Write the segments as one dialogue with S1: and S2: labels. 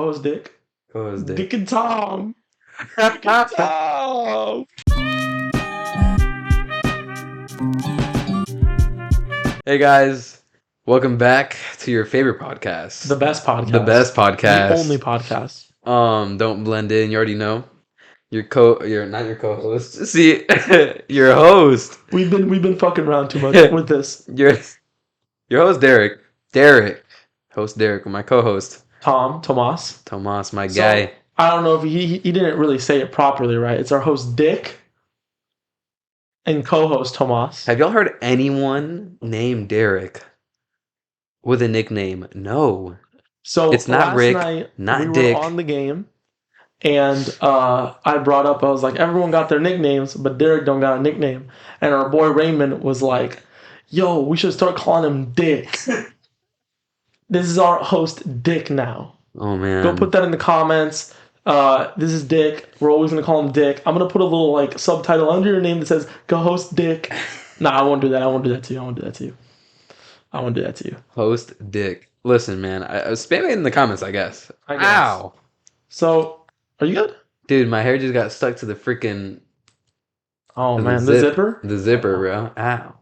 S1: Co-host Dick.
S2: Co-host Dick.
S1: Dick and Tom. Dick and Tom.
S2: Hey guys, welcome back to your favorite podcast.
S1: The best podcast.
S2: The best podcast.
S1: The only podcast.
S2: Don't blend in. You already know. You're not your co-host. See, your host.
S1: We've been fucking around too much with this.
S2: Your host Derrick. Derrick. Host Derrick. My co-host
S1: Tomas.
S2: Tomas, my guy.
S1: I don't know if he didn't really say it properly, right? It's our host Dick and co-host Tomas.
S2: Have y'all heard anyone named Derrick with a nickname? No.
S1: So
S2: it's not Rick,
S1: night,
S2: not
S1: we
S2: Dick.
S1: Were on the game, and I brought up, I was like, everyone got their nicknames, but Derrick don't got a nickname. And our boy Raymond was like, yo, we should start calling him Dick. This is our host Dick now.
S2: Oh, man.
S1: Go put that in the comments. This is Dick. We're always going to call him Dick. I'm going to put a little like subtitle under your name that says, go host Dick. Nah, I won't do that. I won't do that to you.
S2: Host Dick. Listen, man. I spam it in the comments, I guess. Ow.
S1: So, are you good?
S2: Dude, my hair just got stuck to the freaking...
S1: Oh, man. The zipper?
S2: The zipper, bro. Ow.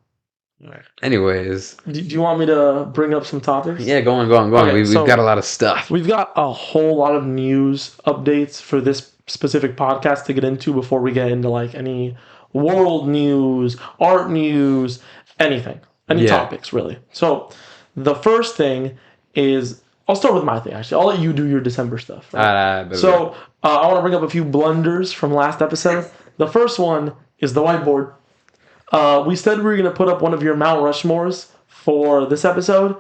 S1: Right.
S2: Anyways.
S1: Do you want me to bring up some topics?
S2: Yeah, go on. Okay, we've got a lot of stuff.
S1: We've got a whole lot of news updates for this specific podcast to get into before we get into like any world news, art news, anything. Any topics, really. So, the first thing is... I'll start with my thing, actually. I'll let you do your December stuff. Right? I want to bring up a few blunders from last episode. The first one is the whiteboard. We said we were going to put up one of your Mount Rushmores for this episode,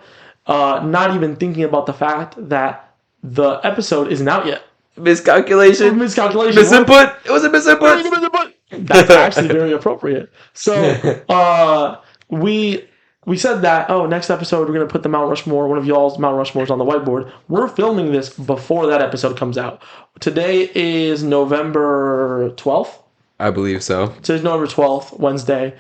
S1: not even thinking about the fact that the episode isn't out yet.
S2: Miscalculation.
S1: Misinput.
S2: It was a misinput.
S1: That's actually very appropriate. So we said that, next episode we're going to put the Mount Rushmore, one of y'all's Mount Rushmores on the whiteboard. We're filming this before that episode comes out. Today is November 12th.
S2: I believe so.
S1: Today's November 12th, Wednesday.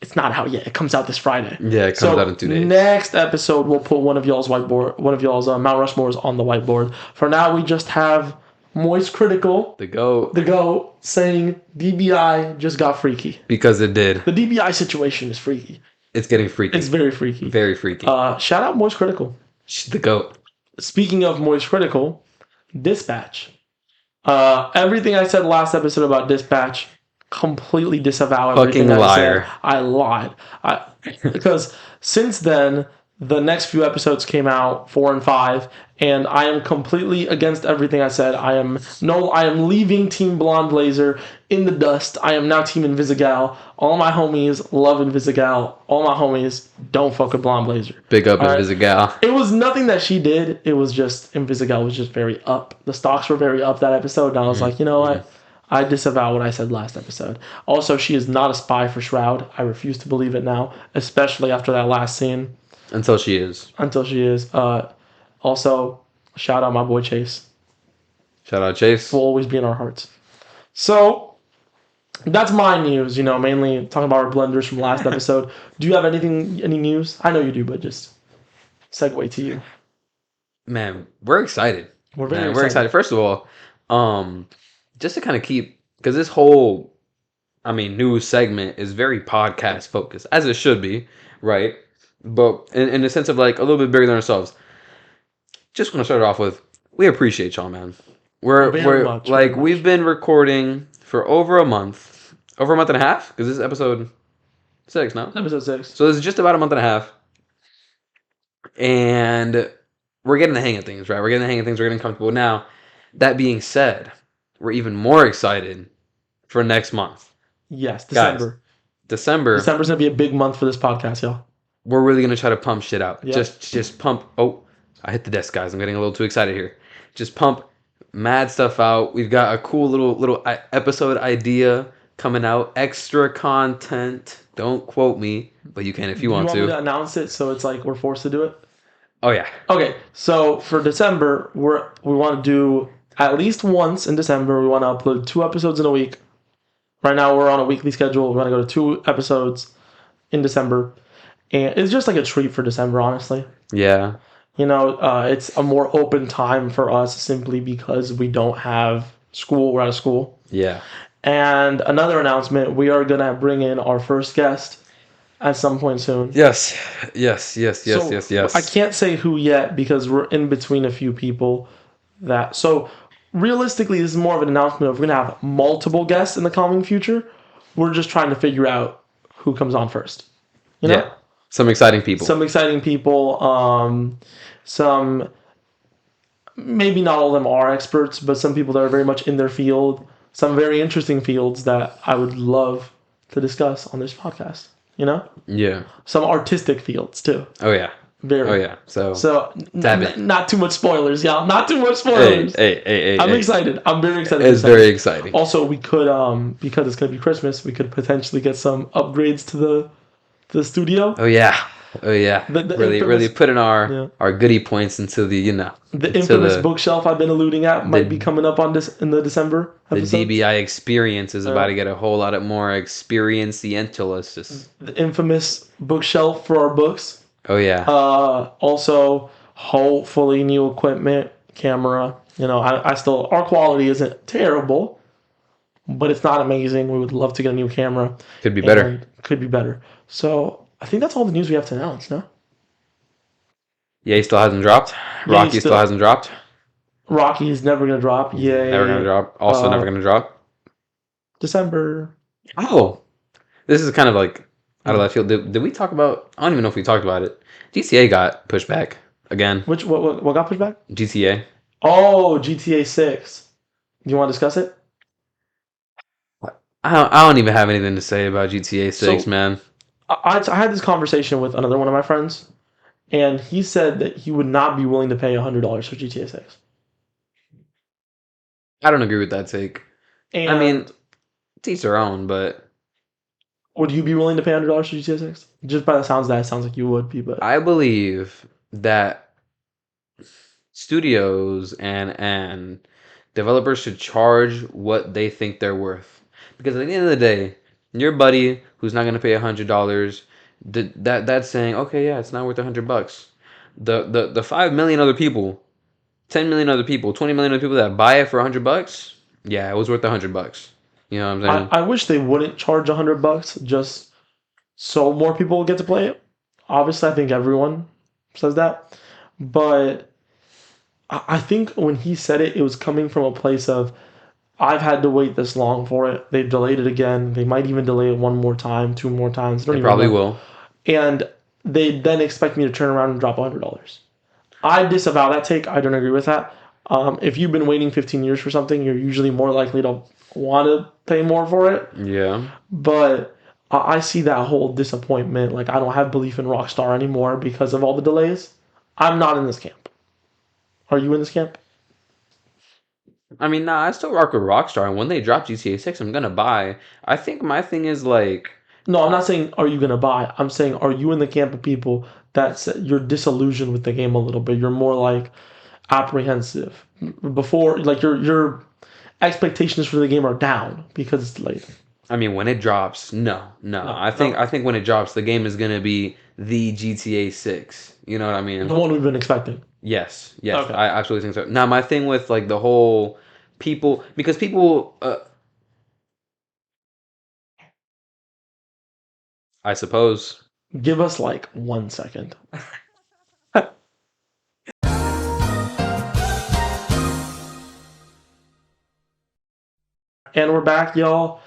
S1: It's not out yet. It comes out this Friday.
S2: Yeah, it comes out in 2 days.
S1: Next episode, we'll put one of y'all's Mount Rushmores on the whiteboard. For now, we just have Moist Critical.
S2: The GOAT.
S1: Saying DBI just got freaky.
S2: Because it did.
S1: The DBI situation is freaky.
S2: It's getting freaky.
S1: It's very freaky.
S2: Very freaky.
S1: Shout out Moist Critical.
S2: The GOAT.
S1: Speaking of Moist Critical, Dispatch. Everything I said last episode about Dispatch, completely disavow everything
S2: liar.
S1: I lied. Because since then, the next few episodes came out, 4 and 5, and I am completely against everything I said. I am leaving Team Blonde Blazer in the dust. I am now Team Invisigal. All my homies love Invisigal. All my homies don't fuck with Blonde Blazer.
S2: Big up Invisigal.
S1: It was nothing that she did. It was just Invisigal was just very up. The stocks were very up that episode, and I was like, you know what? I disavow what I said last episode. Also, she is not a spy for Shroud. I refuse to believe it now, especially after that last scene.
S2: Until she is.
S1: Also, shout out my boy Chase.
S2: Shout out Chase.
S1: Will always be in our hearts. So, that's my news, mainly talking about our blenders from last episode. Do you have any news? I know you do, but just segue to you.
S2: Man, we're excited.
S1: We're excited.
S2: First of all, just to kind of keep, because this whole, news segment is very podcast focused, as it should be, right? But in the sense of like a little bit bigger than ourselves. Just want to start it off with, we appreciate y'all, man. We've been recording for over a month and a half, because this is episode 6 now.
S1: Episode 6.
S2: So this is just about a month and a half, and we're getting the hang of things, right? We're getting comfortable. Now, that being said, we're even more excited for next month.
S1: Yes, December.
S2: Guys, December's
S1: gonna be a big month for this podcast, y'all.
S2: We're really gonna try to pump shit out.
S1: Yep.
S2: Just pump. Oh, I hit the desk, guys. I'm getting a little too excited here. Just pump mad stuff out. We've got a cool little episode idea coming out. Extra content. Don't quote me, but you can if you want to.
S1: You want me to announce it so it's like we're forced to do it?
S2: Oh yeah.
S1: Okay, so for December, we want to do at least once in December. We want to upload 2 episodes in a week. Right now, we're on a weekly schedule. We want to go to 2 episodes in December. And it's just like a treat for December, honestly.
S2: Yeah.
S1: It's a more open time for us simply because we don't have school. We're out of school.
S2: Yeah.
S1: And another announcement: we are gonna bring in our first guest at some point soon.
S2: Yes. Yes. Yes. Yes.
S1: So
S2: Yes.
S1: I
S2: Yes.
S1: can't say who yet because we're in between a few people. So realistically, this is more of an announcement of we're gonna have multiple guests in the coming future. We're just trying to figure out who comes on first. You know,
S2: Yeah. Some exciting people.
S1: some exciting people. Some maybe not all of them are experts, but some people that are very much in their field. Some very interesting fields that I would love to discuss on this podcast.
S2: Yeah.
S1: Some artistic fields too.
S2: Oh yeah.
S1: Very.
S2: Oh yeah. So tap in.
S1: Not too much spoilers, y'all. Not too much
S2: Hey,
S1: spoilers.
S2: hey.
S1: I'm excited. I'm very excited.
S2: It's very exciting.
S1: Also, we could because it's gonna be Christmas, we could potentially get some upgrades to the studio.
S2: Oh yeah. Oh yeah.
S1: The
S2: really,
S1: infamous-
S2: really putting
S1: Yeah.
S2: our goodie points into the
S1: The infamous bookshelf I've been alluding at might be coming up on this in the December
S2: the
S1: episode.
S2: DBI experience is about to get a whole lot of more experiential.
S1: The infamous bookshelf for our books.
S2: Oh yeah.
S1: Also, hopefully new equipment, camera. I still our quality isn't terrible, but it's not amazing. We would love to get a new camera.
S2: Could be better.
S1: Could be better. So I think that's all the news we have to announce. No.
S2: Yeah, he still hasn't dropped. Rocky still hasn't dropped.
S1: Rocky is never gonna drop. Yay.
S2: Never gonna drop. Also never gonna drop.
S1: December.
S2: Oh, this is kind of like out of left field. Did we talk about? I don't even know if we talked about it. GTA got pushed back again.
S1: What got pushed back?
S2: GTA.
S1: Oh, GTA 6. Do you want to discuss it?
S2: I don't even have anything to say about GTA 6,
S1: So-
S2: man.
S1: I had this conversation with another one of my friends, and he said that he would not be willing to pay $100 for GTA 6.
S2: I don't agree with that take.
S1: And
S2: I mean, to each their own, but
S1: would you be willing to pay $100 for GTA 6? Just by the sounds of that, it sounds like you would be, but
S2: I believe that studios and developers should charge what they think they're worth. Because at the end of the day, your buddy who's not going to pay $100, that's saying, okay, yeah, it's not worth $100. The 5 million other people, 10 million other people, 20 million other people that buy it for $100, yeah, it was worth $100. You know what I'm saying?
S1: I wish they wouldn't charge $100 just so more people will get to play it. Obviously, I think everyone says that, but I think when he said it, it was coming from a place of I've had to wait this long for it. They've delayed it again. They might even delay it one more time, two more times.
S2: They probably will.
S1: And they then expect me to turn around and drop $100. I disavow that take. I don't agree with that. If you've been waiting 15 years for something, you're usually more likely to want to pay more for it.
S2: Yeah.
S1: But I see that whole disappointment. Like, I don't have belief in Rockstar anymore because of all the delays. I'm not in this camp. Are you in this camp?
S2: I mean, nah, I still rock with Rockstar, and when they drop GTA 6, I'm gonna buy. I think my thing is like,
S1: No, I'm not saying are you going to buy. I'm saying are you in the camp of people that you're disillusioned with the game a little bit? You're more like apprehensive. Before, like your expectations for the game are down because it's late.
S2: I mean, when it drops, no. I think when it drops, the game is gonna be the GTA 6. You know what I mean?
S1: The one we've been expecting.
S2: Yes,
S1: Okay.
S2: I absolutely think so. Now, my thing with like the whole people, because people, I suppose.
S1: Give us like 1 second. And we're back, y'all.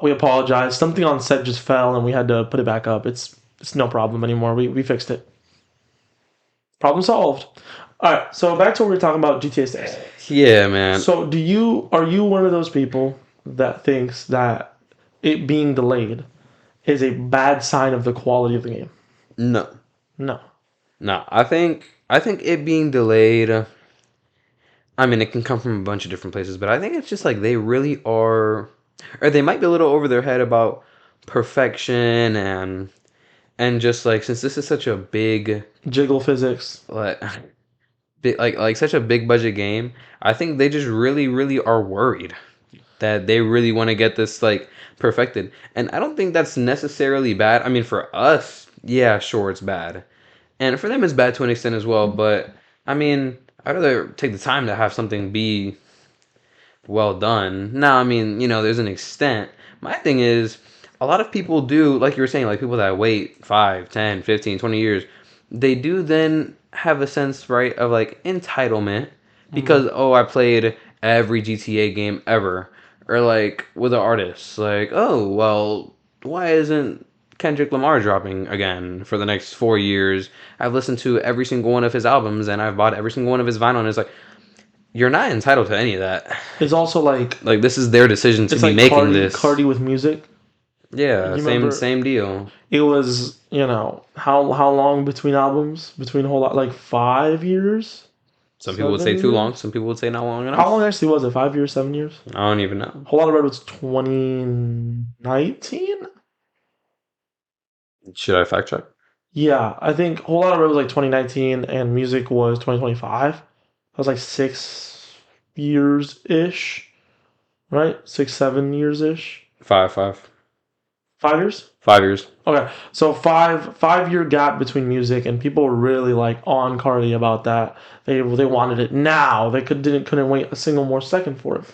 S1: We apologize. Something on set just fell and we had to put it back up. It's no problem anymore. We fixed it. Problem solved. All right, so back to what we were talking about, GTA 6.
S2: Yeah, man.
S1: So are you one of those people that thinks that it being delayed is a bad sign of the quality of the game?
S2: No.
S1: No.
S2: I think it being delayed. I mean, it can come from a bunch of different places, but I think it's just like they really are, or they might be a little over their head about perfection and just like since this is such a big
S1: Jiggle physics.
S2: like such a big budget game, I think they just really are worried that they really want to get this like perfected, and I don't think that's necessarily bad. I mean, for us, yeah, sure, it's bad. And for them, it's bad to an extent as well. But I mean, I'd rather take the time to have something be well done. Now, I mean, there's an extent. My thing is, a lot of people do, like you were saying, like people that wait 5, 10, 15, 20 years, they do then have a sense, right, of like entitlement because, oh, I played every GTA game ever. Or like with an artist, like, oh, well, why isn't Kendrick Lamar dropping again for the next 4 years? I've listened to every single one of his albums and I've bought every single one of his vinyl. And it's like, you're not entitled to any of that.
S1: It's also
S2: Like this is their decision to
S1: it's
S2: be
S1: like
S2: making this.
S1: Cardi with music.
S2: Yeah,
S1: You
S2: same
S1: remember
S2: same deal.
S1: it was, how long between albums? Between a whole lot, like 5 years?
S2: Some people would say
S1: 7
S2: too long.
S1: years?
S2: Some people would say not long
S1: How long
S2: enough.
S1: actually was it? 5 years, 7 years?
S2: I don't even know.
S1: Whole Lot of Red was 2019?
S2: Should I fact check?
S1: Yeah, I think Whole Lot of Red was like 2019 and music was 2025. That was like 6 years ish, right? 6, 7 years ish.
S2: Five.
S1: 5 years?
S2: 5 years.
S1: Okay, so 5 year gap between music, and people were really like on Cardi about that. They wanted it now. They couldn't wait a single more second for it.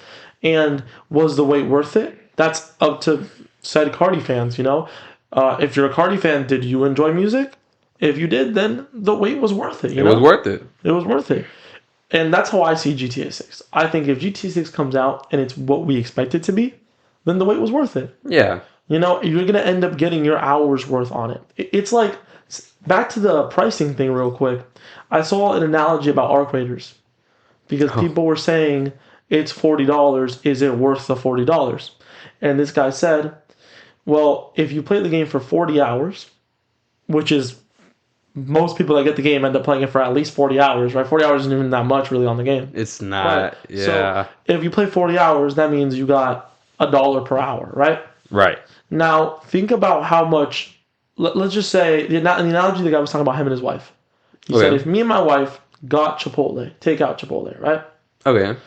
S1: And was the wait worth it? That's up to said Cardi fans. If you're a Cardi fan, did you enjoy music? If you did, then the wait was worth it.
S2: It was worth it.
S1: It was worth it. And that's how I see GTA 6. I think if GTA 6 comes out and it's what we expect it to be, then the wait was worth it.
S2: Yeah.
S1: You're going to end up getting your hours worth on it. It's like, back to the pricing thing real quick. I saw an analogy about Arc Raiders because people were saying it's $40. Is it worth the $40? And this guy said, well, if you play the game for 40 hours, which is most people that get the game end up playing it for at least 40 hours, right? 40 hours isn't even that much really on the game.
S2: It's not.
S1: Right.
S2: Yeah.
S1: So if you play 40 hours, that means you got $1 per hour, right?
S2: Right.
S1: Now, think about how much, let's just say, the analogy the guy was talking about him and his wife. He said, if me and my wife got takeout Chipotle, right?
S2: Okay.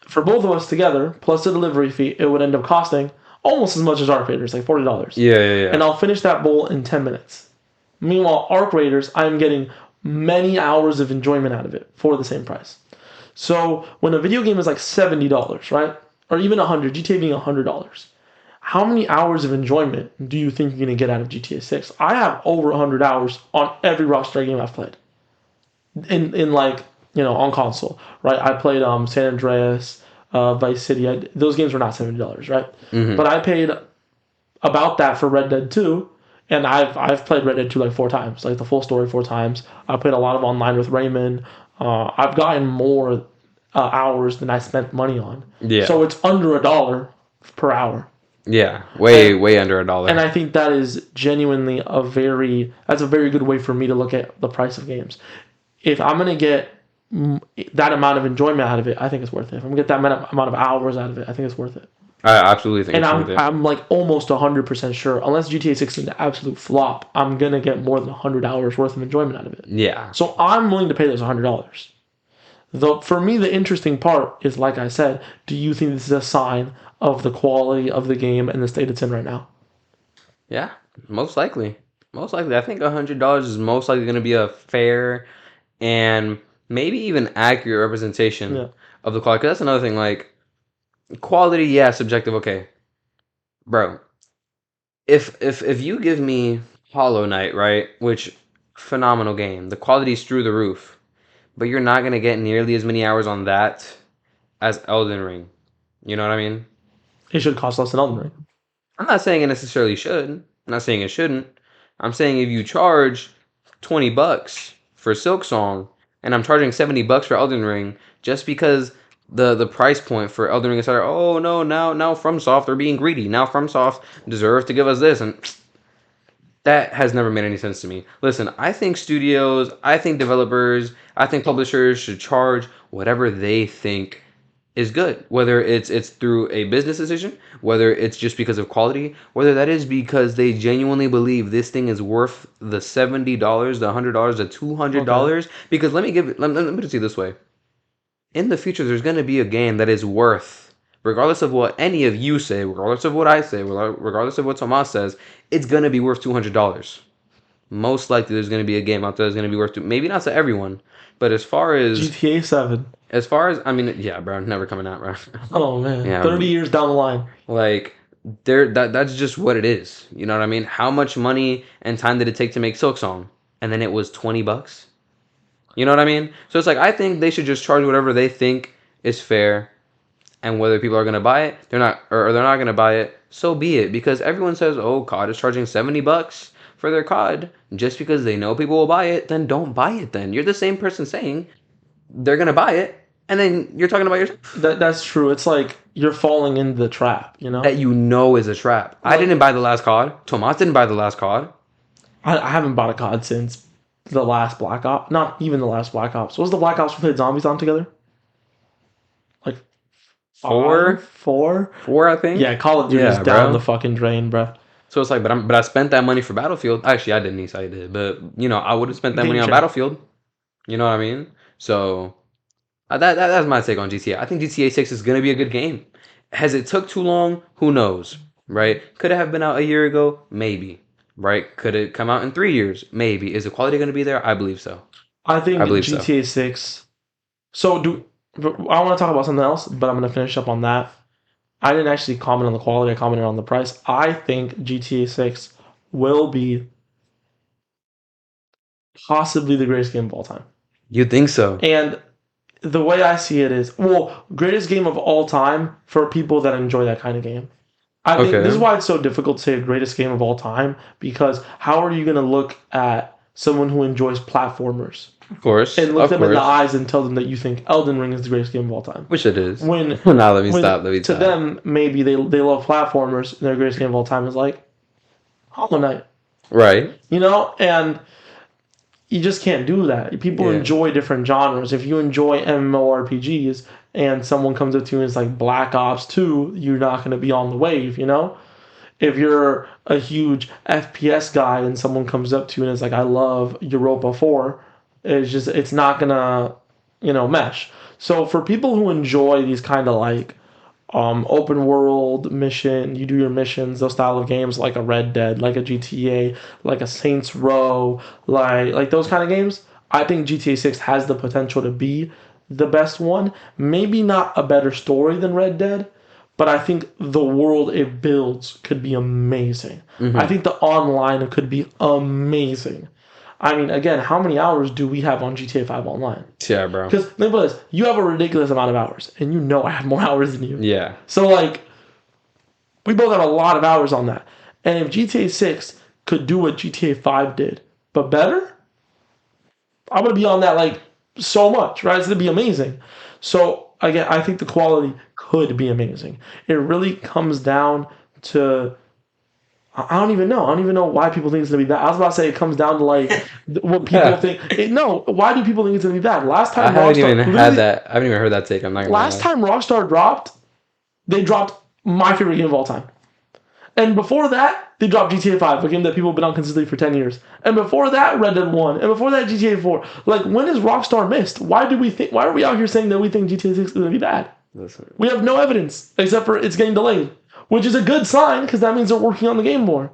S1: For both of us together, plus the delivery fee, it would end up costing almost as much as Arc Raiders, like $40.
S2: Yeah.
S1: And I'll finish that bowl in 10 minutes. Meanwhile, Arc Raiders, I'm getting many hours of enjoyment out of it for the same price. So when a video game is like $70, right? Or even $100, GTA being $100. How many hours of enjoyment do you think you're going to get out of GTA 6? I have over 100 hours on every Rockstar game I've played. In like, on console, right? I played San Andreas, Vice City. Those games were not $70, right?
S2: Mm-hmm.
S1: But I paid about that for Red Dead 2, and I've played Red Dead 2 like 4 times, like the full story 4 times. I played a lot of online with Raymond. I've gotten more hours than I spent money on.
S2: Yeah.
S1: So it's under $1 per hour.
S2: Yeah, way under $1.
S1: And I think that is genuinely that's a very good way for me to look at the price of games. If I'm going to get that amount of enjoyment out of it, I think it's worth it. If I'm going to get that amount of hours out of it, I think it's worth it.
S2: I absolutely think
S1: and
S2: it's worth it.
S1: I'm like almost 100% sure, unless GTA 6 is an absolute flop, I'm going to get more than 100 hours worth of enjoyment out of it.
S2: Yeah.
S1: So I'm willing to pay those $100. Though for me, the interesting part is, like I said, do you think this is a sign of the quality of the game and the state it's in right now?
S2: Yeah, most likely. Most likely. I think $100 is most likely going to be a fair and maybe even accurate representation of the quality. 'Cause that's another thing. Like, quality, yeah, subjective. Okay, bro. If you give me Hollow Knight, right, which phenomenal game, the quality's through the roof, but you're not going to get nearly as many hours on that as Elden Ring. You know what I mean?
S1: It should cost less than Elden Ring.
S2: I'm not saying it necessarily should. I'm not saying it shouldn't. I'm saying if you charge $20 for Silk Song and I'm charging $70 for Elden Ring, just because the price point for Elden Ring is higher, oh no, now FromSoft are being greedy. Now FromSoft deserve to give us this, and that has never made any sense to me. Listen, I think studios, I think developers, I think publishers should charge whatever they think is good, whether it's through a business decision, whether it's just because of quality, whether that is because they genuinely believe this thing is worth the $70, the $100, the $200. Okay. Because let me put it to you this way: in the future, there's going to be a game that is worth, regardless of what any of you say, regardless of what I say, regardless of what Tomas says, it's going to be worth $200. most likely there's going to be a game out there that's going to be worth it. Maybe not to everyone, but as far as
S1: GTA 7.
S2: I mean, yeah, bro, never coming out, bro.
S1: Oh man,
S2: Yeah,
S1: 30 years down the line.
S2: like that's just what it is. You know what I mean? How much money and time did it take to make Silk Song? And then it was $20. You know what I mean? So it's like I think they should just charge whatever they think is fair, and whether people are gonna buy it, they're not gonna buy it, so be it. Because everyone says, "Oh, COD is charging $70 for their COD," just because they know people will buy it. Then don't buy it. Then you're the same person saying they're gonna buy it, and then you're talking about yourself.
S1: That's true. It's like you're falling into the trap, you know?
S2: That you know is a trap. I didn't buy the last COD. Tomas didn't buy the last COD.
S1: I haven't bought a COD since the last Black Ops. Not even the last Black Ops. What was the Black Ops we played zombies on together? Like
S2: Four?
S1: Four,
S2: I think.
S1: Yeah, Call of Duty is
S2: Yeah,
S1: down
S2: bro.
S1: the fucking drain, bro.
S2: So it's like, but I spent that money for Battlefield. Actually, I didn't. Nisai did, but you know, I would have spent that money on
S1: Nature.
S2: Battlefield. You know what I mean? So that's my take on GTA. I think GTA 6 is gonna be a good game. Has it took too long? Who knows? Right? Could it have been out a year ago? Maybe. Right? Could it come out in 3 years? Maybe. Is the quality gonna be there? I believe so.
S1: I think
S2: I believe so.
S1: GTA 6. So I want to talk about something else, but I'm going to finish up on that. I didn't actually comment on the quality. I commented on the price. I think GTA 6 will be possibly the greatest game of all time.
S2: You think so?
S1: And the way I see it is, well, greatest game of all time for people that enjoy that kind of game. I think this is why it's so difficult to say a greatest game of all time, because how are you going to look at someone who enjoys platformers?
S2: Of course.
S1: And look them in the eyes and tell them that you think Elden Ring is the greatest game of all time.
S2: Which it is.
S1: When
S2: now let me stop.
S1: To them, maybe they love platformers and their greatest game of all time is like Hollow Knight.
S2: Right.
S1: You know? And you just can't do that. People enjoy different genres. If you enjoy MMORPGs and someone comes up to you and it's like Black Ops 2, you're not going to be on the wave, you know? If you're a huge FPS guy and someone comes up to you and it's like, I love Europa 4, it's not going to, mesh. So for people who enjoy these kind of like open world mission, you do your missions, those style of games like a Red Dead, like a GTA, like a Saints Row, like those kind of games, I think GTA 6 has the potential to be the best one. Maybe not a better story than Red Dead, but I think the world it builds could be amazing. Mm-hmm. I think the online could be amazing. I mean, again, how many hours do we have on GTA 5 online?
S2: Yeah, bro.
S1: Because think about this. You have a ridiculous amount of hours, and you know I have more hours than you.
S2: Yeah.
S1: So, we both have a lot of hours on that. And if GTA 6 could do what GTA 5 did, but better, I'm going to be on that, so much, right? It's going to be amazing. So, again, I think the quality could be amazing. It really comes down to... I don't even know. I don't even know why people think it's going to be bad. I was about to say it comes down to, what people think. No, why do people think it's going to be bad? Last time
S2: I haven't even heard that take. I'm not gonna lie.
S1: Last time Rockstar dropped, they dropped my favorite game of all time. And before that, they dropped GTA 5, a game that people have been on consistently for 10 years. And before that, Red Dead 1. And before that, GTA 4. When has Rockstar missed? Why are we out here saying that we think GTA 6 is going to be bad?
S2: Listen.
S1: We have no evidence, except for it's getting delayed. Which is a good sign, because that means they're working on the game more.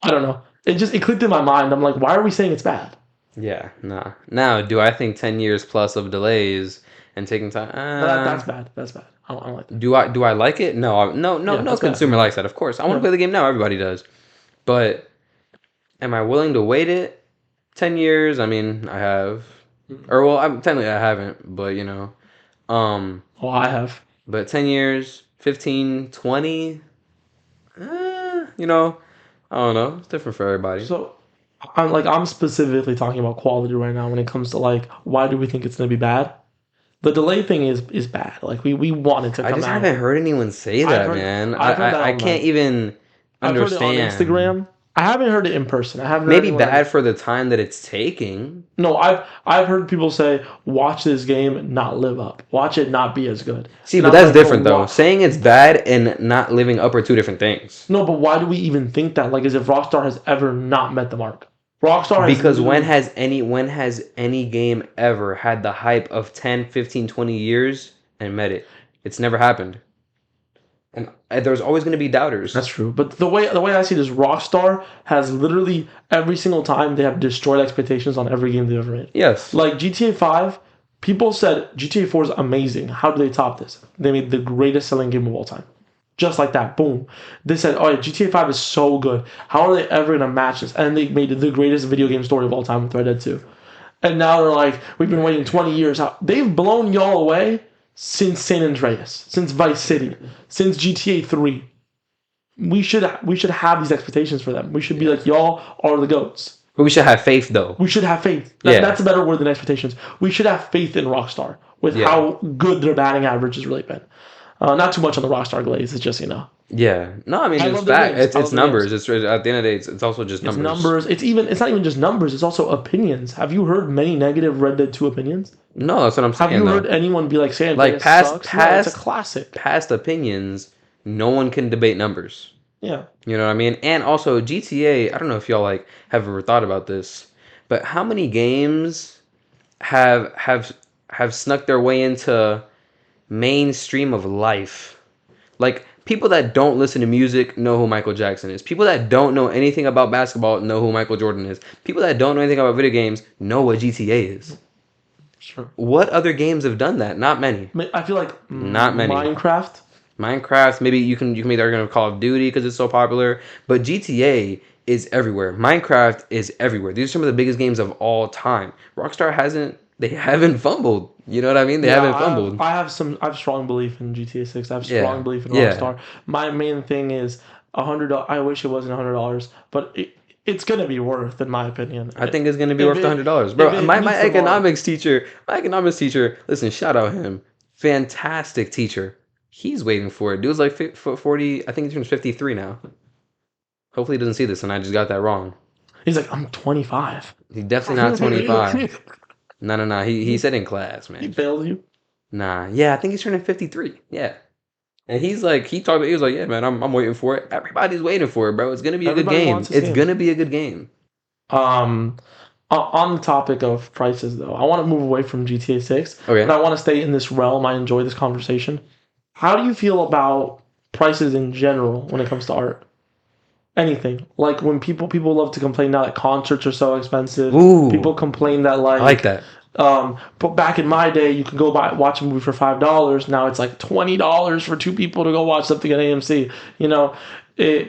S1: I don't know. It clicked in my mind. I'm like, why are we saying it's bad?
S2: Yeah, nah. Now, do I think 10 years plus of delays and taking time?
S1: That's bad. That's bad. I don't like that.
S2: Do I like it? No, no consumer likes that. Of course, I want to play the game now. Everybody does. But am I willing to wait it 10 years? I mean, I have. Or technically I haven't, but
S1: Well, I have.
S2: But 10 years, 15, 20, I don't know. It's different for everybody.
S1: So, I'm specifically talking about quality right now when it comes to why do we think it's going to be bad? The delay thing is bad. We want it to come out.
S2: I just haven't heard anyone say that, man. I can't even understand.
S1: I've heard it on Instagram. I haven't heard it in person. I haven't.
S2: Maybe bad for the time that it's taking.
S1: No, I've heard people say, "Watch this game not live up. Watch it not be as good."
S2: See, but that's different though. Saying it's bad and not living up are two different things.
S1: No, but why do we even think that? As if Rockstar has ever not met the mark. Rockstar has
S2: because when has any game ever had the hype of 10, 15, 20 years and met it? It's never happened. And there's always going to be doubters.
S1: That's true. But the way I see it is Rockstar has literally every single time they have destroyed expectations on every game they've ever made.
S2: Yes.
S1: Like GTA 5, people said GTA 4 is amazing. How do they top this? They made the greatest selling game of all time. Just like that. Boom. They said, oh, yeah, GTA 5 is so good. How are they ever going to match this? And they made the greatest video game story of all time with Red Dead 2. And now they're like, we've been waiting 20 years. They've blown y'all away since San Andreas, since Vice City, since GTA 3. We should have these expectations for them. We should be like, y'all are the GOATs.
S2: But we should have faith, though.
S1: We should have faith. That's a better word than expectations. We should have faith in Rockstar with how good their batting average has really been. Not too much on the Rockstar glaze. It's just,
S2: Yeah. No, I mean, it's fact. It's numbers. It's at the end of the day, it's also just numbers.
S1: It's numbers. It's not even just numbers. It's also opinions. Have you heard many negative Red Dead 2 opinions?
S2: No, that's what I'm saying.
S1: Have you heard anyone be like, saying like
S2: past
S1: it's a classic.
S2: Past opinions, no one can debate numbers.
S1: Yeah.
S2: You know what I mean? And also GTA, I don't know if y'all have ever thought about this, but how many games have snuck their way into mainstream of life? Like, people that don't listen to music know who Michael Jackson is. People that don't know anything about basketball know who Michael Jordan is. People that don't know anything about video games know what GTA is.
S1: Sure.
S2: What other games have done that? Not many.
S1: I feel like
S2: not many.
S1: Minecraft.
S2: Maybe you can make the argument of Call of Duty because it's so popular, but GTA is everywhere. Minecraft is everywhere. These are some of the biggest games of all time. Rockstar haven't fumbled. You know what I mean? They haven't fumbled.
S1: I have strong belief in GTA 6. I have strong belief in Rockstar. My main thing is $100. I wish it wasn't $100, but it's gonna be worth, in my opinion.
S2: I think it's gonna be worth $100, bro. My economics teacher. Listen, shout out him. Fantastic teacher. He's waiting for it. Dude's like 40. I think he turns 53 now. Hopefully he doesn't see this, and I just got that wrong.
S1: He's like, I'm 25.
S2: He's definitely not 25. No. He said in class, man.
S1: He failed you?
S2: Nah. Yeah, I think he's turning 53. Yeah. And he was like, yeah, man, I'm waiting for it. Everybody's waiting for it, bro. It's gonna be a good game. It's gonna be a good game.
S1: On the topic of prices, though, I want to move away from GTA 6.
S2: Okay.
S1: But I want to stay in this realm. I enjoy this conversation. How do you feel about prices in general when it comes to art? Anything. Like when people love to complain now that concerts are so expensive.
S2: Ooh.
S1: People complain that like
S2: I like that.
S1: But back in my day, you could go watch a movie for $5. Now it's like $20 for two people to go watch something at AMC.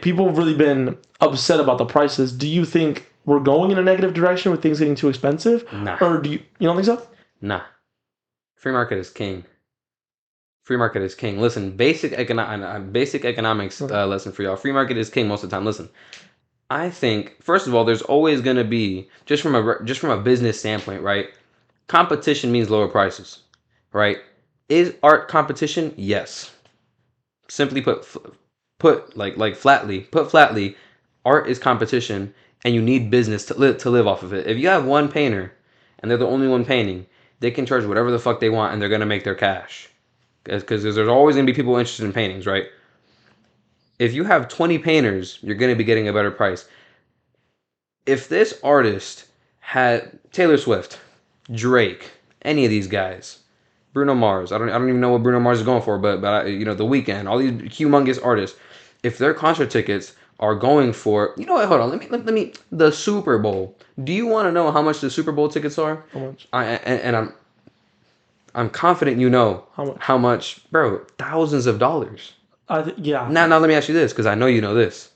S1: People have really been upset about the prices. Do you think we're going in a negative direction with things getting too expensive?
S2: Nah.
S1: Or you don't think so?
S2: Nah. Free market is king. Free market is king. Listen, basic economics lesson for y'all. Free market is king most of the time. Listen, I think first of all, there's always going to be just from a business standpoint, right? Competition means lower prices, right? Is art competition? Yes. Simply put flatly, art is competition, and you need business to live off of it. If you have one painter and they're the only one painting, they can charge whatever the fuck they want, and they're gonna make their cash. Because there's always going to be people interested in paintings, right? If you have 20 painters, you're going to be getting a better price. If this artist had Taylor Swift, Drake, any of these guys, Bruno Mars, I don't even know what Bruno Mars is going for, but The Weeknd, all these humongous artists, if their concert tickets are going for, you know what? Hold on, let me the Super Bowl. Do you want to know how much the Super Bowl tickets are?
S1: How much?
S2: I'm confident you know how much, bro. Thousands of dollars.
S1: Yeah.
S2: Now let me ask you this, because I know you know this.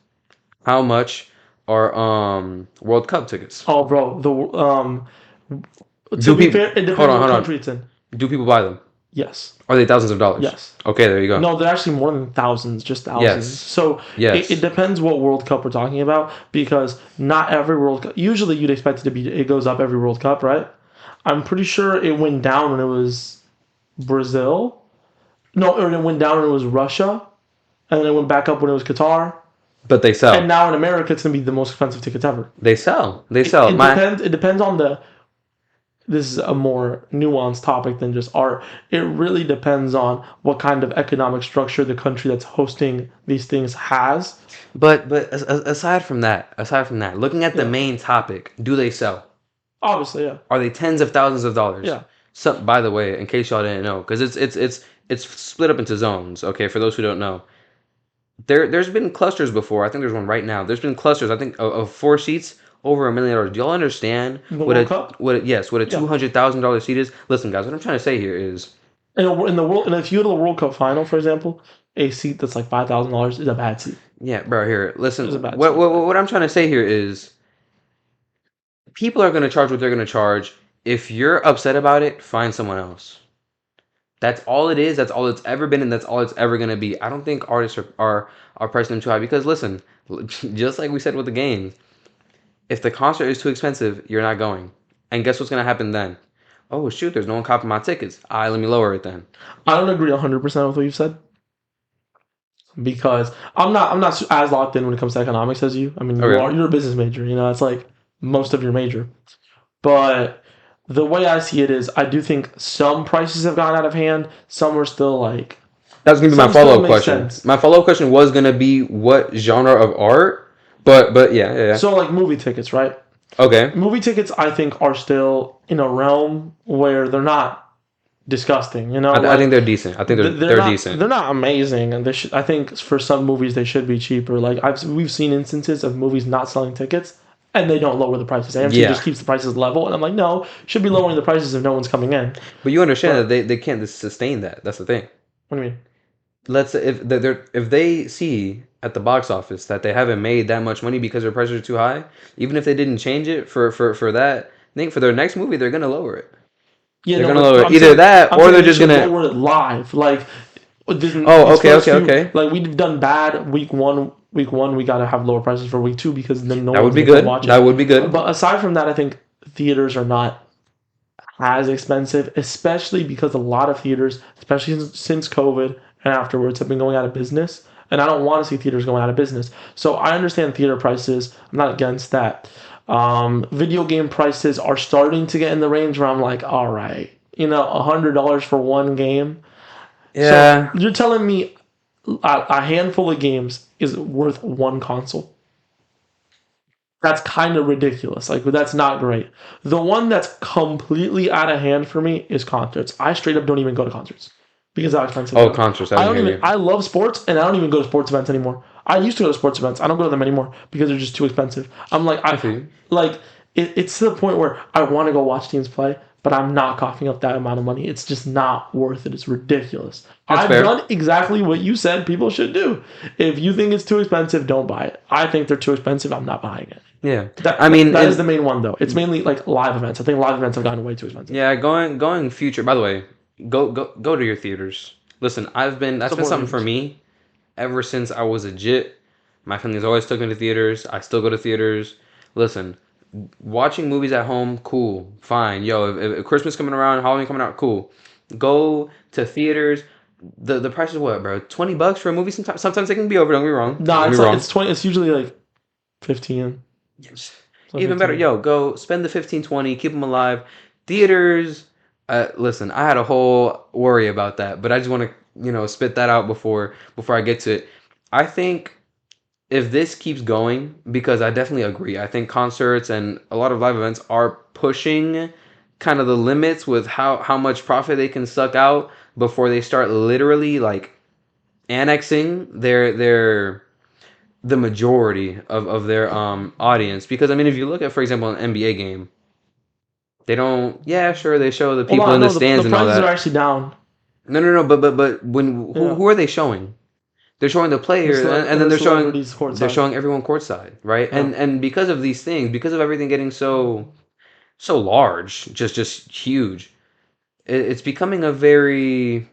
S2: How much are World Cup tickets?
S1: Oh, bro. It depends on what country it's in.
S2: Do people buy them?
S1: Yes.
S2: Are they thousands of dollars?
S1: Yes.
S2: Okay, there you go.
S1: No, they're actually more than thousands, just thousands.
S2: Yes.
S1: So
S2: yes.
S1: It depends what World Cup we're talking about, because not every World Cup. Usually, you'd expect it goes up every World Cup, right? I'm pretty sure it went down when it was Brazil. No, or it went down when it was Russia, and then it went back up when it was Qatar.
S2: But they sell.
S1: And now in America, it's going to be the most expensive tickets ever.
S2: They sell.
S1: It depends on the. This is a more nuanced topic than just art. It really depends on what kind of economic structure the country that's hosting these things has.
S2: But aside from that, looking at the main topic, do they sell?
S1: Obviously, yeah.
S2: Are they tens of thousands of dollars?
S1: Yeah.
S2: So, by the way, in case y'all didn't know, because it's split up into zones. Okay, for those who don't know, there's been clusters before. I think there's one right now. There's been clusters. I think of 4 seats over $1 million. Do y'all understand
S1: In the World Cup,
S2: what a
S1: yeah.
S2: $200,000 seat is? Listen, guys, what I'm trying to say here is
S1: In the world, and if you go to the World Cup final, for example, a seat that's like $5,000 is a bad seat.
S2: yeah, bro. Here, listen.
S1: It's a bad
S2: What
S1: seat.
S2: what I'm trying to say here is people are going to charge what they're going to charge. If you're upset about it, find someone else. That's all it is. That's all it's ever been, and that's all it's ever going to be. I don't think artists are pricing them too high because listen, just like we said with the games, if the concert is too expensive, you're not going. And guess what's going to happen then? Oh shoot, there's no one copying my tickets. Let me lower it then.
S1: I don't agree 100% with what you've said because I'm not as locked in when it comes to economics as you. I mean, you're a business major. You know, it's like most of your major. But the way I see it is, I do think some prices have gone out of hand. Some are still like.
S2: That was gonna be my
S1: Some still
S2: follow up
S1: make
S2: question.
S1: sense.
S2: My follow up question was gonna be what genre of art, but yeah.
S1: So like movie tickets, right?
S2: Okay.
S1: Movie tickets, I think, are still in a realm where they're not disgusting. You know,
S2: I think they're decent. I think they're
S1: not,
S2: decent.
S1: They're not amazing, and they should. I think for some movies they should be cheaper. Like we've seen instances of movies not selling tickets and they don't lower the prices. AMC
S2: Yeah.
S1: just keeps the prices level, and I'm like, no, should be lowering the prices if no one's coming in.
S2: But you understand that they can't sustain that. That's the thing.
S1: What do you mean?
S2: Let's say if they see at the box office that they haven't made that much money because their prices are too high, even if they didn't change it for that, I think for their next movie they're gonna lower it.
S1: Yeah,
S2: They're
S1: no,
S2: gonna
S1: but
S2: lower
S1: I'm
S2: either
S1: saying,
S2: that
S1: I'm
S2: or
S1: saying
S2: they're
S1: they
S2: just
S1: should
S2: gonna.
S1: lower it live. Like,
S2: Oh, okay.
S1: Like we've done bad week one. Week one, we gotta have lower prices for week two because then no
S2: That would
S1: one's
S2: be
S1: gonna
S2: good.
S1: watch it.
S2: That would be good.
S1: But aside from that, I think theaters are not as expensive, especially because a lot of theaters, especially since COVID and afterwards, have been going out of business. And I don't want to see theaters going out of business. So I understand theater prices. I'm not against that. Video game prices are starting to get in the range where I'm like, all right, $100 for one game.
S2: Yeah.
S1: So you're telling me a handful of games is worth one console? That's kind of ridiculous. Like, that's not great. The one that's completely out of hand for me is concerts. I straight up don't even go to concerts because how expensive.
S2: Oh, concerts. I
S1: I
S2: didn't
S1: don't
S2: hear
S1: even.
S2: you.
S1: I love sports, and I don't even go to sports events anymore. I used to go to sports events. I don't go to them anymore because they're just too expensive. I'm like,
S2: I feel you.
S1: it's to the point where I want to go watch teams play, but I'm not coughing up that amount of money. It's just not worth it. It's ridiculous.
S2: That's
S1: I've
S2: fair.
S1: done exactly what you said people should do. If you think it's too expensive, don't buy it. I think they're too expensive. I'm not buying it.
S2: Yeah.
S1: That is the main one though. It's mainly like live events. I think live events have gotten way too expensive.
S2: Yeah, going future. By the way, go to your theaters. Listen, that's been something for me ever since I was a jit. My family's always took me to theaters. I still go to theaters. Listen, watching movies at home, cool, fine. Yo, if Christmas coming around, Halloween coming out, cool. Go to theaters. The price is what, bro? $20 for a movie. Sometimes they can be over. Don't get me wrong.
S1: No, it's 20. It's usually like 15.
S2: Even better, yo, go spend the 15, 20, keep them alive. Theaters, listen, I had a whole worry about that, but I just want to, spit that out before I get to it. I think if this keeps going, because I definitely agree, I think concerts and a lot of live events are pushing kind of the limits with how much profit they can suck out before they start literally like annexing the majority of their audience. Because I mean, if you look at, for example, an NBA game, they don't. Yeah, sure, they show the people in the stands
S1: the
S2: and all
S1: prices
S2: that.
S1: are actually down.
S2: No. But when who are they showing? They're showing the players, and then they're showing everyone courtside, right?
S1: Yeah.
S2: And because of these things, because of everything getting so large, just huge, it's becoming a very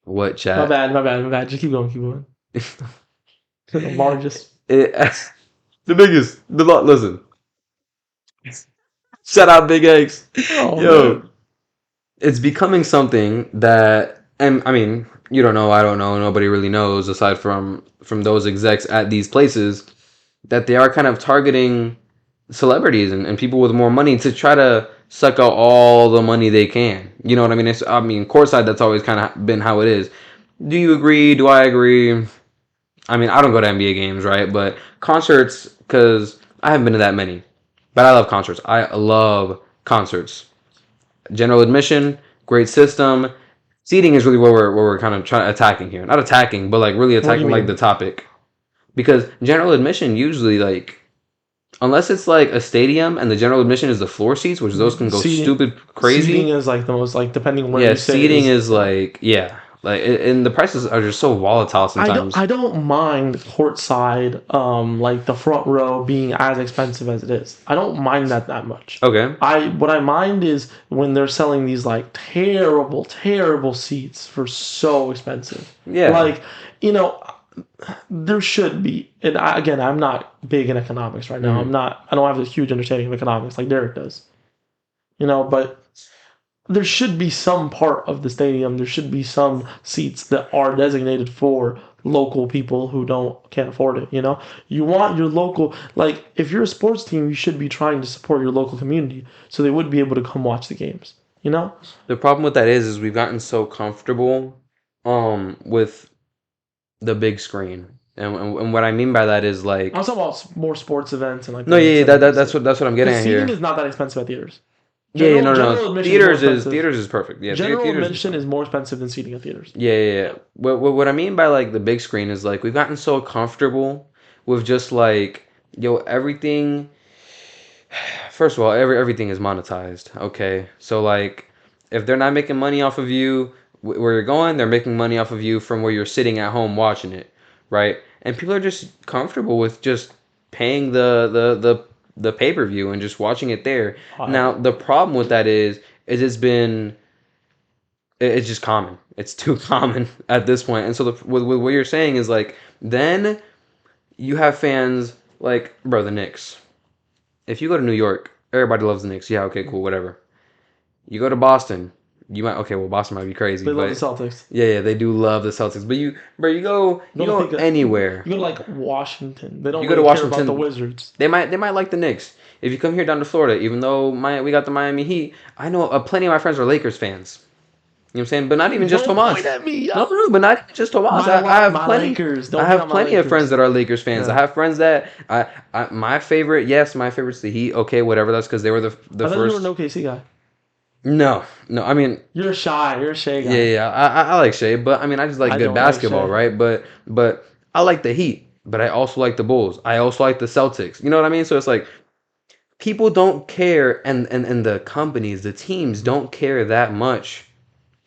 S2: what chat.
S1: My bad. Just keep going. The largest.
S2: The biggest. Listen. Shout out Big Eggs.
S1: Oh,
S2: Yo,
S1: man.
S2: it's becoming something that, and I mean, you don't know, I don't know, nobody really knows aside from those execs at these places, that they are kind of targeting celebrities and people with more money to try to suck out all the money they can. You know what I mean? Courtside, that's always kind of been how it is. Do you agree? Do I agree? I mean, I don't go to NBA games, right? But concerts, because I haven't been to that many. But I love concerts. I love concerts. General admission, great system. Seating is really what we're kind of trying attacking here. Not attacking, but like really
S1: What do you
S2: attacking like the
S1: mean?
S2: topic. Because general admission usually like unless it's like a stadium and the general admission is the floor seats, which those can go
S1: Seating,
S2: stupid
S1: seating
S2: crazy.
S1: is like the most like depending where
S2: Yeah,
S1: you sit
S2: seating
S1: is.
S2: is like yeah, like and the prices are just so volatile sometimes.
S1: I don't mind courtside, like the front row being as expensive as it is. I don't mind that much.
S2: Okay.
S1: What I mind is when they're selling these like terrible seats for so expensive.
S2: Yeah.
S1: Like, you know, there should be, and again, I'm not big in economics right now.
S2: Hmm.
S1: I don't have a huge understanding of economics like Derrick does. But there should be some part of the stadium. There should be some seats that are designated for local people who can't afford it. You want your local, like if you're a sports team, you should be trying to support your local community so they would be able to come watch the games.
S2: The problem with that is we've gotten so comfortable with the big screen. And what I mean by that is
S1: I'm
S2: like
S1: talking about more sports events and like
S2: no,
S1: the
S2: yeah, yeah,
S1: facilities.
S2: that's what I'm getting
S1: Because
S2: at
S1: seating
S2: here.
S1: is not that expensive at theaters.
S2: Yeah, yeah,
S1: General
S2: no.
S1: admission is more
S2: Theaters is
S1: expensive.
S2: theaters is perfect. Yeah,
S1: General
S2: theaters is
S1: admission
S2: fine.
S1: is more expensive than seating at theaters.
S2: Yeah, yeah, yeah. What I mean by like the big screen is like we've gotten so comfortable with just like yo everything. First of all, everything is monetized. Okay, so like if they're not making money off of you where you're going, they're making money off of you from where you're sitting at home watching it, right? And people are just comfortable with just paying the pay per view and just watching it there.
S1: I,
S2: Now the problem with that is it's just common. It's too common at this point. And so with what you're saying is like then you have fans like bro the Knicks. If you go to New York, everybody loves the Knicks. Yeah, okay, cool, whatever. You go to Boston, you might okay, well Boston might be crazy,
S1: they love the
S2: but
S1: Celtics.
S2: yeah, they do love the Celtics. But you
S1: Go to
S2: go
S1: think
S2: anywhere.
S1: you go to like Washington. They don't
S2: You go to
S1: really care about the
S2: Washington,
S1: Wizards.
S2: they might like the Knicks. If you come here down to Florida, even though we got the Miami Heat, I know plenty of my friends are Lakers fans. You know what I'm saying? But not even just
S1: Don't point
S2: Tomas.
S1: at me.
S2: No, but not even just Tomas. I have
S1: My
S2: plenty.
S1: Lakers.
S2: I
S1: Don't point
S2: have
S1: at my
S2: plenty of friends
S1: Lakers.
S2: that are Lakers fans. I
S1: Yeah.
S2: have friends that my favorite. Yes, my favorite's the Heat. Okay, whatever. That's because they were the
S1: I thought you were an
S2: first.
S1: OKC guy.
S2: No. I mean,
S1: You're shy. You're a Shea guy.
S2: yeah. I like Shea, but I mean, I just like
S1: I
S2: good
S1: don't like
S2: basketball,
S1: Shea.
S2: right? But I like the Heat. But I also like the Bulls. I also like the Celtics. You know what I mean? So it's like people don't care, and the companies, the teams don't care that much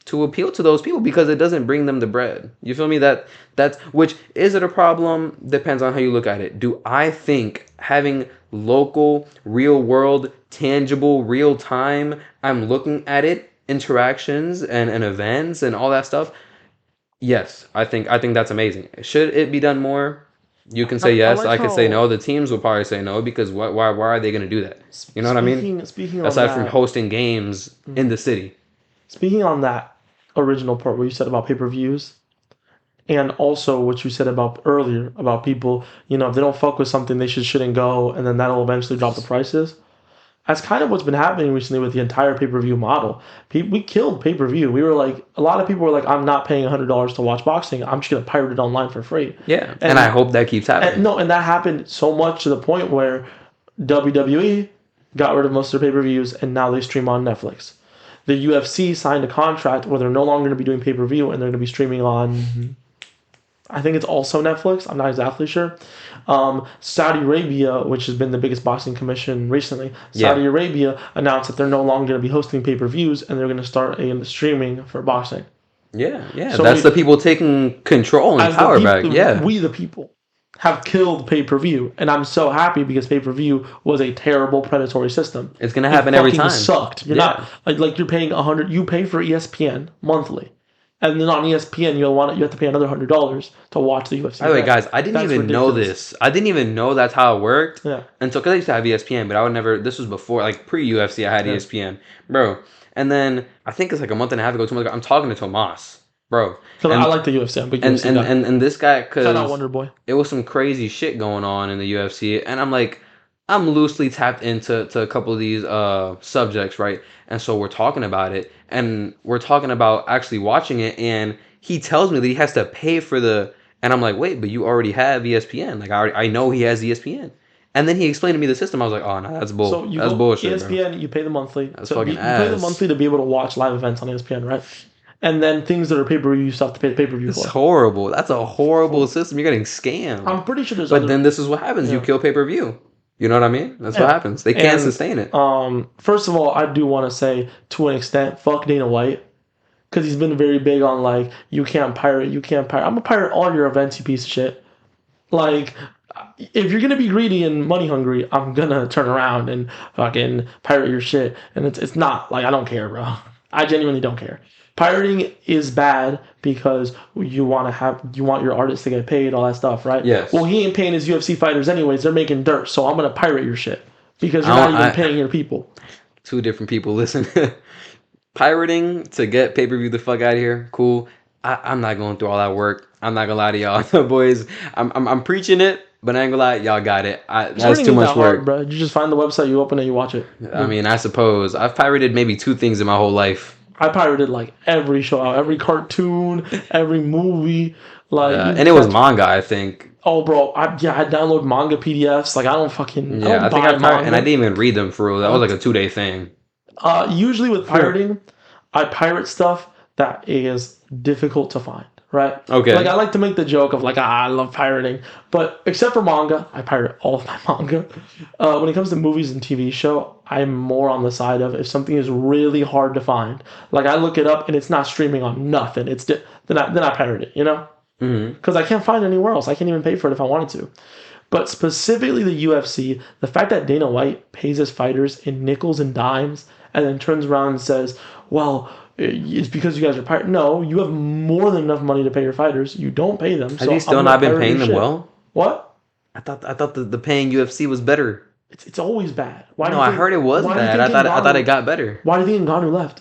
S2: to appeal to those people because it doesn't bring them the bread. You feel me? That's which is it a problem? Depends on how you look at it. Do I think having local, real world, tangible, real time, I'm looking at it, interactions and events and all that stuff? Yes, I think that's amazing. Should it be done more? You can say
S1: I
S2: yes.
S1: like
S2: I could say
S1: how
S2: no. The teams will probably say no because why are they going to do that? You know what I mean?
S1: speaking on
S2: Aside from
S1: that.
S2: hosting games in the city.
S1: Speaking on that original part where you said about pay-per-views, and also what you said about earlier about people, if they don't fuck with something, they shouldn't go, and then that'll eventually drop the prices. That's kind of what's been happening recently with the entire pay-per-view model. We killed pay-per-view. We were like, a lot of people were like, I'm not paying $100 to watch boxing. I'm just gonna pirate it online for free.
S2: Yeah, and I
S1: And,
S2: hope that keeps
S1: and
S2: happening.
S1: no, and that happened so much to the point where WWE got rid of most of their pay-per-views, and now they stream on Netflix. The UFC signed a contract where they're no longer going to be doing pay-per-view, and they're going to be streaming on, I think it's also Netflix. I'm not exactly sure. Saudi Arabia, which has been the biggest boxing commission recently,
S2: Yeah,
S1: Saudi Arabia announced that they're no longer going to be hosting pay-per-views, and they're going to start a streaming for boxing.
S2: yeah.
S1: So
S2: That's the people taking control and
S1: as the
S2: power back.
S1: people,
S2: Yeah,
S1: we the people have killed pay-per-view, and I'm so happy because pay-per-view was a terrible predatory system.
S2: it's gonna
S1: It
S2: happen every
S1: fucking
S2: time.
S1: sucked. You're not
S2: Yeah.
S1: like you're paying 100. You pay for ESPN monthly, and then on ESPN you have to pay another $100 to watch the UFC.
S2: By the way,
S1: event.
S2: guys, I didn't
S1: That's
S2: even know
S1: ridiculous.
S2: this. I didn't even know that's how it worked
S1: Yeah,
S2: until because I used to have ESPN, but I would never. This was before, like pre UFC, I had
S1: yeah.
S2: ESPN, bro. And then I think it's like a month and a half ago, 2 months ago. I'm talking to Tomas, bro,
S1: Because I
S2: and
S1: like the UFC. I'm a big
S2: and
S1: UFC
S2: and
S1: guy.
S2: and, and this guy
S1: Shout out
S2: because
S1: Wonder Boy.
S2: it was some crazy shit going on in the UFC, and I'm like, I'm loosely tapped into a couple of these subjects, right? And so we're talking about it, and we're talking about actually watching it, and he tells me that he has to pay for and I'm like, wait, but you already have ESPN, like I know he has ESPN, and then he explained to me the system. I was like, oh no,
S1: So you
S2: that's
S1: go
S2: bullshit, bro.
S1: ESPN. You pay the monthly.
S2: That's
S1: So
S2: fucking
S1: you pay the
S2: ass.
S1: monthly to be able to watch live events on ESPN, right? and then things that are pay-per-view you still have to pay the pay-per-view
S2: It's
S1: for.
S2: horrible. That's a horrible system. You're getting scammed.
S1: I'm pretty sure there's
S2: But
S1: other.
S2: then this is what happens. You
S1: Yeah.
S2: kill pay-per-view. You know what I mean? That's what
S1: Yeah.
S2: happens. They can't
S1: And,
S2: sustain it.
S1: First of all, I do want to say, to an extent, fuck Dana White. Because he's been very big on, like, you can't pirate. I'm going to pirate all your events, you piece of shit. Like, if you're going to be greedy and money hungry, I'm going to turn around and fucking pirate your shit. And it's not, like, I don't care, bro. I genuinely don't care. Pirating is bad because you want your artists to get paid, all that stuff, right?
S2: Yes.
S1: Well, he ain't paying his UFC fighters anyways. They're making dirt, so I'm going to pirate your shit. Because you're not even paying your people.
S2: Two different people. Listen. Pirating to get pay-per-view the fuck out of here, cool. I'm not going through all that work. I'm not gonna lie to y'all, boys. I'm preaching it, but I ain't gonna lie, y'all got it. That's too much work,
S1: hard, bro. You just find the website, you open it, you watch it.
S2: I mean, I suppose I've pirated maybe 2 things in my whole life.
S1: I pirated like every show out, every cartoon, every movie, like.
S2: And it was manga, I think.
S1: Oh, bro, I download manga PDFs. Like, I don't fucking.
S2: Yeah, I think I pirated, and I didn't even read them for real. That was like a 2-day thing.
S1: Usually with pirating, I pirate stuff that is difficult to find, right?
S2: Okay.
S1: Like, I like to make the joke of, like, I love pirating. But except for manga, I pirate all of my manga. When it comes to movies and TV show, I'm more on the side of if something is really hard to find. Like, I look it up and it's not streaming on nothing. Then I pirate it, you know? Because I can't find it anywhere else. I can't even pay for it if I wanted to. But specifically the UFC, the fact that Dana White pays his fighters in nickels and dimes and then turns around and says, well, it's because you guys are pirating. No, you have more than enough money to pay your fighters. You don't pay them.
S2: Have you still not been paying them well?
S1: What?
S2: I thought the paying UFC was better.
S1: It's always bad.
S2: I heard it was bad. I thought it got better.
S1: Why do you think Ngannou left?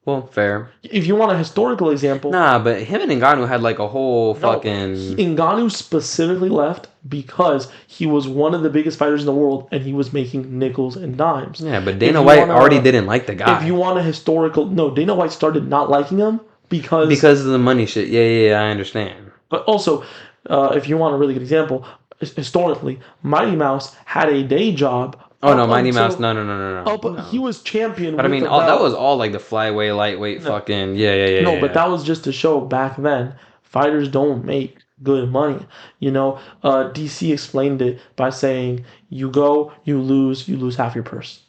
S2: Well, fair.
S1: If you want a historical example...
S2: Nah, but him and Ngannou had like a whole fucking...
S1: Ngannou specifically left because he was one of the biggest fighters in the world and he was making nickels and dimes.
S2: Yeah, but Dana White already didn't like the guy.
S1: If you want a historical... No, Dana White started not liking him because
S2: of the money shit. Yeah, I understand.
S1: But also, if you want a really good example, historically, Mighty Mouse had a day job.
S2: Oh no, Mighty Mouse! No.
S1: But he was champion.
S2: But I mean, that was all like the flyweight, lightweight, fucking yeah.
S1: No, but that was just to show back then fighters don't make good money. You know, DC explained it by saying you go, you lose half your purse.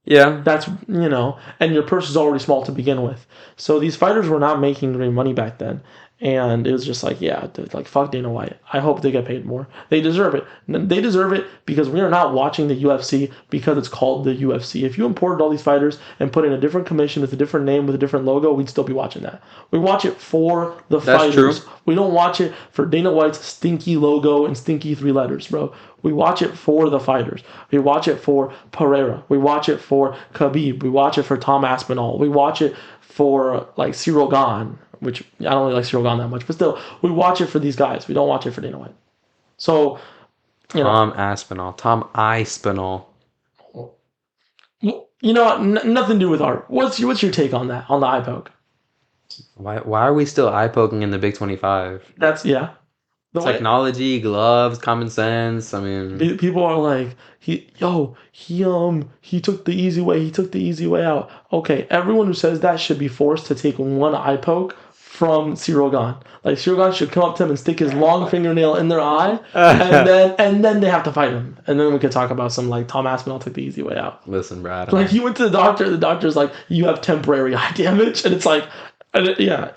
S2: Yeah,
S1: that's and your purse is already small to begin with. So these fighters were not making great money back then. And it was just like, yeah, like, fuck Dana White. I hope they get paid more. They deserve it. They deserve it because we are not watching the UFC because it's called the UFC. If you imported all these fighters and put in a different commission with a different name, with a different logo, we'd still be watching that. We watch it for the fighters. True. We don't watch it for Dana White's stinky logo and stinky 3 letters, bro. We watch it for the fighters. We watch it for Pereira. We watch it for Khabib. We watch it for Tom Aspinall. We watch it for, like, Cyril Gane, which I don't really like Cyril Gane that much, but still, we watch it for these guys. We don't watch it for Dana White. So,
S2: Tom Aspinall.
S1: You know what? Nothing to do with art. What's your take on that, on the eye poke?
S2: Why are we still eye poking in the Big 25?
S1: That's, yeah.
S2: Technology, gloves, common sense. I mean,
S1: people are like, he took the easy way. He took the easy way out. Okay, everyone who says that should be forced to take one eye poke from Cyril Gane. Like, Cyril Gane should come up to him and stick his long fingernail in their eye, and then they have to fight him. And then we could talk about some, like, Tom Aspinall took the easy way out.
S2: Listen, Brad.
S1: Like, he went to the doctor. The doctor's like, you have temporary eye damage, and it's like, yeah.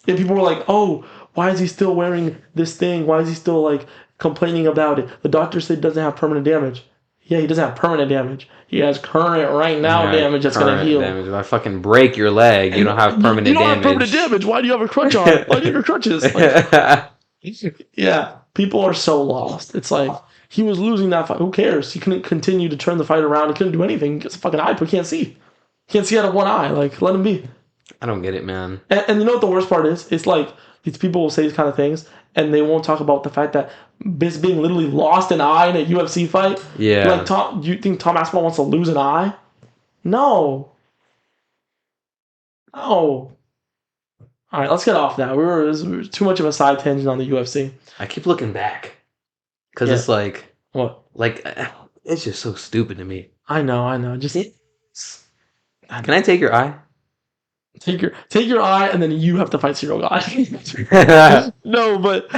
S1: And people were like, oh, why is he still wearing this thing? Why is he still, like, complaining about it? The doctor said he doesn't have permanent damage. Yeah, he doesn't have permanent damage. He has current right now damage that's going to heal.
S2: Damage. If I fucking break your leg, you don't have permanent damage. You don't have permanent
S1: damage. Why do you have a crutch on? Why do you have your crutches? Like, yeah, people are so lost. It's like, he was losing that fight. Who cares? He couldn't continue to turn the fight around. He couldn't do anything. He gets a fucking eye, but he can't see. He can't see out of one eye. Like, let him be.
S2: I don't get it, man.
S1: And you know what the worst part is? It's like, these people will say these kind of things, and they won't talk about the fact that this being literally lost an eye in a UFC fight.
S2: Yeah.
S1: Like, you think Tom Aspinall wants to lose an eye? No. All right, let's get off that. We were too much of a side tangent on the UFC.
S2: I keep looking back because it's like,
S1: what?
S2: Like, it's just so stupid to me.
S1: I know. Just
S2: can I take your eye?
S1: Take your eye, and then you have to fight Zero God. No, but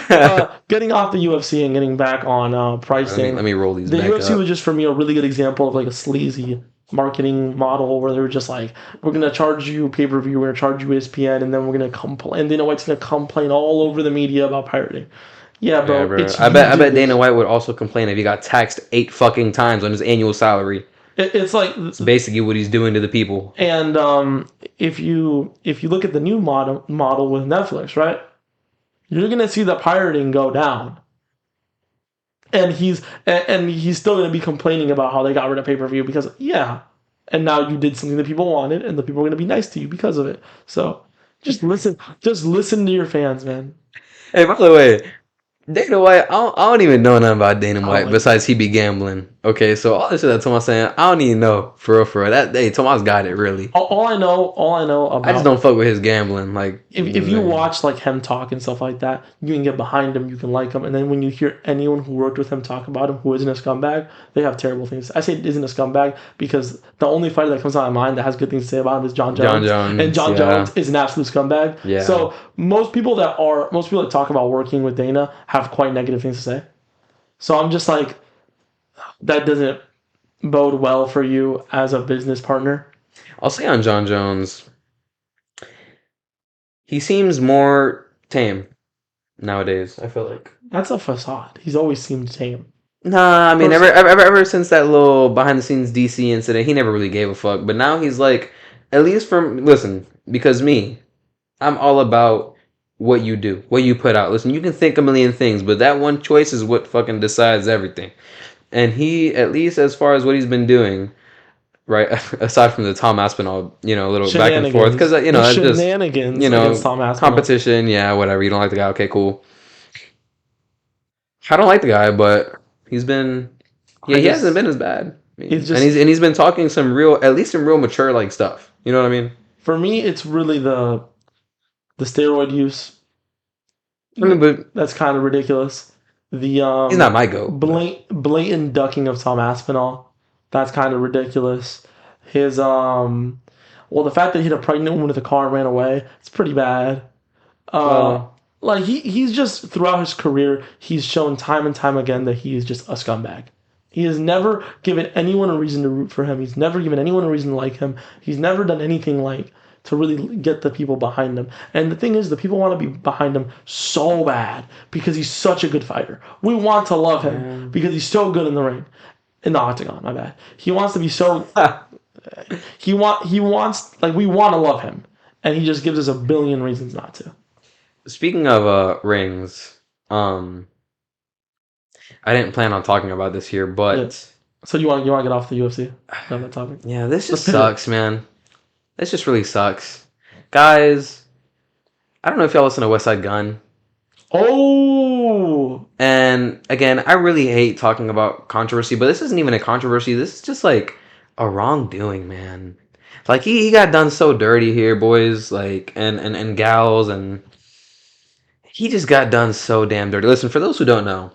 S1: getting off the UFC and getting back on pricing.
S2: let me roll these
S1: The
S2: back
S1: UFC
S2: up.
S1: was just for me a really good example of like a sleazy marketing model where they were just like, we're gonna charge you pay per view, we're gonna charge you ESPN, and then we're gonna complain. And Dana White's gonna complain all over the media about pirating. Yeah,
S2: Yeah,
S1: bro,
S2: bro.
S1: it's
S2: I bet Dana
S1: YouTubers.
S2: White would also complain if he got taxed 8 fucking times on his annual salary.
S1: It's like,
S2: It's basically what he's doing to the people.
S1: and if you look at the new model with Netflix, right, you're gonna see the pirating go down. And he's still going to be complaining about how they got rid of pay per view because yeah, and now you did something that people wanted, and the people are going to be nice to you because of it. So just listen to your fans, man.
S2: Hey, by the way, Dana White, I don't even know nothing about Dana
S1: I don't
S2: White
S1: like
S2: besides he be gambling. Okay, so all this shit that Tomas saying, I don't even know for real. That day, Tomas got it really.
S1: all I know
S2: I just
S1: about,
S2: don't fuck with his gambling. Like,
S1: if you watch like him talk and stuff like that, you can get behind him, you can like him, and then when you hear anyone who worked with him talk about him who isn't a scumbag, they have terrible things. I say it isn't a scumbag because the only fighter that comes to my mind that has good things to say about him is John
S2: John
S1: Jones, and
S2: Jones,
S1: John
S2: yeah,
S1: Jones is an absolute scumbag.
S2: yeah.
S1: So most people that talk about working with Dana have quite negative things to say. So I'm just like, that doesn't bode well for you as a business partner.
S2: I'll say on John Jones, he seems more tame nowadays. I feel like.
S1: That's a facade. He's always seemed tame.
S2: Nah, I mean,
S1: Person,
S2: ever since that little behind the scenes DC incident, he never really gave a fuck. But now he's like, at least from listen, because me, I'm all about what you do, what you put out. Listen, you can think a million things, but that one choice is what fucking decides everything. And he, at least as far as what he's been doing, right, aside from the Tom Aspinall, little back and forth, because
S1: the
S2: that's just,
S1: shenanigans against Tom Aspinall.
S2: competition. Yeah, whatever. You don't like the guy? Okay, cool. I don't like the guy, but he's been, yeah, he hasn't been as bad. I mean,
S1: It's just,
S2: and he's been talking some real, at least some real mature like stuff. You know what I mean?
S1: for me, it's really the steroid use.
S2: I mean, but
S1: That's kind of ridiculous. The
S2: he's not my goat.
S1: blatant ducking of Tom Aspinall. That's kind of ridiculous. His well, the fact that he hit a pregnant woman with a car and ran away. It's pretty bad.
S2: Well,
S1: Like he's just throughout his career, he's shown time and time again that he is just a scumbag. He has never given anyone a reason to root for him. He's never given anyone a reason to like him. He's never done anything like to really get the people behind him. And the thing is, the people want to be behind him so bad because he's such a good fighter. We want to love him because he's so good in the ring, in the octagon. My bad. He wants to be so. He wants like we want to love him, and he just gives us a billion reasons not to.
S2: speaking of rings, I didn't plan on talking about this here, but
S1: Yeah. So you want to get off the UFC? On that topic.
S2: yeah, this just
S1: Let's pivot.
S2: sucks, man. This just really sucks, guys. I don't know if y'all listen to West Side Gun,
S1: Oh,
S2: and again, I really hate talking about controversy, but this isn't even a controversy. This is just like a wrongdoing, man. Like he got done so dirty here, boys, like and gals, and he just got done so damn dirty. Listen,
S1: for those who don't know,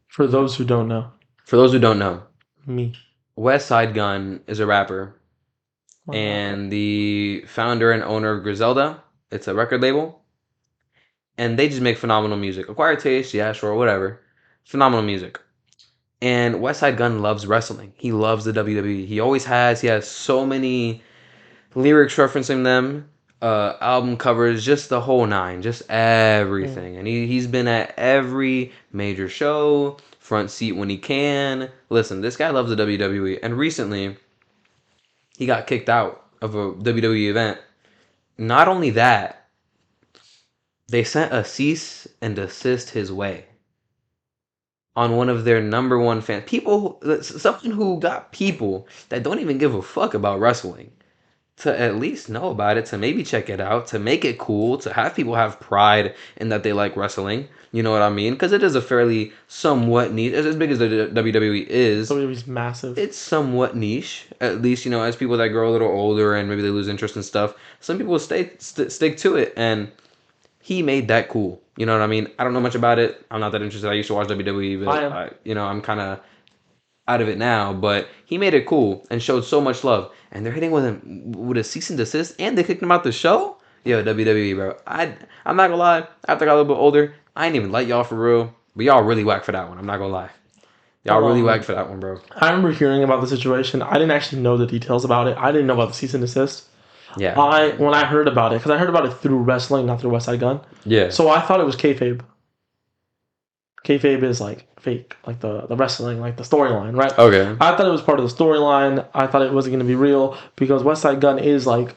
S2: for those who don't know,
S1: me.
S2: West Side Gun is a rapper
S1: Wow.
S2: and the founder and owner of Griselda. It's a record label, and they just make phenomenal music. Acquired taste, yeah, sure, whatever. Phenomenal music. And West Side Gun loves wrestling. He loves the WWE. He always has. He has so many lyrics referencing them, album covers, just the whole nine, just everything. And he's been at every major show, front seat when he can. Listen, this guy loves the WWE, and recently he got kicked out of a WWE event. Not only that, they sent a cease and desist his way on one of their number one fans. Someone who got people that don't even give a fuck about wrestling to at least know about it, to maybe check it out, to make it cool, to have people have pride in that they like wrestling. You know what I mean? Because it is a fairly somewhat niche, as big as the WWE is.
S1: WWE's massive.
S2: It's somewhat niche, at least as people that grow a little older and maybe they lose interest in stuff. Some people stick to it, and he made that cool. You know what I mean? I don't know much about it. I'm not that interested. I used to watch WWE, but
S1: I am.
S2: I'm kind of out of it now, but he made it cool and showed so much love. And they're hitting with him with a cease and desist, and they kicked him out the show. Yo, WWE, bro. I'm not gonna lie. After I got a little bit older, I ain't even like y'all for real, but y'all really whack for that one. I'm not gonna lie. Y'all really whack for that one, bro.
S1: I remember hearing about the situation. I didn't actually know the details about it. I didn't know about the cease and desist.
S2: Yeah.
S1: When I heard about it, because I heard about it through wrestling, not through West Side Gun.
S2: Yeah.
S1: So I thought it was kayfabe. Kayfabe is like fake, like the wrestling, like the storyline, right?
S2: Okay.
S1: I thought it was part of the storyline. I thought it wasn't going to be real because West Side Gun is like,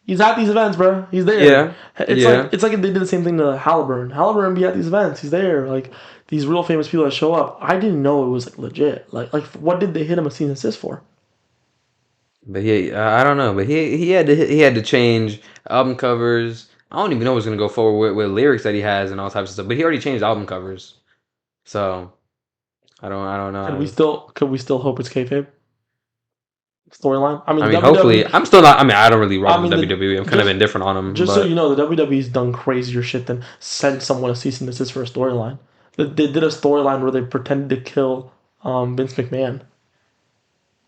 S1: he's at these events, bro. He's there.
S2: Yeah.
S1: It's like if they did the same thing to Halliburton. Halliburton be at these events. He's there. Like these real famous people that show up. I didn't know it was like legit. Like what did they hit him a cease and desist for?
S2: But I don't know. But he had to change album covers. I don't even know what's gonna go forward with lyrics that he has and all types of stuff. But he already changed album covers, so I don't know.
S1: Could we still hope it's kayfabe storyline? I mean,
S2: hopefully, I'm still not. I mean, I don't really rock with
S1: the-
S2: WWE. I'm kind of indifferent on them.
S1: Just so you know, the WWE's done crazier shit than send someone a cease and desist for a storyline. They did a storyline where they pretended to kill Vince McMahon,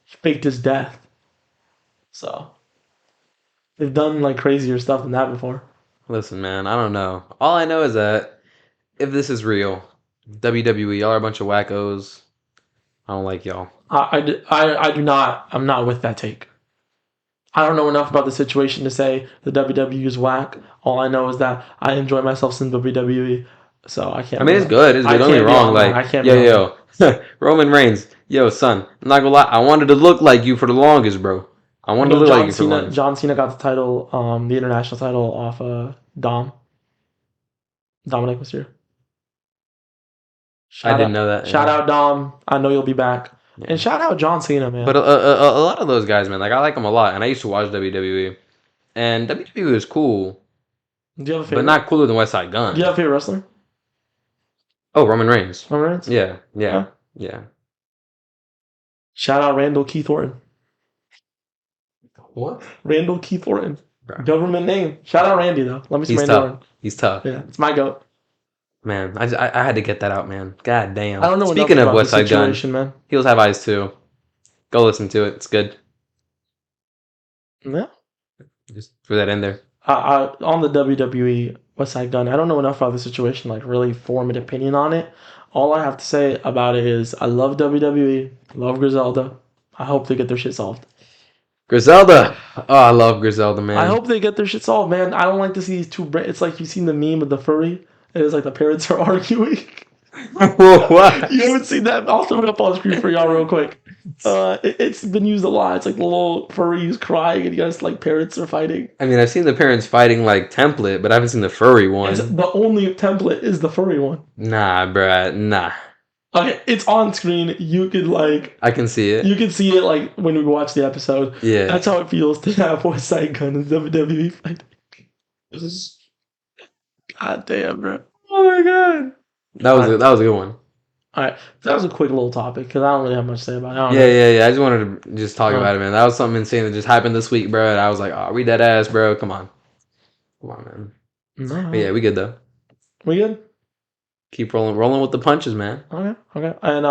S1: faked his death. So they've done like crazier stuff than that before.
S2: Listen, man, I don't know. All I know is that if this is real, WWE, y'all are a bunch of wackos. I don't like y'all.
S1: I do not. I'm not with that take. I don't know enough about the situation to say the WWE is whack. All I know is that I enjoy myself since WWE, so I can't.
S2: I mean, it's good. It's good. Don't get me wrong. Like,
S1: I can't.
S2: Yo, Roman Reigns. Yo, son. I'm not gonna lie. I wanted to look like you for the longest, bro. I wanted to look like you for the longest.
S1: John Cena got the title, the international title off Dominic Mysterio.
S2: I didn't know that.
S1: Shout out Dom. I know you'll be back. Yeah. And shout out John Cena, man.
S2: But a lot of those guys, man, like I like them a lot, and I used to watch WWE, and WWE was cool.
S1: Do you have a favorite?
S2: But not cooler than West Side Gun.
S1: Do you have a favorite wrestler?
S2: Oh, Roman Reigns.
S1: Roman Reigns?
S2: Yeah.
S1: Shout out Randall Keith Orton.
S2: What?
S1: Randall Keith Orton. Bro. Government name. Shout out Randy, though. Let me see Randy Orton.
S2: He's tough.
S1: Yeah, it's my goat.
S2: Man, I had to get that out, man. God damn.
S1: I don't know.
S2: Speaking of West Side Gun,
S1: man.
S2: Heels Have Eyes too. Go listen to it. It's good.
S1: Yeah.
S2: Just threw that in there.
S1: On the WWE West Side Gun, I don't know enough about the situation, like really form an opinion on it. All I have to say about it is I love WWE, love Griselda. I hope they get their shit solved.
S2: Griselda! Oh, I love Griselda, man.
S1: I hope they get their shit solved, man. I don't like to see these two. It's like you've seen the meme of the furry. And it's like the parents are arguing.
S2: What?
S1: You haven't seen that? I'll throw it up on the screen for y'all real quick. It's been used a lot. It's like the little furries crying and you guys like parents are fighting.
S2: I mean, I've seen the parents fighting like template, but I haven't seen the furry one.
S1: The only template is the furry one.
S2: Nah, bruh. Nah.
S1: Okay, it's on screen. You could like...
S2: I can see it.
S1: You can see it like when we watch the episode.
S2: Yeah.
S1: That's how it feels to have West Side Gun and WWE fighting. God damn, bro.
S2: Oh my god. That was a good one.
S1: All right, that was a quick little topic because I don't really have much to say about it.
S2: Yeah. I just wanted to just talk about it, man. That was something insane that just happened this week, bro. And I was like, oh, read that ass, bro. Come on, man.
S1: No.
S2: But yeah, we good though.
S1: We good?
S2: Keep rolling with the punches, man.
S1: Okay. And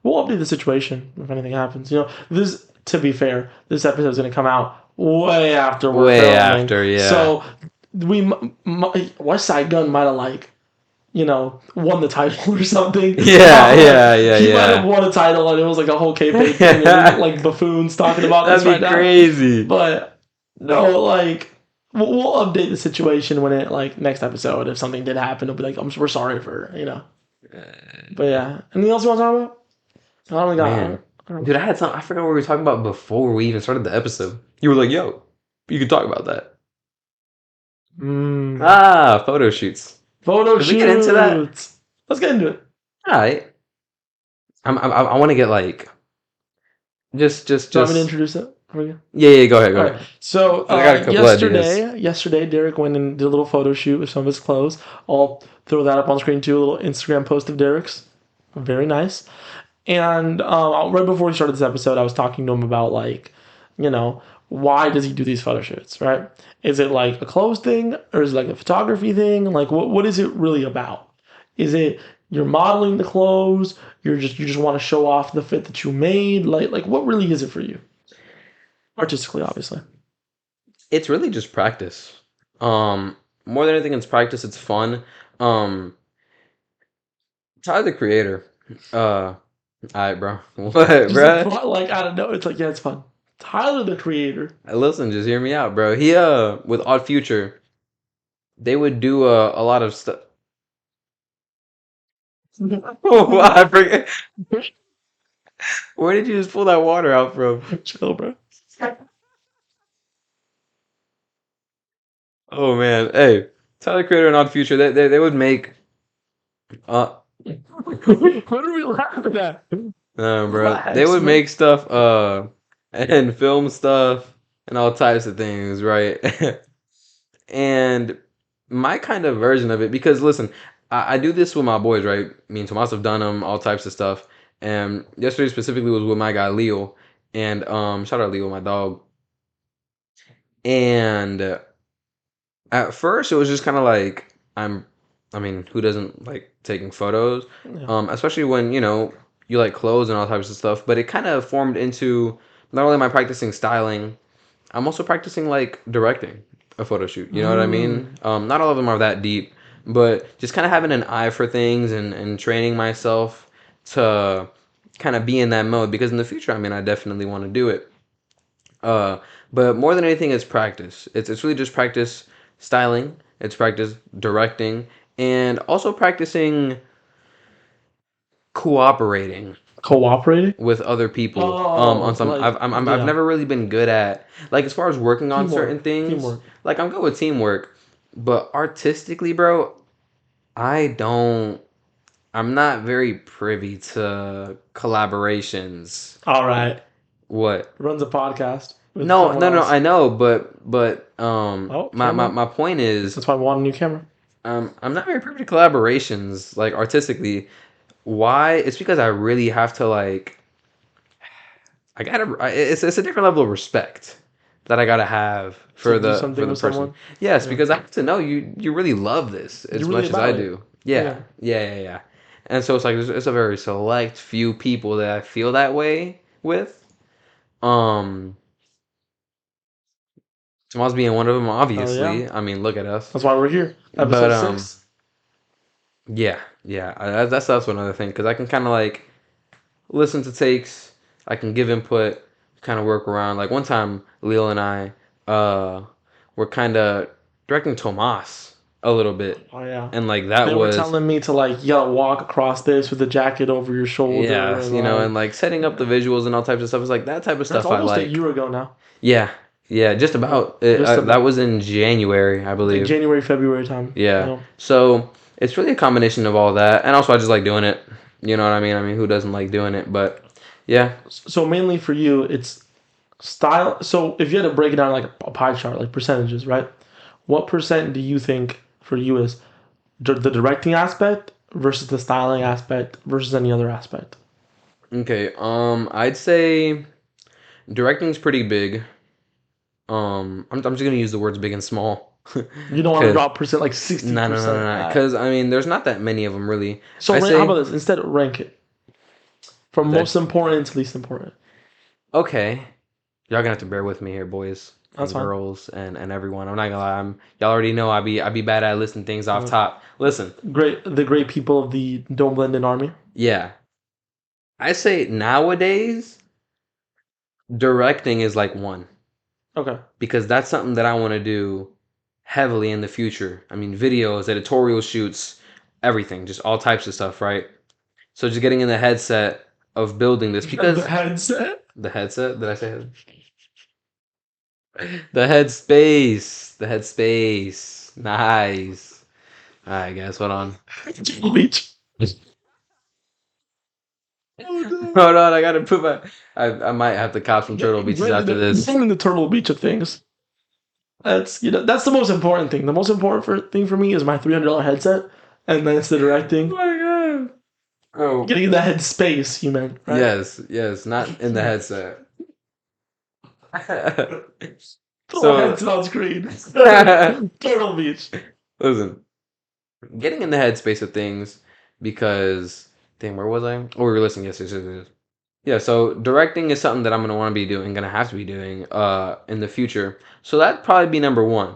S1: we'll update the situation if anything happens. You know, this. To be fair, this episode is going to come out way after we're filming.
S2: Yeah.
S1: So West Side Gun might have like, you know, won the title or something.
S2: Yeah.
S1: He might have won a title and it was like a whole kayfabe thing and like buffoons talking about this right now.
S2: That'd be crazy.
S1: But no, like we'll update the situation when it like next episode if something did happen. It'll be like we're sorry for But yeah, anything else you want to talk about? I don't got.
S2: Dude, I had something. I forgot what we were talking about before we even started the episode. You were like, "Yo, you can talk about that." Photo shoots.
S1: Should we
S2: get into that?
S1: Let's get into it.
S2: All right. I want to get like just.
S1: Do you want me to introduce it?
S2: Yeah. Go ahead.
S1: Right. So yesterday, Derrick went and did a little photo shoot with some of his clothes. I'll throw that up on screen too. A little Instagram post of Derrick's. Very nice. And right before we started this episode, I was talking to him about like, you know, why does he do these photo shoots, right? Is it like a clothes thing or is it like a photography thing? Like what is it really about? Is it you're modeling the clothes, you just want to show off the fit that you made? Like what really is it for you? Artistically, obviously.
S2: It's really just practice. More than anything, it's practice. It's fun. Um, Tyler the Creator. All right, bro. What,
S1: Just
S2: bro?
S1: like I don't know. It's like yeah, it's fun. Tyler the Creator.
S2: Listen, just hear me out, bro. He with Odd Future, they would do a lot of stuff. Oh, I forget. Where did you just pull that water out from?
S1: Chill, bro.
S2: Oh man, hey, Tyler Creator and Odd Future, they would make uh
S1: What are we laughing at?
S2: bro, they
S1: Relax,
S2: would
S1: man.
S2: make stuff and film stuff and all types of things, right? And my kind of version of it, because listen, I do this with my boys, right? Me and Tomas have done them, all types of stuff. And yesterday specifically was with my guy Leo, and shout out Leo, my dog. And at first, it was just kind of like I mean, who doesn't like taking photos?
S1: Yeah.
S2: Especially when you like clothes and all types of stuff. But it kind of formed into not only am I practicing styling, I'm also practicing like directing a photo shoot. You know what I mean? Not all of them are that deep, but just kind of having an eye for things and training myself to kind of be in that mode because in the future, I mean, I definitely want to do it. Uh, but more than anything, it's practice. It's really just practice styling. It's practice directing, and also practicing cooperating
S1: Cooperating.
S2: with other people. On
S1: Oh,
S2: some,
S1: like
S2: I've
S1: yeah,
S2: never really been good at like as far as working on certain
S1: teamwork.
S2: things.
S1: Teamwork.
S2: Like I'm good with teamwork, but artistically, bro, I don't. I'm not very privy to collaborations.
S1: All right.
S2: What?
S1: Runs a podcast with
S2: No,
S1: someone
S2: no, no.
S1: else.
S2: I know, but
S1: Oh,
S2: my
S1: camera.
S2: my point is,
S1: That's why I want a new camera.
S2: I'm not very privy to collaborations like artistically. Why? It's because I really have to like. It's a different level of respect that I gotta have
S1: To
S2: for
S1: do
S2: the
S1: something with
S2: person.
S1: someone.
S2: Yes,
S1: Yeah.
S2: because I have to know you really love this
S1: You're
S2: as
S1: really
S2: much as I
S1: about it.
S2: do. Yeah,
S1: Yeah.
S2: yeah. And so it's like it's a very select few people that I feel that way with. Um, Tomas being one of them,
S1: Hell yeah.
S2: obviously. I mean, look at us.
S1: That's why we're here.
S2: But
S1: Episode 6.
S2: yeah, yeah. That's also another thing because I can kind of like listen to takes. I can give input, kind of work around. Like one time, Leo and I uh, were kind of directing Tomas a little bit,
S1: Oh yeah.
S2: and like that
S1: They were
S2: was
S1: telling me to like you gotta walk across this with the jacket over your shoulder
S2: yeah,
S1: and
S2: and
S1: like
S2: like setting up the visuals and all types of stuff. It's like that type of
S1: that's
S2: stuff I
S1: almost a
S2: like.
S1: year ago now.
S2: Yeah, yeah, just
S1: Yeah.
S2: about.
S1: Just
S2: That
S1: about
S2: was in January, I
S1: like
S2: believe.
S1: January, February time.
S2: Yeah.
S1: Yeah.
S2: So it's really a combination of all that, and also I just like doing it. You know what I mean? I mean, who doesn't like doing it? But yeah,
S1: So mainly for you, it's style. So if you had to break it down like a pie chart, like percentages, right? What percent do you think for you is the directing aspect versus the styling aspect versus any other aspect?
S2: okay. I'd say directing's pretty big. I'm just gonna use the words big and small,
S1: You don't want to
S2: cause
S1: drop percent like 60%.
S2: no, cause I mean, there's not that many of them really.
S1: So
S2: I
S1: how about
S2: say
S1: this? Instead, rank it from
S2: that
S1: most important to least important.
S2: okay. Y'all gonna have to bear with me here, boys
S1: That's
S2: and
S1: fine.
S2: girls and everyone. I'm not gonna lie. Y'all already know I be bad at listing things off top. Listen,
S1: The great people of the Don't Blend In Army.
S2: yeah, I say nowadays directing is like one
S1: Okay.
S2: because that's something that I want to do heavily in the future. I mean, videos, editorial shoots, everything, just all types of stuff, right? So just getting in the headset of building this
S1: The
S2: because
S1: headset.
S2: the headset, did I say it? The headspace. Nice. All right, guys, hold on.
S1: Beach. Oh no.
S2: Hold on, I gotta put my. I might have to cop some turtle beaches after this.
S1: Getting in the Turtle Beach of things. That's that's the most important thing. The most important thing for me is my $300 headset, and then it's the
S2: Oh
S1: directing.
S2: my god. Oh
S1: Getting in that head space, you meant, right?
S2: yes, not in the headset.
S1: Little
S2: So
S1: headset on screen. Turtle Beach.
S2: listen, getting in the headspace of things, because damn, where was I? Oh, we were listening. Yes, yes, yes, yes. Yeah, so directing is something that I'm gonna want to be doing, gonna have to be doing in the future. So that'd probably be number one.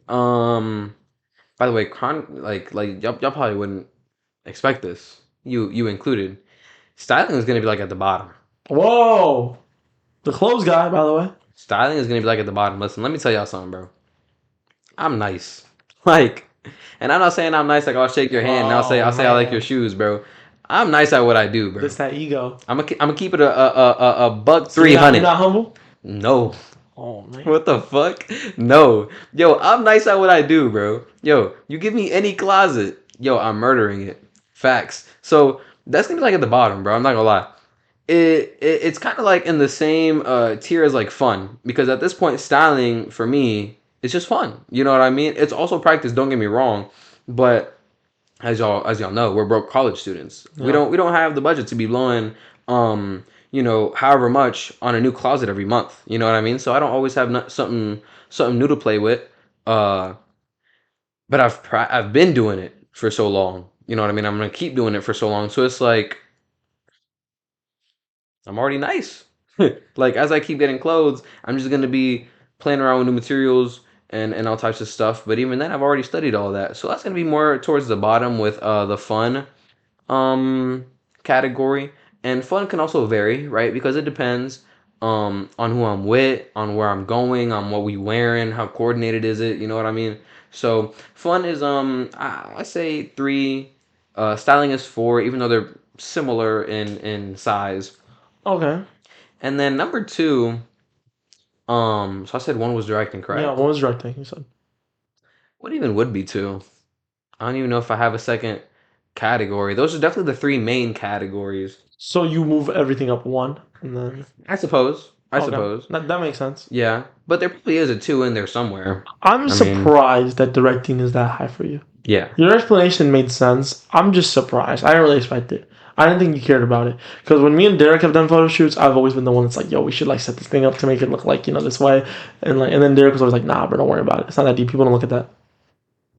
S2: Um, by the way, y'all probably wouldn't expect this. You included. Styling is gonna be like at the bottom.
S1: Whoa, the clothes guy, by the way.
S2: Styling is gonna be like at the bottom. Listen, let me tell y'all something, bro. I'm nice. Like, and I'm not saying I'm nice like I'll shake your hand and
S1: Oh
S2: I'll say I like your
S1: man,
S2: shoes, bro. I'm nice at what I do, bro.
S1: this that ego.
S2: I'm gonna keep it a buck
S1: So you're
S2: 300.
S1: not humble.
S2: No.
S1: Oh man.
S2: What the fuck? No. Yo, I'm nice at what I do, bro. Yo, you give me any closet. Yo, I'm murdering it. Facts. So that's gonna be like at the bottom, bro. I'm not gonna lie. It's kind of like in the same tier as like fun because at this point styling for me it's just fun. You know what I mean? It's also practice. Don't get me wrong, but as y'all know, we're broke college students. We
S1: Yeah.
S2: don't have the budget to be blowing however much on a new closet every month. You know what I mean? So I don't always have something new to play with. Uh, but I've been doing it for so long. You know what I mean? I'm gonna keep doing it for so long. So it's like I'm already nice. Like as I keep getting clothes, I'm just gonna be playing around with new materials and all types of stuff. But even then, I've already studied all that. So that's gonna be more towards the bottom with the fun um category. And fun can also vary, right? Because it depends on who I'm with, on where I'm going, on what we wearing, how coordinated is it, you know what I mean? So fun is I say 3, styling is 4, even though they're similar in size.
S1: Okay.
S2: And then number 2, so I said 1 was directing,
S1: Yeah.
S2: correct?
S1: What was directing? You said.
S2: What even would be 2? I don't even know if I have a second category. Those are definitely the 3 main categories.
S1: So you move everything up one, and then
S2: I suppose. I
S1: okay,
S2: suppose.
S1: that makes sense.
S2: Yeah, but there probably is a 2 in there somewhere.
S1: I'm
S2: I mean,
S1: surprised that directing is that high for you.
S2: yeah.
S1: Your explanation made sense. I'm just surprised. I didn't really expect it. I didn't think you cared about it. Because when me and Derrick have done photo shoots, I've always been the one that's like, yo, we should like set this thing up to make it look like, this way. And then Derrick was always like, nah, bro, don't worry about it. It's not that deep. People don't look at that.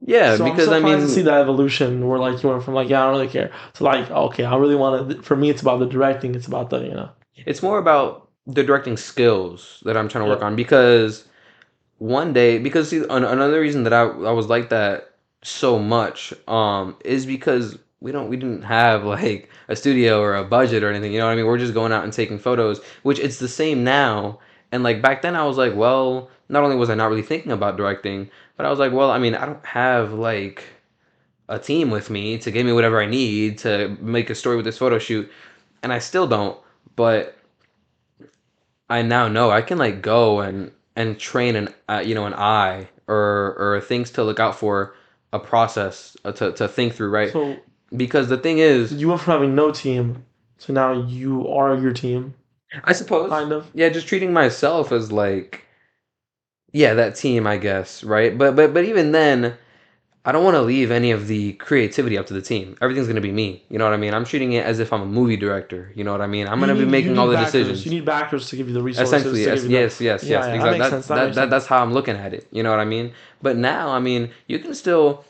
S2: Yeah,
S1: So I'm
S2: because I
S1: surprised to see
S2: mean,
S1: that evolution where like you went from like, yeah, I don't really care to like, okay, I really want to. For me, it's about the directing. It's about the.
S2: it's more about the directing skills that I'm trying to work
S1: Yeah.
S2: on because one day, because see, another reason that I was like that so much is because we didn't have like a studio or a budget or anything, you know what I mean? We're just going out and taking photos, which it's the same now. And like back then I was like, well, not only was I not really thinking about directing, but I was like, well, I mean, I don't have like a team with me to give me whatever I need to make a story with this photo shoot, and I still don't. But I now know I can like go and train an eye or things to look out for, a process to think through, right?
S1: So
S2: Because the thing is,
S1: you went from having no team to now you are your team,
S2: I suppose,
S1: kind of.
S2: yeah, just treating myself as like, yeah, that team, I guess, right? But even then, I don't want to leave any of the creativity up to the team. Everything's gonna be me. You know what I mean? I'm treating it as if I'm a movie director. You know what I mean? I'm
S1: You
S2: gonna be
S1: need you
S2: making all
S1: need
S2: the
S1: backers. You
S2: decisions.
S1: need backers to give you the resources
S2: Essentially,
S1: to
S2: yes,
S1: give you the.
S2: yes, yes, yes.
S1: Yeah,
S2: Because
S1: that makes sense. That makes sense.
S2: that's how I'm looking at it. You know what I mean? But now, I mean, you can still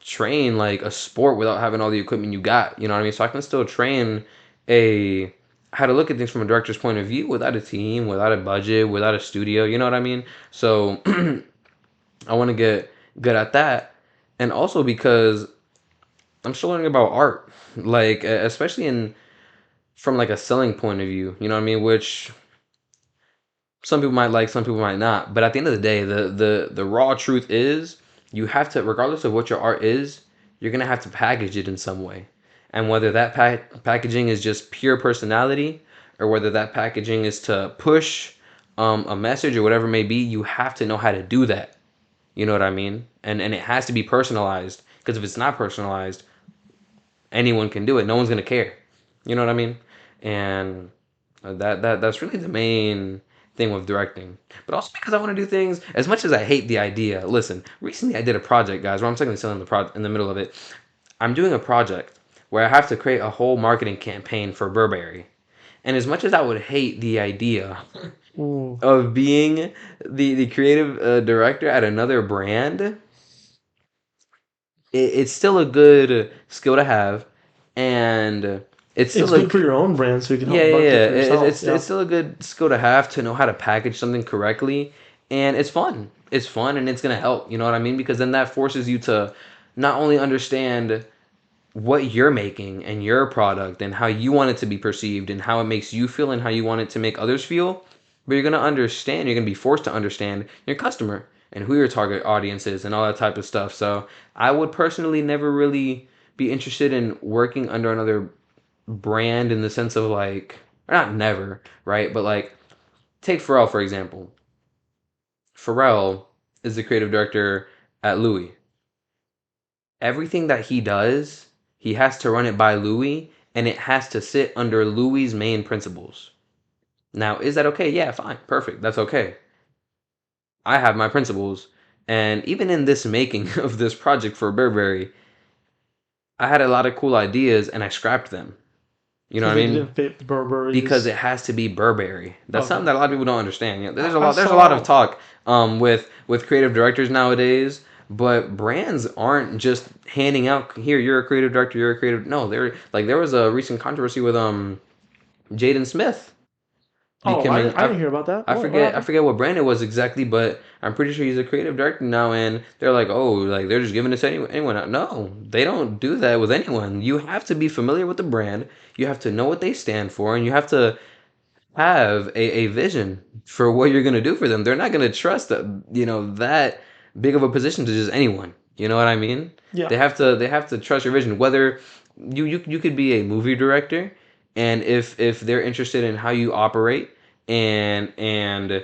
S2: train like a sport without having all the equipment you got. You know what I mean? So I can still train a how to look at things from a director's point of view without a team, without a budget, without a studio. You know what I mean? So I want to get good at that, and also because I'm still learning about art, like especially in from like a selling point of view. You know what I mean? Which some people might like, some people might not. But at the end of the day, the raw truth is you have to, regardless of what your art is, you're gonna have to package it in some way. And whether that packaging is just pure personality, or whether that packaging is to push a message or whatever it may be, you have to know how to do that. You know what I mean? And it has to be personalized because if it's not personalized, anyone can do it. No one's gonna care. You know what I mean? And that's really the main thing with directing. But also because I want to do things as much as I hate the idea. Listen, recently I did a project, guys, where I'm technically still in in the middle of it. I'm doing a project where I have to create a whole marketing campaign for Burberry. And as much as I would hate the idea
S1: Ooh.
S2: of being the creative director at another brand, it's still a good skill to have, and it's
S1: It's
S2: still
S1: good for
S2: like
S1: your own brand, so you can
S2: yeah,
S1: help
S2: yeah,
S1: market it
S2: yeah.
S1: for yourself.
S2: It's
S1: Yeah.
S2: still a good skill to have to know how to package something correctly, and it's fun. It's fun, and it's gonna help. You know what I mean? Because then that forces you to not only understand what you're making and your product and how you want it to be perceived and how it makes you feel and how you want it to make others feel, but you're gonna understand. You're gonna be forced to understand your customer and who your target audience is and all that type of stuff. So I would personally never really be interested in working under another brand in the sense of like, or not never, right? But like, take Pharrell for example. Pharrell is the creative director at Louis. Everything that he does, he has to run it by Louis, and it has to sit under Louis's main principles. Now, is that okay? Yeah, fine, perfect, that's okay. I have my principles, and even in this making of this project for Burberry, I had a lot of cool ideas, and I scrapped them. You know
S1: Because
S2: what I
S1: they
S2: mean?
S1: didn't fit
S2: Because
S1: Burberry's.
S2: it has to be Burberry. That's something
S1: Okay.
S2: that a lot of people don't understand. You know,
S1: I
S2: there's a lot of
S1: saw.
S2: talk with creative directors nowadays, but brands aren't just handing out here you're a creative director, you're a creative. No, there was a recent controversy with Jaden Smith
S1: Oh,
S2: becoming
S1: I didn't hear about that. What
S2: I
S1: happened?
S2: forget what brand it was exactly, but I'm pretty sure he's a creative director now, and they're like, oh, like they're just giving this to anyone. No, they don't do that with anyone. You have to be familiar with the brand. You have to know what they stand for, and you have a vision for what you're gonna do for them. They're not gonna trust that that big of a position to just anyone. You know what I mean?
S1: Yeah.
S2: They have to trust your vision. Whether you could be a movie director, and if they're interested in how you operate and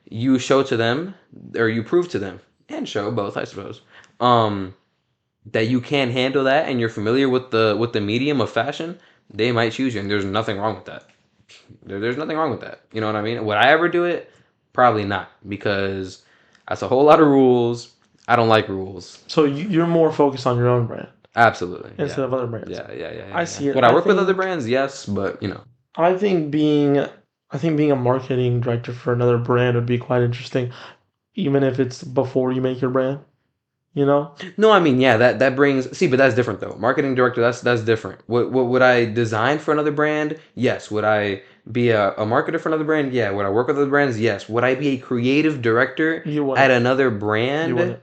S2: you show to them or you prove to them and show both, I suppose. Um, that you can handle that and you're familiar with the medium of fashion, they might choose you, and there's nothing wrong with that. There's nothing wrong with that. You know what I mean? Would I ever do it? Probably not, because that's a whole lot of rules. I don't like rules.
S1: So you're more focused on your own brand
S2: Absolutely. Yeah.
S1: instead of other brands. I
S2: Yeah.
S1: see it.
S2: Would I work with other brands? Yes, but
S1: I think being I think being a marketing director for another brand would be quite interesting, even if it's before you make your brand. You know?
S2: No, I mean, yeah, that brings see, but that's different though. Marketing director, that's different. What would I design for another brand? Yes. Would I be a marketer for another brand? Yeah. Would I work with other brands? Yes. Would I be a creative director
S1: You
S2: at
S1: wouldn't.
S2: another
S1: You
S2: brand?
S1: wouldn't.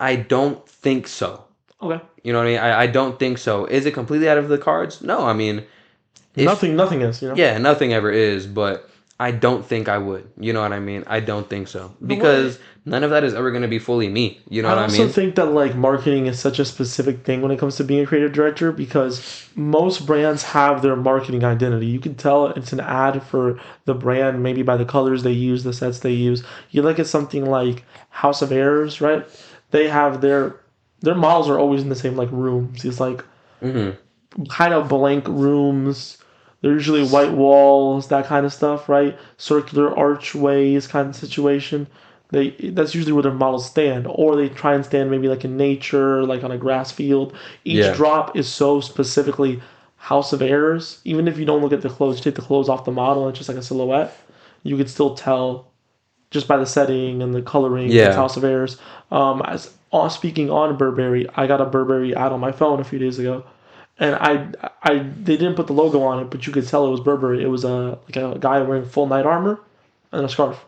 S2: I don't think so.
S1: Okay.
S2: You know what I mean? I don't think so. Is it completely out of the cards? No, I mean, if
S1: Nothing is. You know.
S2: yeah, nothing ever is, but I don't think I would. You know what I mean? I don't think so.
S1: The way
S2: Because none of that is ever going to be fully me. You know
S1: I
S2: what I
S1: also
S2: mean?
S1: think that like marketing is such a specific thing when it comes to being a creative director because most brands have their marketing identity. You can tell it's an ad for the brand maybe by the colors they use, the sets they use. You look at something like House of Airs, right? They have their models are always in the same like rooms. These like
S2: Hmm.
S1: kind of blank rooms. They're usually white walls, that kind of stuff, right? Circular archways kind of situation. That's usually where their models stand, or they try and stand maybe like in nature, like on a grass field. Each
S2: Yeah.
S1: drop is so specifically House of Airs. Even if you don't look at the clothes, you take the clothes off the model, and it's just like a silhouette. You could still tell just by the setting and the coloring that's
S2: Yeah.
S1: House of Airs. As speaking on Burberry, I got a Burberry ad on my phone a few days ago, and they didn't put the logo on it, but you could tell it was Burberry. It was a guy wearing full knight armor and a scarf.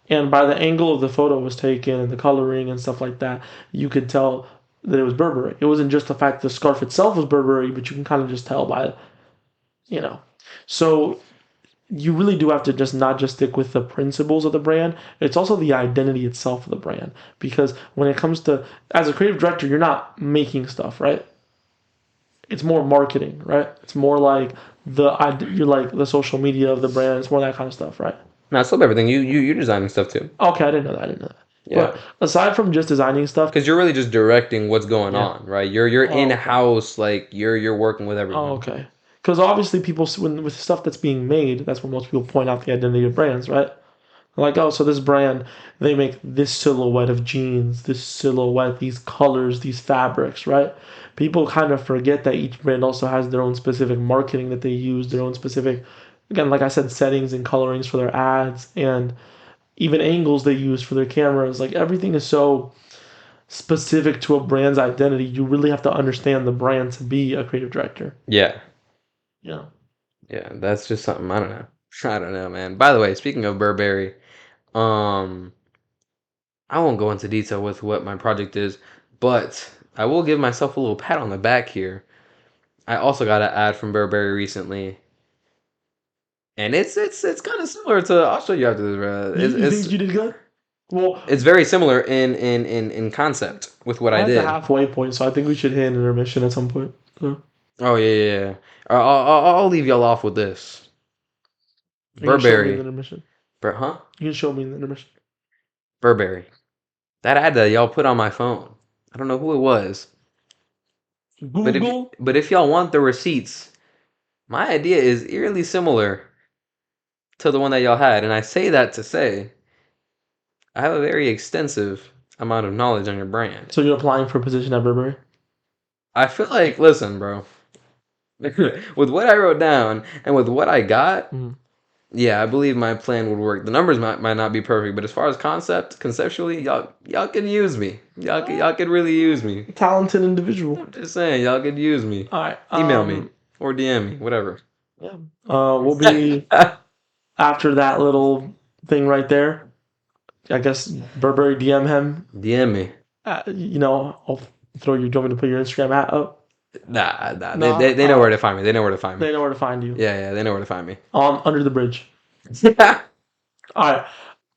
S1: And by the angle of the photo was taken and the coloring and stuff like that, you could tell that it was Burberry. It wasn't just the fact the scarf itself was Burberry, but you can kind of just tell by, you know. So you really do have to just not just stick with the principles of the brand. It's also the identity itself of the brand. Because when it comes to, as a creative director, you're not making stuff, right? It's more marketing, right? It's more like you're like the social media of the brand. It's more that kind of stuff, right?
S2: No, I still everything. You're designing stuff too.
S1: Okay, I didn't know that. I didn't know that.
S2: Yeah.
S1: But aside from just designing stuff,
S2: Because you're really just directing what's going
S1: yeah.
S2: on, right? You're in
S1: Oh, okay.
S2: house, like you're working with
S1: Oh,
S2: everyone.
S1: okay. Because obviously, people when with stuff that's being made, that's where most people point out the identity of brands, right? Like, oh, so this brand, they make this silhouette of jeans, this silhouette, these colors, these fabrics, right? People kind of forget that each brand also has their own specific marketing that they use, their own specific, again, like I said, settings and colorings for their ads, and even angles they use for their cameras. Like, everything is so specific to a brand's identity, you really have to understand the brand to be a creative director.
S2: Yeah.
S1: Yeah.
S2: Yeah, that's just something I don't know. I don't know, man. By the way, speaking of Burberry, um, I won't go into detail with what my project is, but I will give myself a little pat on the back here. I also got an ad from Burberry recently, and it's kind of similar to. I'll show you after this, bro.
S1: You think you did good? Well,
S2: It's very similar in concept with what I
S1: that's the
S2: did.
S1: halfway point, so I think we should hit an intermission at some point. So
S2: Oh yeah, yeah, yeah. I'll leave y'all off with this.
S1: you can show me in the
S2: Burberry,
S1: intermission.
S2: huh?
S1: You can show me in the intermission.
S2: Burberry. That ad that y'all put on my phone. I don't know who it was, but
S1: Google.
S2: if y'all want the receipts, my idea is eerily similar to the one that y'all had, and I say that to say I have a very extensive amount of knowledge on your brand.
S1: So you're applying for a position at Burberry?
S2: I feel like, listen, bro, with what I wrote down and with what I got, yeah, I believe my plan would work. The numbers might not be perfect, but as far as conceptually, y'all can use me. Y'all can really use me.
S1: Talented individual.
S2: I'm just saying, y'all could use me.
S1: All right.
S2: Email me or DM me, whatever.
S1: Yeah. We'll be after that little thing right there. I guess Burberry DM him.
S2: DM me.
S1: I'll throw you. Do you want me to put your Instagram up?
S2: Nah. They know where to find me. They know where to find me.
S1: They know where to find you.
S2: Yeah, they know where to find me.
S1: Under the bridge. All right.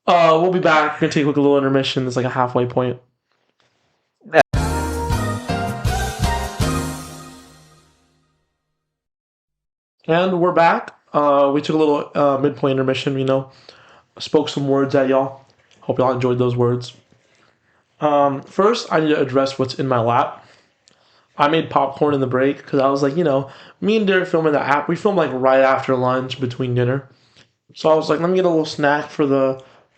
S1: We'll be back. We're gonna take a little intermission. It's like a halfway point. And we're back. We took a little midpoint intermission. Spoke some words at y'all. Hope y'all enjoyed those words. First, I need to address what's in my lap. I made popcorn in the break because I was like, me and Derrick filming the app. We filmed like right after lunch between dinner. So I was like, let me get a little snack for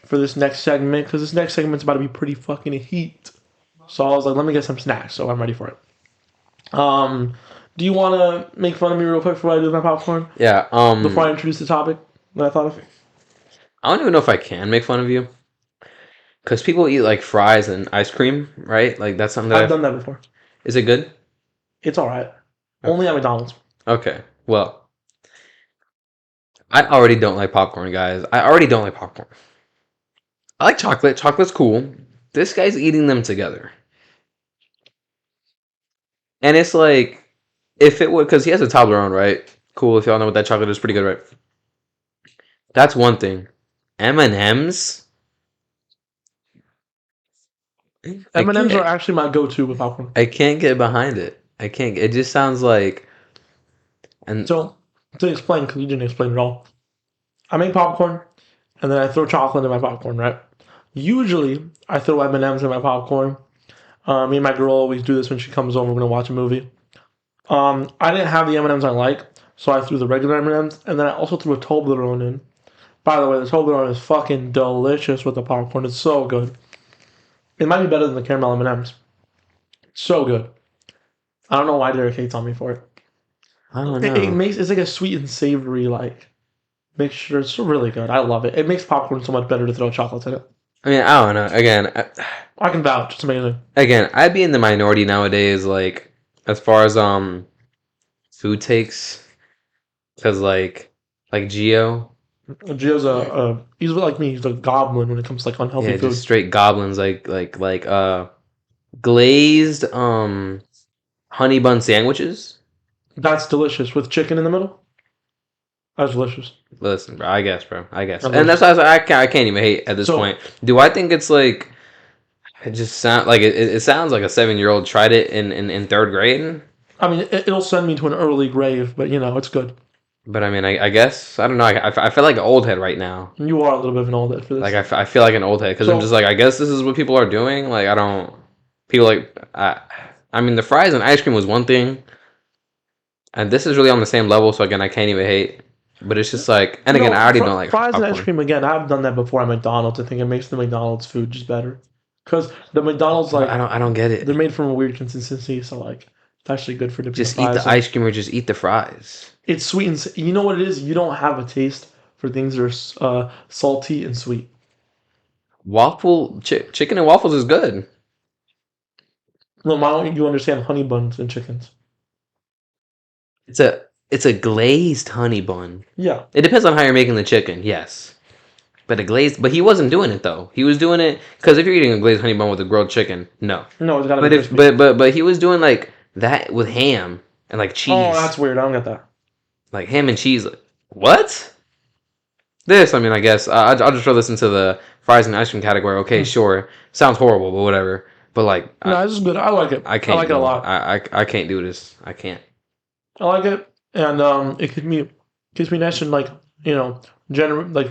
S1: this next segment because this next segment's about to be pretty fucking heat. So I was like, let me get some snacks. So I'm ready for it. Do you want to make fun of me real quick before I do my popcorn?
S2: Yeah.
S1: Before I introduce the topic that I thought of?
S2: I don't even know if I can make fun of you. Because people eat like fries and ice cream, right? Like that's something that
S1: I've done that before.
S2: Is it good?
S1: It's alright. Okay. Only at McDonald's.
S2: Okay. Well, I already don't like popcorn, guys. I already don't like popcorn. I like chocolate. Chocolate's cool. This guy's eating them together. And it's like, if it would, because he has a Toblerone, right? Cool. If y'all know what that chocolate is, pretty good, right? That's one thing. M&M's.
S1: M&M's are actually my go-to with popcorn.
S2: I can't get behind it. I can't. It just sounds like. And
S1: so to explain, because you didn't explain it all, I make popcorn, and then I throw chocolate in my popcorn. Right? Usually, I throw M&M's in my popcorn. Me and my girl always do this when she comes over. We're gonna watch a movie. I didn't have the M&M's I like, so I threw the regular M&M's, and then I also threw a Toblerone in. By the way, the Toblerone is fucking delicious with the popcorn. It's so good. It might be better than the caramel M&M's. So good. I don't know why Derrick hates on me for it.
S2: I don't know.
S1: It's like a sweet and savory mixture. It's really good. I love it. It makes popcorn so much better to throw chocolates in it.
S2: I mean, I don't know. Again,
S1: I can vouch. It's amazing.
S2: Again, I'd be in the minority nowadays, like as far as food takes, because like Gio.
S1: Gio's he's like me. He's a goblin when it comes to like unhealthy food.
S2: Just straight goblins, like glazed honey bun sandwiches.
S1: That's delicious with chicken in the middle. That's delicious.
S2: Listen, bro. I guess. And that's why I was like, I can't even hate at this point. Do I think it's like? It just sounds like it sounds like a 7-year-old tried it in third grade.
S1: I mean, it'll send me to an early grave, but it's good.
S2: But I mean, I guess I don't know. I feel like an old head right now.
S1: You are a little bit of an old head for this.
S2: Like I feel like an old head because I'm just like I guess this is what people are doing. Like I don't. People like I mean the fries and ice cream was one thing, and this is really on the same level. So again, I can't even hate. But it's just like, and again, I already don't like
S1: fries
S2: popcorn.
S1: And ice cream. Again, I've done that before at McDonald's. I think it makes the McDonald's food just better because the McDonald's
S2: I don't get it.
S1: They're made from a weird consistency, so like it's actually good for dipping.
S2: Just eat the ice cream or just eat the fries.
S1: It's sweet and you know what it is. You don't have a taste for things that are salty and sweet.
S2: Chicken and waffles is good.
S1: Well, why don't you understand honey buns and chickens?
S2: It's a glazed honey bun.
S1: Yeah.
S2: It depends on how you're making the chicken, yes. But he wasn't doing it though. He was doing it because if you're eating a glazed honey bun with a grilled chicken, no.
S1: No, it's gotta be
S2: But if
S1: crispy.
S2: but he was doing like that with ham and like cheese,
S1: Oh, that's weird. I don't get that.
S2: like ham and cheese. Like, what? This, I mean, I guess I'll just throw this into the fries and ice cream category. Okay, sure. Sounds horrible, but whatever. But like,
S1: No, this is good. I like it.
S2: I
S1: I
S2: can't.
S1: like it a lot.
S2: I can't do this. I can't.
S1: I like it, and it keeps me nice and like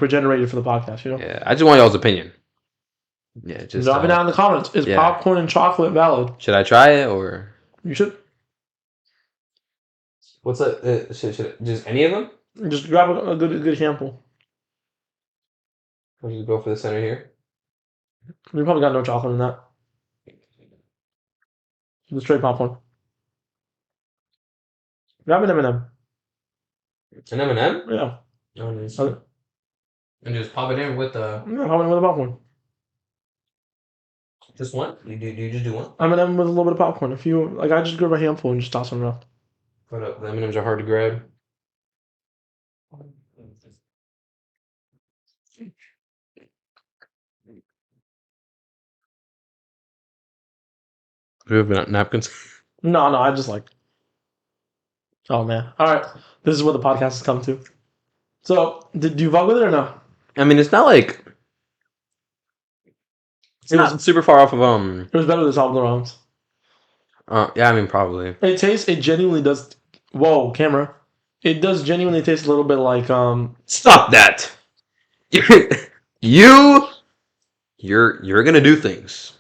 S1: regenerated for the podcast.
S2: Yeah, I just want y'all's opinion. Yeah, just
S1: Drop it down in the comments. Is
S2: yeah.
S1: popcorn and chocolate valid?
S2: Should I try it or
S1: You should
S2: what's that? Should just any of them?
S1: just grab a good sample.
S2: Or just go for the center here?
S1: You probably got no chocolate in that. The straight popcorn. Grab an M&M.
S2: An M&M?
S1: Yeah.
S2: Oh, nice.
S1: Okay.
S2: And just pop it in with the
S1: Yeah, pop it in with the popcorn.
S2: just one. Do you just do one?
S1: M&M with a little bit of popcorn. If you like, I just grab a handful and just toss them around.
S2: Hold up, the M&Ms are hard to grab. Do you have napkins?
S1: No, I just like. Oh man! All right, this is what the podcast has come to. So, do you vlog with it or no?
S2: I mean, it's not like it's not super far off of
S1: It was better than Toblerones.
S2: Yeah, I mean probably.
S1: It genuinely does. Whoa, camera! It does genuinely taste a little bit like
S2: Stop that! You're gonna do things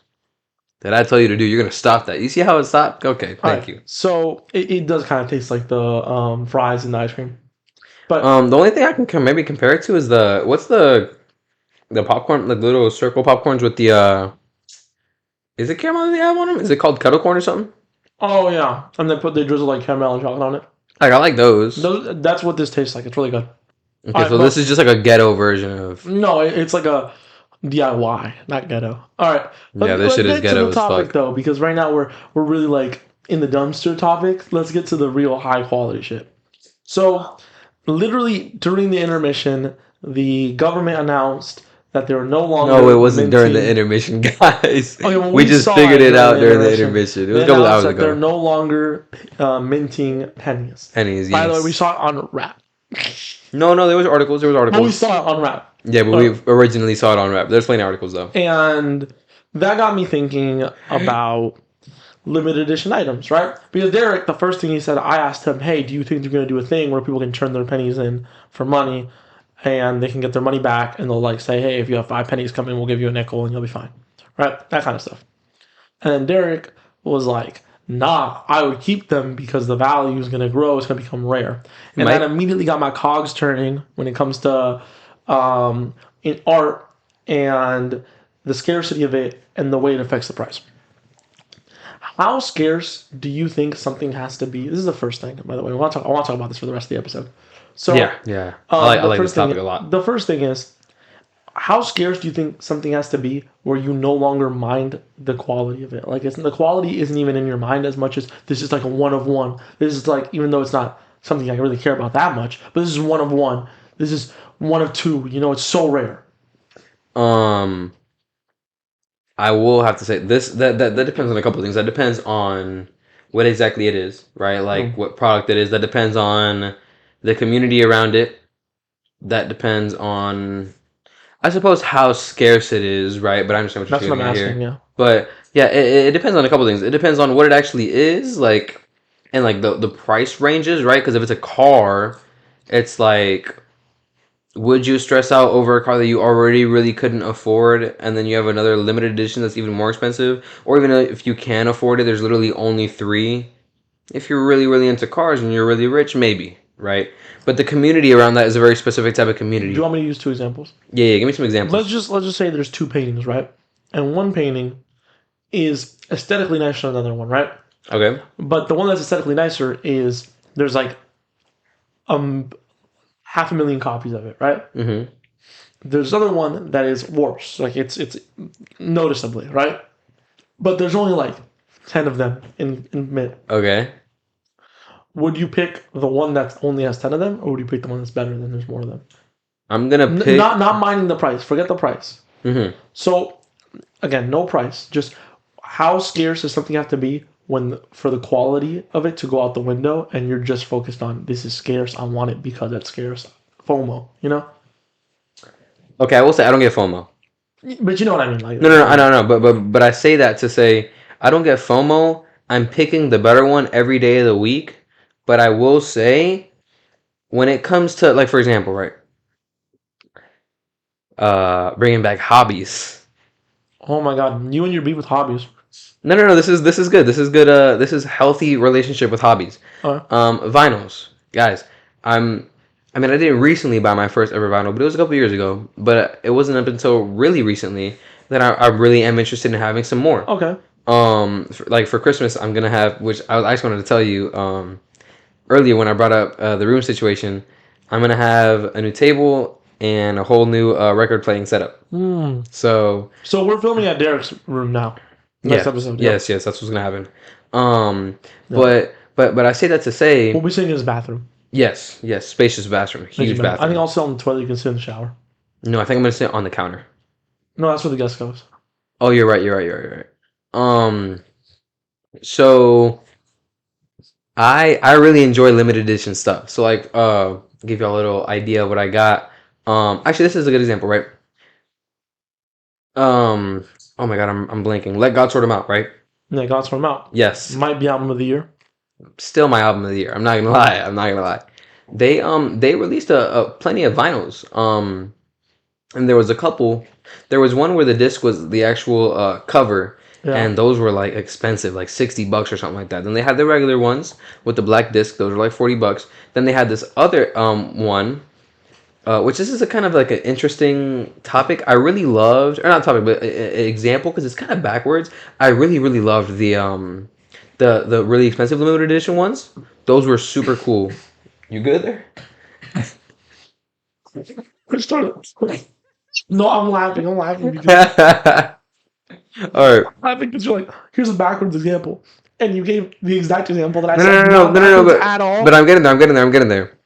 S2: that I tell you to do. You're gonna stop that. You see how it stopped? Okay, thank you.
S1: So it does kind of taste like the fries and the ice cream. But
S2: the only thing I can maybe compare it to is what's the popcorn, like little circle popcorns with the is it caramel that they have on them? Is it called kettle corn or something?
S1: oh yeah, and they drizzle like caramel and chocolate on it.
S2: Like I like those.
S1: That's what this tastes like. It's really good.
S2: Okay, so this is just like a ghetto version of.
S1: No, it's like a DIY, not ghetto. All right.
S2: Yeah, this shit is ghetto
S1: to the
S2: as
S1: topic
S2: fuck.
S1: though, because right now we're really like in the dumpster topic. Let's get to the real high quality shit. So, literally during the intermission, the government announced that they were no longer.
S2: No, it wasn't during the intermission, guys.
S1: Okay, well,
S2: we just figured it out during the intermission. It was a couple hours
S1: that
S2: ago.
S1: they're no longer minting pennies.
S2: Pennies, yes.
S1: By the way, we saw it on Rap.
S2: No, there was articles.
S1: Well, we saw it on Rap.
S2: Yeah, but we originally saw it on Rap. There's plenty of articles though.
S1: And that got me thinking about limited edition items, right? Because Derrick, the first thing he said, I asked him, hey, do you think they're going to do a thing where people can turn their pennies in for money and they can get their money back and they'll like say, hey, if you have 5 pennies, come in, we'll give you a nickel and you'll be fine, right? That kind of stuff. And then Derrick was like, nah, I would keep them because the value is going to grow. It's going to become rare. And that immediately got my cogs turning when it comes to in art and the scarcity of it and the way it affects the price. How scarce do you think something has to be? This is the first thing, by the way. I want to talk about this for the rest of the episode. So
S2: yeah. I like this topic a lot.
S1: The first thing is, how scarce do you think something has to be where you no longer mind the quality of it? Like, the quality isn't even in your mind as much as this is like a one of one. This is like, even though it's not something I really care about that much, but this is one of one. This is one of two. It's so rare.
S2: I will have to say this that depends on a couple of things. That depends on what exactly it is, right? Like what product it is. That depends on the community around it. That depends on, I suppose, how scarce it is, right? But I understand what you're saying here.
S1: Yeah.
S2: But yeah, it depends on a couple of things. It depends on what it actually is, like, and like the price ranges, right? Because if it's a car, it's like, would you stress out over a car that you already really couldn't afford, and then you have another limited edition that's even more expensive? Or even if you can afford it, there's literally only 3. If you're really, really into cars and you're really rich, maybe, right? But the community around that is a very specific type of community.
S1: Do you want me to use 2 examples?
S2: Yeah, give me some examples.
S1: Let's just say there's 2 paintings, right? And one painting is aesthetically nicer than the other one, right?
S2: Okay.
S1: But the one that's aesthetically nicer is there's like 500,000 copies of it, right?
S2: Mm-hmm.
S1: There's another one that is worse, like it's noticeably, right? But there's only like 10 of them in mint.
S2: Okay.
S1: Would you pick the one that only has 10 of them, or would you pick the one that's better than there's more of them?
S2: I'm gonna pick.
S1: Not minding the price. Forget the price.
S2: Mm-hmm.
S1: So again, no price. Just how scarce does something have to be for the quality of it to go out the window, and you're just focused on this is scarce. I want it because it's scarce. FOMO, you know.
S2: Okay, I will say I don't get FOMO.
S1: But you know what I mean, like
S2: No, I don't know. But I say that to say I don't get FOMO. I'm picking the better one every day of the week. But I will say when it comes to like, for example, right, bringing back hobbies.
S1: Oh my god, you and your beef with hobbies.
S2: No. This is good. This is good. This is healthy relationship with hobbies. Vinyls, guys. I mean, I didn't recently buy my first ever vinyl, but it was a couple years ago. But it wasn't up until really recently that I really am interested in having some more.
S1: Okay.
S2: For Christmas, I'm gonna have, which I just wanted to tell you earlier when I brought up the room situation. I'm gonna have a new table and a whole new record playing setup. So
S1: we're filming at Derrick's room now. Next episode.
S2: Yes, that's what's gonna happen. But I say that to say
S1: we'll be sitting in his bathroom.
S2: Yes, spacious bathroom, huge bathroom.
S1: I think I'll sit on the toilet. You can sit in the shower.
S2: No, I think I'm gonna sit on the counter.
S1: No, that's where the guest goes.
S2: Oh, you're right. So I really enjoy limited edition stuff. So like, give you a little idea of what I got. Actually, this is a good example, right? Oh my god, I'm blanking. Let God Sort Them Out, right?
S1: Yeah, God Sort Them Out.
S2: Yes.
S1: Might be album of the year.
S2: Still my album of the year. I'm not gonna lie. They released a plenty of vinyls. And there was a couple. There was one where the disc was the actual cover, and those were like expensive, like $60 or something like that. Then they had the regular ones with the black disc. Those were like $40. Then they had this other one, which this is a kind of like an interesting topic. I really loved, or not topic, but an example because it's kind of backwards. I really loved the really expensive limited edition ones. Those were super cool. You good there?
S1: No, I'm laughing because
S2: all right.
S1: I'm laughing because you're like, here's a backwards example, and you gave the exact example that I
S2: said.
S1: No, at all.
S2: But I'm getting there.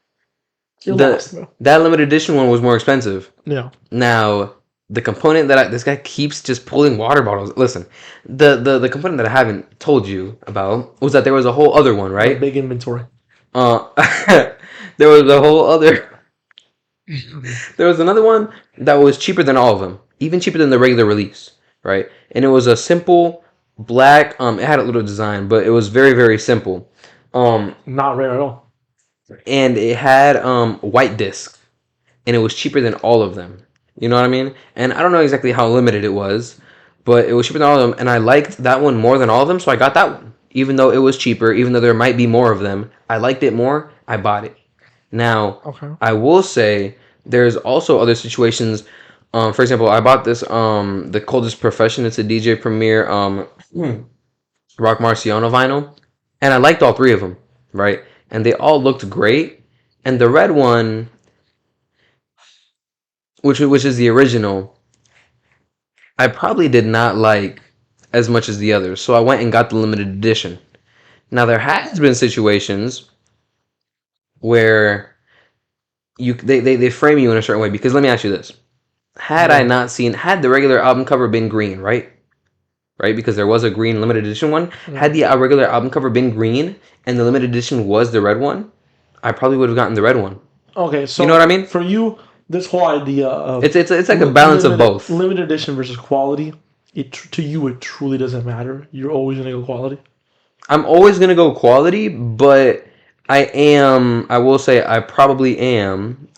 S1: You're lost, bro.
S2: That limited edition one was more expensive.
S1: Yeah.
S2: Now the component that this guy keeps just pulling water bottles. Listen, the component that I haven't told you about was that there was a whole other one, right?
S1: Big inventory.
S2: There was a whole other. There was another one that was cheaper than all of them, even cheaper than the regular release, right? And it was a simple black. It had a little design, but it was very simple.
S1: Not rare at all.
S2: And it had white disc, and it was cheaper than all of them. You know what I mean? And I don't know exactly how limited it was, but it was cheaper than all of them, and I liked that one more than all of them, so I got that one. Even though it was cheaper, even though there might be more of them, I liked it more. I bought it. Now, I will say there's also other situations. For example, I bought this The Coldest Profession. It's a DJ Premier Rock Marciano vinyl, and I liked all three of them, right? And they all looked great. And the red one, which is the original, I probably did not like as much as the others. So I went and got the limited edition. Now there has been situations where they frame you in a certain way, because let me ask you this. Had the regular album cover been green, right? Right? Because there was a green limited edition one. Yeah. Had the regular album cover been green and the limited edition was the red one, I probably would have gotten the red one.
S1: Okay, so
S2: you know what I mean?
S1: For you, this whole idea of
S2: it's like a balance of both.
S1: Limited edition versus quality, to you it truly doesn't matter. You're always gonna go quality.
S2: I'm always gonna go quality, but I will say I probably am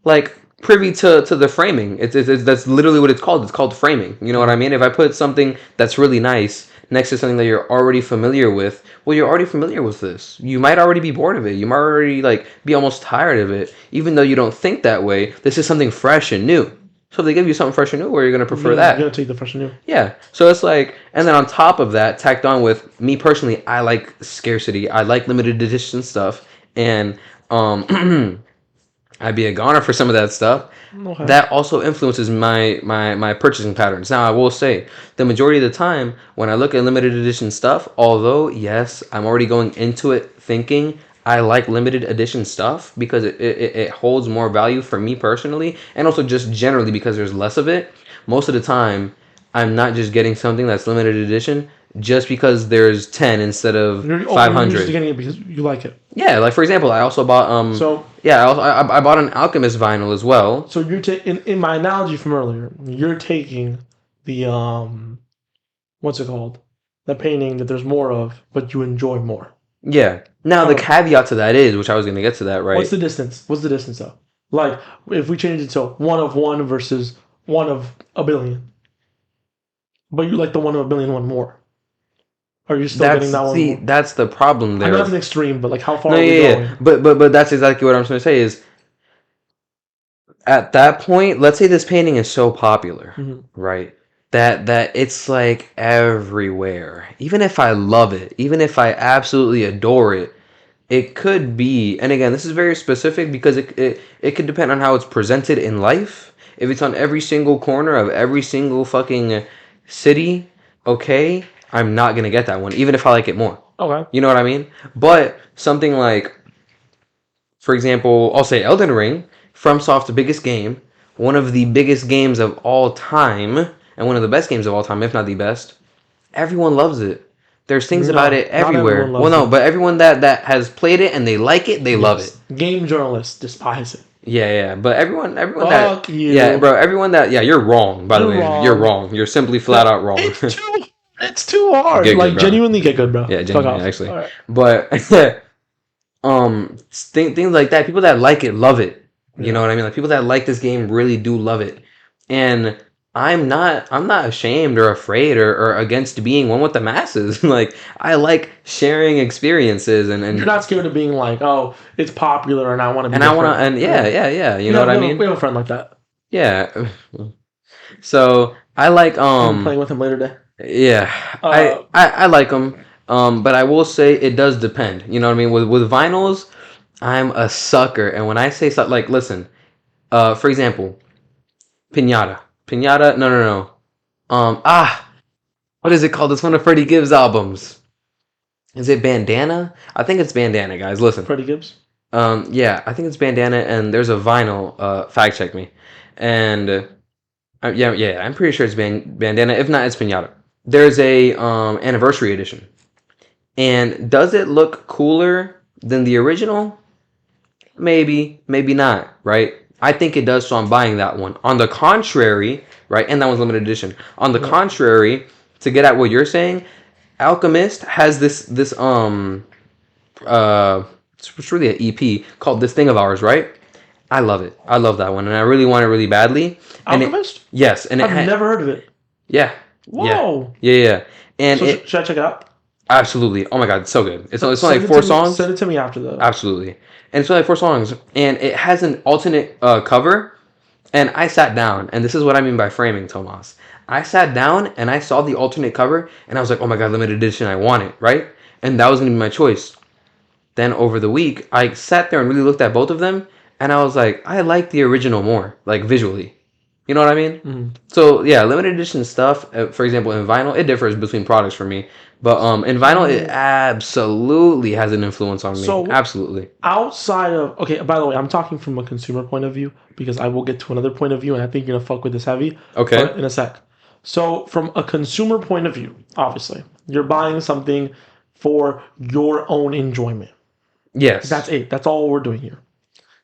S2: like privy to the framing. It's that's literally what it's called. It's called framing. You know what I mean? If I put something that's really nice next to something that you're already familiar with, well, you're already familiar with this. You might already be bored of it. You might already be almost tired of it, even though you don't think that way. This is something fresh and new. So if they give you something fresh and new, where you're gonna prefer that?
S1: You're gonna take the fresh and new.
S2: Yeah. So it's like, and then on top of that, tacked on with me personally, I like scarcity. I like limited edition stuff, and I'd be a goner for some of that stuff.
S1: Okay.
S2: That also influences my purchasing patterns. Now, I will say, the majority of the time, when I look at limited edition stuff, although, yes, I'm already going into it thinking I like limited edition stuff because it holds more value for me personally, and also just generally because there's less of it, most of the time, I'm not just getting something that's limited edition just because there's 10 instead of
S1: You're
S2: 500.
S1: just getting it because you like it.
S2: Yeah, like for example, I also bought
S1: So
S2: yeah, I bought an Alchemist vinyl as well.
S1: so you're in my analogy from earlier, you're taking the what's it called? The painting that there's more of, but you enjoy more.
S2: Yeah. Now the
S1: Okay.
S2: caveat to that is, which I was going to get to that, right?
S1: What's the distance? What's the distance though? Like if we change it to 1 of 1 versus 1 of 1 billion, but you like the 1 of 1 billion one more. Are you still getting that one more?
S2: That's the problem
S1: I know
S2: there.
S1: that's an extreme, but like how far
S2: No,
S1: are we
S2: yeah,
S1: going?
S2: yeah. But that's exactly what I'm trying to say is at that point, let's say this painting is so popular, right? That it's like everywhere. Even if I love it, even if I absolutely adore it, it could be, and again, this is very specific because it could depend on how it's presented in life. If it's on every single corner of every single fucking city, okay, I'm not gonna get that one, even if I like it more.
S1: Okay.
S2: You know what I mean? But something like, for example, I'll say Elden Ring, FromSoft's biggest game, one of the biggest games of all time, and one of the best games of all time, if not the best. Everyone loves it. There's things about it everywhere. Well, no, but everyone that has played it and they like it, they love it.
S1: Game journalists despise it.
S2: Yeah. But everyone
S1: Fuck
S2: that
S1: you.
S2: yeah, bro, everyone that you're wrong. By the
S1: You're
S2: way,
S1: wrong.
S2: you're wrong. You're simply flat out wrong.
S1: It's too hard.
S2: Get good,
S1: like
S2: bro.
S1: genuinely get good, bro.
S2: Yeah,
S1: Fuck
S2: genuinely,
S1: off.
S2: actually.
S1: All right.
S2: But things like that. People that like it love it. You know what I mean? Like people that like this game really do love it. And I'm not ashamed or afraid or against being one with the masses. Like I like sharing experiences and
S1: You're not scared of being like, oh, it's popular and I want to be
S2: and
S1: different.
S2: I want to and yeah. You know what I mean?
S1: We have a friend like that.
S2: Yeah. So I like
S1: I'm playing with him later today.
S2: Yeah, I like them. But I will say it does depend. You know what I mean? With vinyls, I'm a sucker. And when I say stuff like, listen, for example, Pinata. No. What is it called? It's one of Freddie Gibbs' albums. Is it Bandana? I think it's Bandana, guys. Listen.
S1: Freddie Gibbs?
S2: Yeah, I think it's Bandana, and there's a vinyl. Fact check me. And yeah, I'm pretty sure it's Bandana. If not, it's Pinata. There's a anniversary edition. And does it look cooler than the original? Maybe not, right? I think it does, so I'm buying that one. On the contrary, right, and that one's limited edition. On the contrary, to get at what you're saying, Alchemist has this it's really an EP called This Thing of Ours, right? I love it. I love that one, and I really want it really badly. And
S1: Alchemist?
S2: Yes, and
S1: I've never heard of it.
S2: Yeah.
S1: Whoa.
S2: Yeah. And
S1: so should I check it out?
S2: Absolutely. Oh my god, it's so good. It's only like 4 songs.
S1: Send it to me after though.
S2: Absolutely. And it's only like 4 songs, and it has an alternate cover. And I sat down, and this is what I mean by framing, Tomas. I sat down and I saw the alternate cover, and I was like, "Oh my god, limited edition! I want it!" Right? And that was gonna be my choice. Then over the week, I sat there and really looked at both of them, and I was like, I like the original more, like visually. You know what I mean?
S1: Mm-hmm.
S2: So yeah, limited edition stuff. For example, in vinyl, it differs between products for me. But in vinyl, it absolutely has an influence on me. So absolutely.
S1: Outside of by the way, I'm talking from a consumer point of view because I will get to another point of view, and I think you're gonna fuck with this heavy.
S2: Okay.
S1: In a sec. So from a consumer point of view, obviously, you're buying something for your own enjoyment.
S2: Yes.
S1: That's it. That's all we're doing here.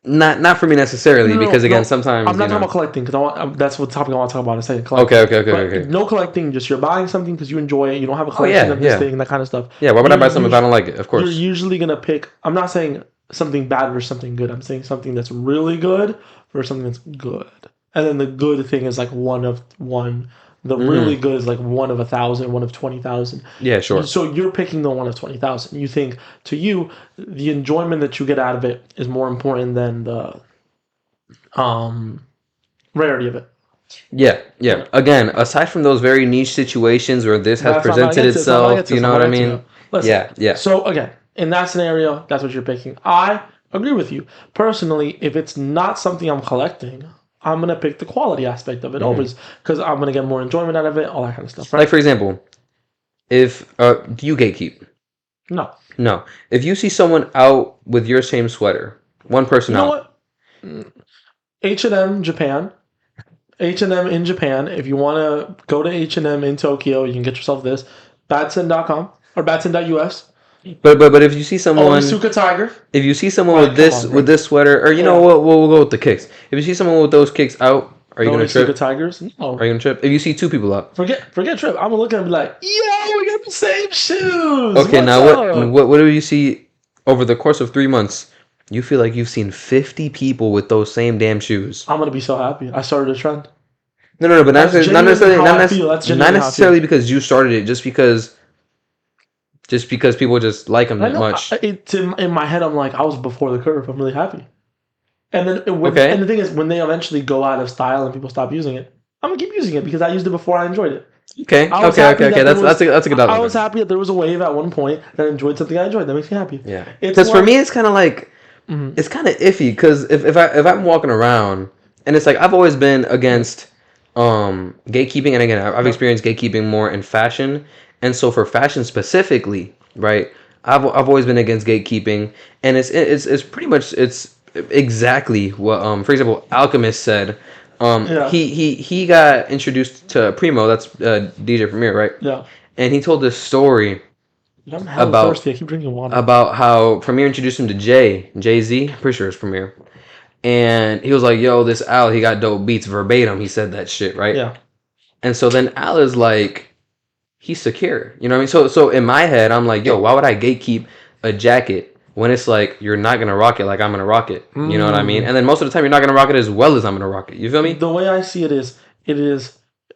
S2: Not for me necessarily, because again, sometimes
S1: I'm not talking about collecting because that's what topic I want to talk about in a second. Collecting.
S2: Okay.
S1: No collecting, just you're buying something because you enjoy it. You don't have a collection of this thing, that kind of stuff.
S2: Yeah, why would I buy something if I don't like it? Of course.
S1: You're usually gonna pick. I'm not saying something bad versus something good. I'm saying something that's really good versus something that's good. And then the good thing is like 1 of 1. The really good is like 1 of 1,000, 1 of 20,000.
S2: Yeah, sure.
S1: So you're picking the 1 of 20,000. You think to you the enjoyment that you get out of it is more important than the rarity of it.
S2: Yeah. Again, aside from those very niche situations where this has presented itself, you know what I mean?
S1: Listen,
S2: yeah.
S1: So again, in that scenario, that's what you're picking. I Agree with you. Personally, if it's not something I'm collecting, I'm gonna pick the quality aspect of it always because I'm gonna get more enjoyment out of it, all that kind of stuff, right?
S2: Like, for example, if do you gatekeep?
S1: No.
S2: No. If you see someone out with your same sweater, one person
S1: You know
S2: out.
S1: what? H&M Japan. H&M in Japan. If you want to go to H&M in Tokyo, you can get yourself this. Batson.com or Batson.us.
S2: But if you see someone,
S1: Onisuka Tiger.
S2: if you see someone
S1: Right,
S2: with this
S1: come on, bro.
S2: this sweater, or you know
S1: Yeah.
S2: what, we'll go with the kicks. If you see someone with those kicks out, are you gonna
S1: Onisuka
S2: trip?
S1: Tigers? No.
S2: Are you gonna trip? If you see two people out,
S1: Forget trip. I'm gonna look at him and be like, yo, we got the same shoes.
S2: okay.
S1: What's
S2: Now
S1: up?
S2: what do you see over the course of 3 months? You feel like you've seen 50 people with those same damn shoes.
S1: I'm gonna be so happy. I started a trend.
S2: No, but not
S1: That's
S2: necessarily,
S1: genuinely how I feel. That's
S2: not
S1: genuinely how I
S2: necessarily
S1: feel.
S2: because you started it, just because people just like them
S1: I
S2: that
S1: know.
S2: much.
S1: It's in my head. I'm like, I was before the curve. I'm really happy. And then
S2: Okay.
S1: and the thing is, when they eventually go out of style and people stop using it, I'm gonna keep using it because I used it before I enjoyed it.
S2: Okay.
S1: I was happy that there
S2: That's
S1: was-
S2: that's a good
S1: I
S2: outlook.
S1: was happy that there was a wave at one point that enjoyed something I enjoyed. That makes me happy.
S2: Yeah.
S1: It's
S2: Because for
S1: like-
S2: me, it's kind of like
S1: Mhm.
S2: it's kind of iffy. Because if I'm walking around and it's like I've always been against gatekeeping, and again I've experienced gatekeeping more in fashion, and so for fashion specifically, right? I've always been against gatekeeping, and it's pretty much it's exactly what for example Alchemist said.
S1: Yeah.
S2: He got introduced to Primo, that's DJ Premier, right?
S1: Yeah.
S2: And he told this story
S1: I'm hella
S2: About-
S1: thirsty. I keep drinking water.
S2: about how Premier introduced him to Jay-Z, pretty sure it's Premier. And he was like, yo, this Al, he got dope beats verbatim. He said that shit, right?
S1: Yeah.
S2: And so then Al is like, he's secure. You know what I mean? So in my head, I'm like, yo, why would I gatekeep a jacket when it's like, you're not going to rock it like I'm going to rock it? You know what I mean? And then most of the time, you're not going to rock it as well as I'm going to rock it. You feel me?
S1: The way I see it is,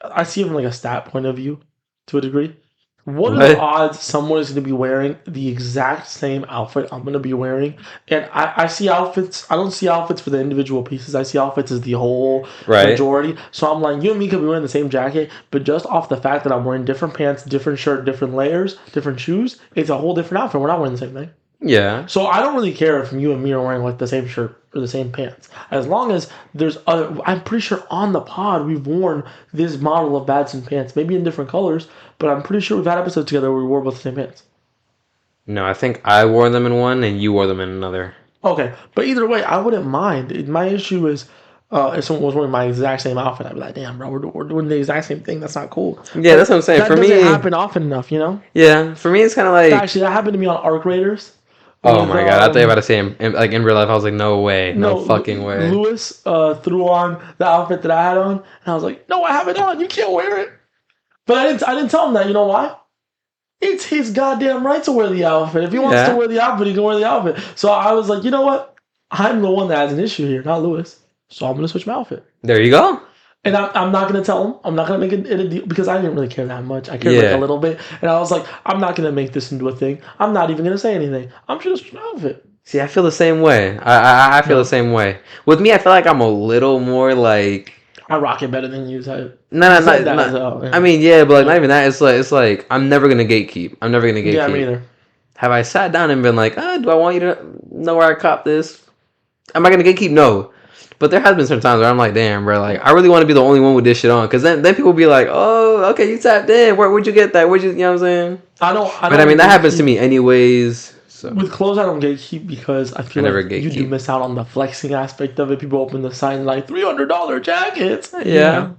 S1: I see it from like a stat point of view, to a degree. What are the odds someone is going to be wearing the exact same outfit I'm going to be wearing? And I see outfits. I don't see outfits for the individual pieces. I see outfits as the whole
S2: Right.
S1: majority. So I'm like, you and me could be wearing the same jacket, but just off the fact that I'm wearing different pants, different shirt, different layers, different shoes, it's a whole different outfit. We're not wearing the same thing.
S2: Yeah.
S1: So I don't really care if you and me are wearing like the same shirt or the same pants. As long as there's other, I'm pretty sure on the pod we've worn this model of Badson pants, maybe in different colors, but I'm pretty sure we've had episodes together where we wore both the same pants.
S2: No, I think I wore them in one and you wore them in another.
S1: Okay, but either way, I wouldn't mind. My issue is if someone was wearing my exact same outfit, I'd be like, damn, bro, we're doing the exact same thing. That's not cool.
S2: Yeah, that's what I'm saying.
S1: That
S2: For
S1: doesn't
S2: me,
S1: happen often enough, you know?
S2: yeah, for me, it's kind of like,
S1: Actually, that happened to me on Arc Raiders.
S2: oh
S1: with,
S2: my God, I thought you were about to say him, like in real life, I was like, no way, no fucking way.
S1: Lewis threw on the outfit that I had on, and I was like, "No, I have it on. You can't wear it." But I didn't tell him that. You know why? It's his goddamn right to wear the outfit. If he wants to wear the outfit, he can wear the outfit. So I was like, you know what? I'm the one that has an issue here, not Lewis. So I'm gonna switch my outfit.
S2: There you go.
S1: And I'm not gonna tell him. I'm not gonna make it a deal because I didn't really care that much. I cared like a little bit, and I was like, I'm not gonna make this into a thing. I'm not even gonna say anything. I'm just gonna switch my outfit.
S2: See, I feel the same way. I feel the same way. With me, I feel like I'm a little more like.
S1: I rock it better than you. So
S2: No. I mean, yeah, but like not even that. It's like I'm never gonna gatekeep. I'm never gonna gatekeep.
S1: Yeah, me either.
S2: Have I sat down and been like, do I want you to know where I cop this? Am I gonna gatekeep? No. But there has been some times where I'm like, damn, bro, like I really want to be the only one with this shit on, because then people be like, oh, okay, you tapped in. Where'd you get that? You know what I'm saying?
S1: I don't.
S2: But I mean, that happens to me anyways. So.
S1: With clothes, I don't gatekeep because I feel like you do miss out on the flexing aspect of it. People open the sign like $300 jackets.
S2: Yeah.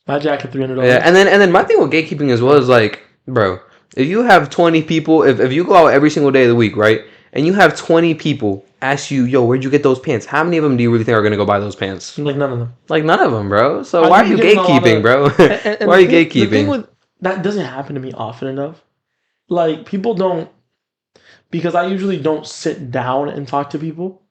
S1: My jacket $300.
S2: Yeah, and then my thing with gatekeeping as well is like, bro, if you have 20 people, if you go out every single day of the week, right, and you have 20 people ask you, yo, where'd you get those pants? How many of them do you really think are gonna go buy those pants?
S1: Like none of them.
S2: Like none of them, bro. So why are you gatekeeping, bro? Why are you gatekeeping?
S1: The thing with that doesn't happen to me often enough. Like people don't, because I usually don't sit down and talk to people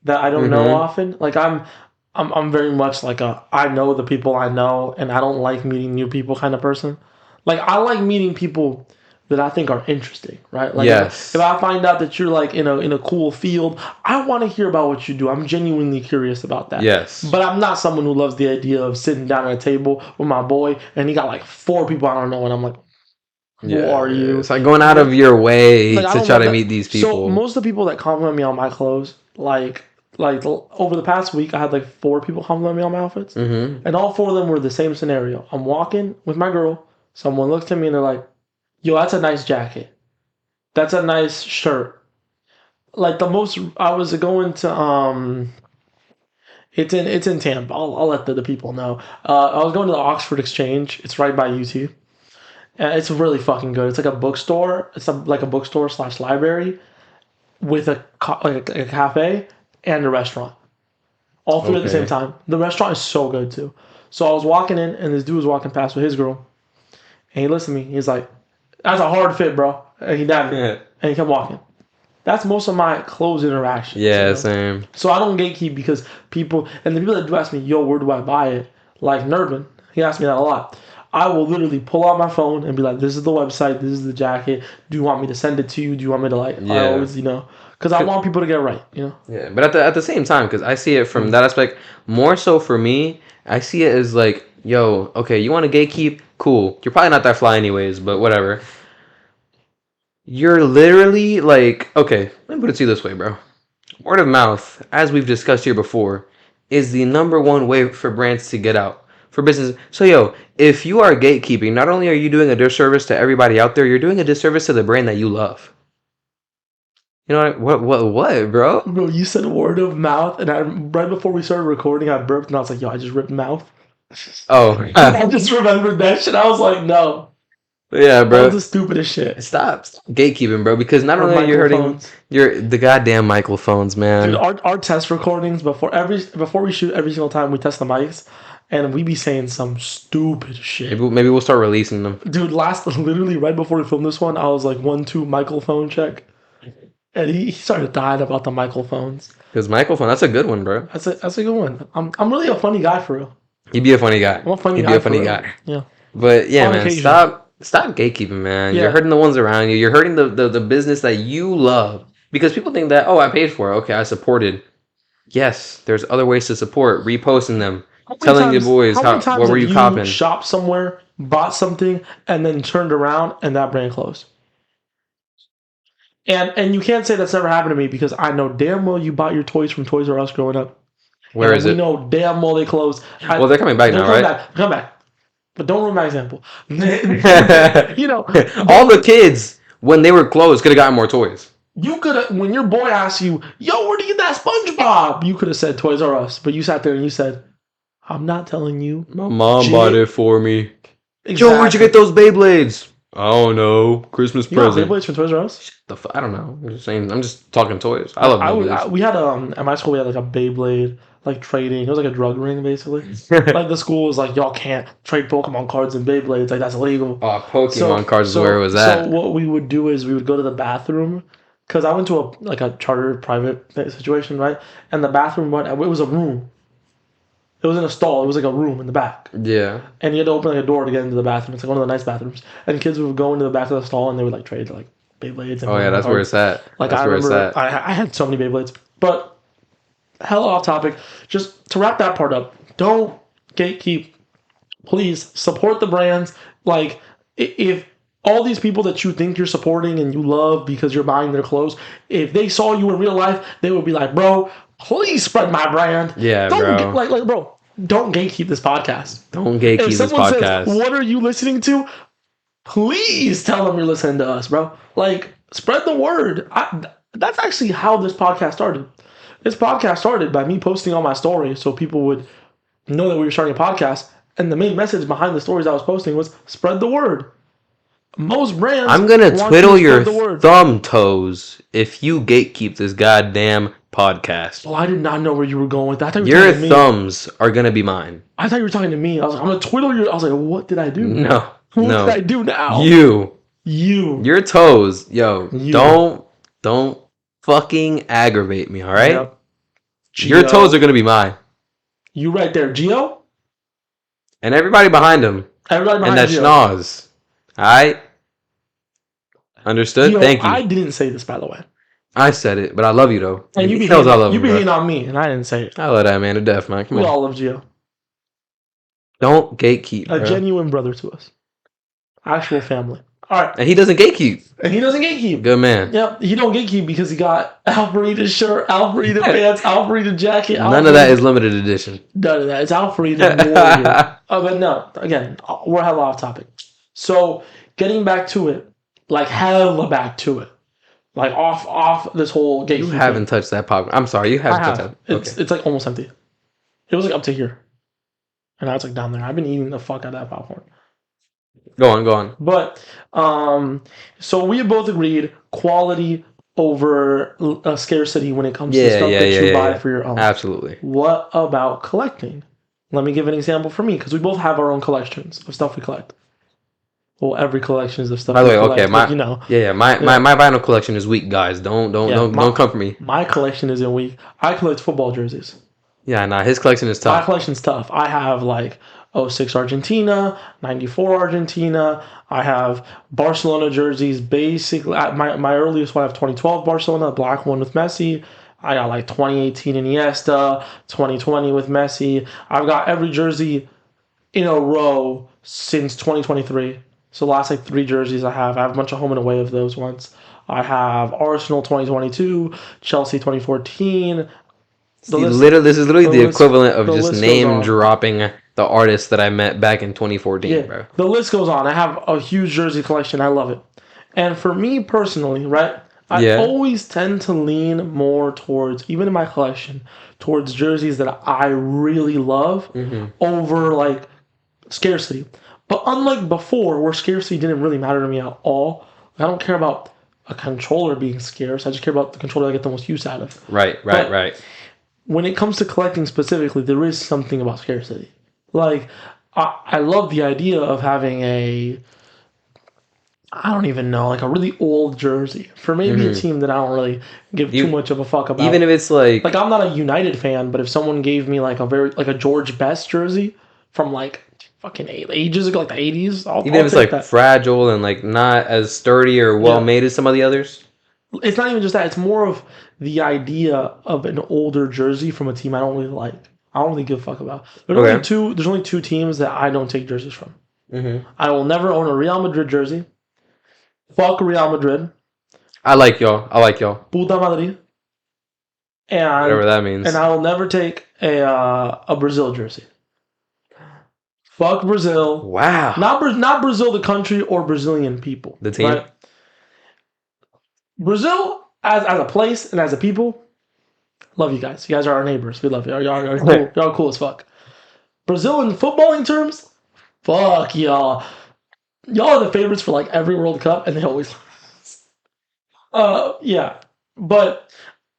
S1: that I don't know often. Like I'm very much like I know the people I know, and I don't like meeting new people kind of person. Like I like meeting people that I think are interesting, right? Like if I find out that you're like in a cool field, I want to hear about what you do. I'm genuinely curious about that.
S2: Yes.
S1: But I'm not someone who loves the idea of sitting down at a table with my boy and he got like 4 people I don't know, and I'm like, who are you?
S2: It's like going out of your way
S1: like,
S2: to try to meet these people.
S1: So most of the people that compliment me on my clothes, Like over the past week, I had like 4 people compliment me on my outfits,
S2: Mm-hmm.
S1: and all 4 of them were the same scenario. I'm walking with my girl. Someone looks at me and they're like, "Yo, that's a nice jacket. That's a nice shirt." Like the most, I was going to it's in Tampa. I'll let the people know. I was going to the Oxford Exchange. It's right by UT. And it's really fucking good. It's like a bookstore. It's like a bookstore slash library with like a cafe and a restaurant. All 3 at the same
S2: Okay.
S1: time. The restaurant is so good too. So I was walking in, and this dude was walking past with his girl, and he listened to me. He's like, "That's a hard fit, bro." And he dabbed me,
S2: Yeah.
S1: and he kept walking. That's most of my close interactions.
S2: Yeah. Same.
S1: So I don't gatekeep because people, and the people that do ask me, "Yo, where do I buy it?" Like Nerdman, he asked me that a lot. I will literally pull out my phone and be like, "This is the website. This is the jacket. Do you want me to send it to you? Do you want me to like?" I
S2: Yeah.
S1: always, because I want people to get it right.
S2: Yeah. But at the same time, because I see it from that aspect more so for me, I see it as like, yo, okay, you want to gatekeep? Cool. You're probably not that fly anyways, but whatever. You're literally like, okay, let me put it to you this way, bro. Word of mouth, as we've discussed here before, is the number one way for brands to get out for business. So, yo, if you are gatekeeping, not only are you doing a disservice to everybody out there, you're doing a disservice to the brand that you love. You know what, bro?
S1: Bro, you said word of mouth, and right before we started recording, I burped, and I was like, "Yo, I just ripped mouth."
S2: Oh,
S1: I just remembered that shit. I was like, "No,
S2: yeah,
S1: that was
S2: bro.
S1: the stupidest shit."
S2: Stop gatekeeping, bro. Because not
S1: Or
S2: only are you hurting
S1: microphones.
S2: the goddamn microphones,
S1: Dude,
S2: man.
S1: our test recordings before we shoot every single time we test the mics, and we be saying some stupid shit.
S2: Maybe we'll start releasing them.
S1: Dude, literally right before we filmed this one, I was like 1-2 microphone check, and he started dying about the microphones.
S2: Because microphone, that's a good one, bro.
S1: That's a good one. I'm really a funny guy for real.
S2: You'd be a funny guy.
S1: I'm a funny
S2: You'd
S1: guy.
S2: be a funny
S1: for real.
S2: guy.
S1: Yeah.
S2: But yeah,
S1: On
S2: man,
S1: occasion.
S2: stop gatekeeping, man.
S1: Yeah.
S2: You're hurting the ones around you. You're hurting the business that you love. Because people think that, oh, I paid for it. Okay, I supported. Yes, there's other ways to support. Reposting them. Telling your boys
S1: how many times
S2: what were
S1: have
S2: you copping.
S1: shopped somewhere, bought something, and then turned around and that brand closed? And you can't say that's never happened to me because I know damn well you bought your toys from Toys R Us growing up.
S2: Where
S1: and
S2: is
S1: we
S2: it?
S1: know damn well they closed.
S2: Well, they're coming back now, right?
S1: Come back. But don't ruin my example.
S2: All the kids, when they were closed, could have gotten more toys.
S1: You could have, when your boy asked you, "Yo, where do you get that SpongeBob?" You could have said Toys R Us, but you sat there and you said, "I'm not telling you."
S2: My mom bought it for me.
S1: Exactly.
S2: Joe, where'd you get those Beyblades? I don't know. Christmas
S1: You got
S2: present.
S1: Beyblades from Toys R Us?
S2: I don't know. I'm just saying. I'm just talking toys. I love Beyblades.
S1: We had at my school we had like a Beyblade like trading. It was like a drug ring basically. Like the school was like, y'all can't trade Pokemon cards and Beyblades. Like that's illegal.
S2: Pokemon cards is where it was at.
S1: So what we would do is we would go to the bathroom because I went to a charter private situation, right? And the bathroom it was a room. It was in a stall. It was like a room in the back.
S2: Yeah.
S1: And you had to open like a door to get into the bathroom. It's like one of the nice bathrooms. And kids would go into the back of the stall and they would like trade like Beyblades. And
S2: yeah, that's where it's at.
S1: Like
S2: that's
S1: I
S2: where
S1: remember,
S2: it's at.
S1: I had so many Beyblades. But hella off topic. Just to wrap that part up, don't gatekeep. Please support the brands. Like if all these people that you think you're supporting and you love because you're buying their clothes, if they saw you in real life, they would be like, "Bro, please spread my brand."
S2: Yeah,
S1: don't
S2: bro.
S1: Bro, don't gatekeep this podcast.
S2: Don't gatekeep this podcast.
S1: Says, "What are you listening to?" Please tell them you're listening to us, bro. Like, spread the word. That's actually how this podcast started. This podcast started by me posting on my story so people would know that we were starting a podcast. And the main message behind the stories I was posting was spread the word. Most brands.
S2: I'm gonna twiddle your thumb toes if you gatekeep this goddamn podcast.
S1: Well, I did not know where you were going with that.
S2: Your thumbs are gonna be mine.
S1: I thought you were talking to me. I was like, I'm gonna twiddle your. I was like, what did I do?
S2: No.
S1: What did I do now?
S2: You.
S1: Your
S2: toes. Yo. Don't fucking aggravate me, alright? Yep. Your toes are gonna be mine.
S1: You right there, Gio?
S2: And everybody behind him.
S1: Everybody behind
S2: him. And that schnoz. Alright? Understood?
S1: Gio,
S2: thank you.
S1: I didn't say this, by the way.
S2: I said it, but I love you, though.
S1: And you be hating on me, and I didn't say it.
S2: I love that man to death, man. Come on.
S1: We all love Gio.
S2: Don't gatekeep,
S1: A genuine brother to us. Actual family. All right.
S2: And he doesn't gatekeep.
S1: And he doesn't gatekeep.
S2: Good man.
S1: Yep, he don't gatekeep because he got Alfreda shirt, Alfreda pants, Alfreda jacket.
S2: None of that is limited edition.
S1: None of that. It's Alfreda Warrior. But no, again, we're hella off topic. So getting back to it, like hella back to it, like off this whole gatekeeping.
S2: You haven't touched that popcorn. I'm sorry, you haven't touched that.
S1: It's like almost empty. It was like up to here, and now it's like down there. I've been eating the fuck out of that popcorn.
S2: Go on.
S1: But so we both agreed quality over scarcity when it comes to stuff that you buy for your own.
S2: Absolutely.
S1: What about collecting? Let me give an example for me because we both have our own collections of stuff we collect. Well, every collection is of stuff.
S2: By the way,
S1: collect,
S2: okay, my vinyl collection is weak, guys. Don't come for me.
S1: My collection isn't weak. I collect football jerseys.
S2: Yeah, nah, his collection is tough.
S1: My collection's tough. I have like 06 Argentina, 94 Argentina. I have Barcelona jerseys. Basically, my earliest one I have 2012 Barcelona, black one with Messi. I got like 2018 Iniesta, 2020 with Messi. I've got every jersey in a row since 2023. So the last like 3 jerseys I have a bunch of home and away of those ones. I have Arsenal 2022, Chelsea 2014.
S2: This is literally the equivalent of just name dropping the artists that I met back in 2014, bro.
S1: The list goes on. I have a huge jersey collection. I love it. And for me personally, right, I always tend to lean more towards, even in my collection, towards jerseys that I really love over like scarcity. But unlike before, where scarcity didn't really matter to me at all, I don't care about a controller being scarce. I just care about the controller I get the most use out of.
S2: Right.
S1: When it comes to collecting specifically, there is something about scarcity. Like, I love the idea of having I don't even know, like a really old jersey for maybe a team that I don't really give too much of a fuck about.
S2: Even if it's like
S1: I'm not a United fan, but if someone gave me like a George Best jersey from like fucking ages ago, like the 80s, I'll
S2: if it's like that. Fragile and like not as sturdy or well made as some of the others.
S1: It's not even just that. It's more of the idea of an older jersey from a team I don't really like. I don't really give a fuck about. There's only two teams that I don't take jerseys from. I will never own a Real Madrid jersey. Fuck Real Madrid.
S2: I like y'all.
S1: Puta Madrid. And
S2: whatever that means.
S1: And I will never take a Brazil jersey. Fuck Brazil.
S2: Wow.
S1: Not Brazil the country or Brazilian people.
S2: The team. Right?
S1: Brazil as a place and as a people. Love you guys. You guys are our neighbors. We love you. Y'all are cool. Y'all cool as fuck. Brazil in footballing terms, fuck y'all. Y'all are the favorites for like every World Cup, and they always lose. Yeah. But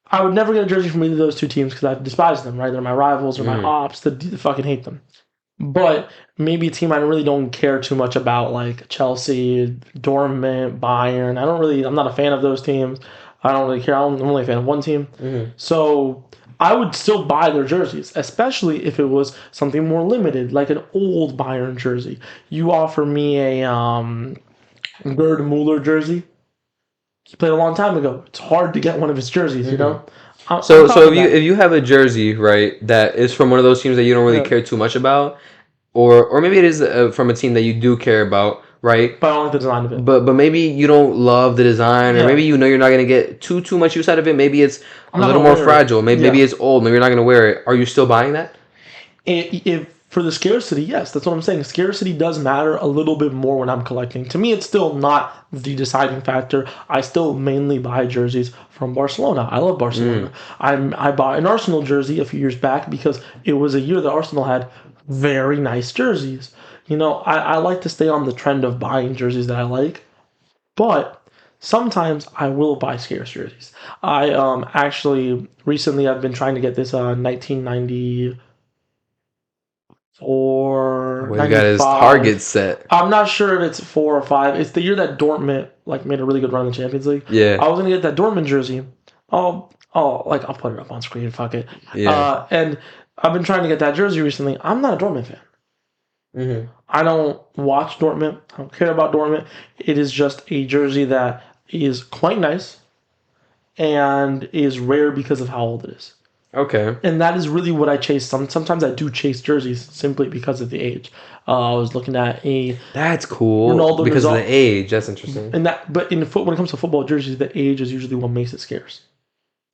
S1: I would never get a jersey from either of those two teams because I despise them, right? They're my rivals or my ops. That fucking hate them. But maybe a team I really don't care too much about, like Chelsea, Dortmund, Bayern. I'm not a fan of those teams. I don't really care. I'm only a fan of one team. So I would still buy their jerseys, especially if it was something more limited, like an old Bayern jersey. You offer me a Gerd Muller jersey. He played a long time ago. It's hard to get one of his jerseys, you know?
S2: So if you have a jersey, right, that is from one of those teams that you don't really care too much about, or maybe it is from a team that you do care about, right?
S1: But I don't like the design of it.
S2: But maybe you don't love the design, or maybe you know you're not going to get too much use out of it. Maybe it's a little more fragile. Maybe it's old. Maybe you're not going to wear it. Are you still buying that?
S1: If for the scarcity, yes, that's what I'm saying. Scarcity does matter a little bit more when I'm collecting. To me, it's still not the deciding factor. I still mainly buy jerseys from Barcelona. I love Barcelona. I bought an Arsenal jersey a few years back because it was a year that Arsenal had very nice jerseys. You know, I like to stay on the trend of buying jerseys that I like, but sometimes I will buy scarce jerseys. I actually recently I've been trying to get this 1990. Or
S2: well, you got his target set.
S1: I'm not sure if it's 4 or 5. It's the year that Dortmund made a really good run in the Champions League.
S2: Yeah,
S1: I was gonna get that Dortmund jersey. I'll put it up on screen. Fuck it.
S2: Yeah.
S1: And I've been trying to get that jersey recently. I'm not a Dortmund fan. I don't watch Dortmund. I don't care about Dortmund. It is just a jersey that is quite nice and is rare because of how old it is.
S2: Okay.
S1: And that is really what I chase. Sometimes I do chase jerseys simply because of the age. I was looking at a
S2: That's cool
S1: Ronaldo
S2: because of the
S1: Nazario,
S2: age. That's interesting.
S1: and that. But when it comes to football jerseys, the age is usually what makes it scarce.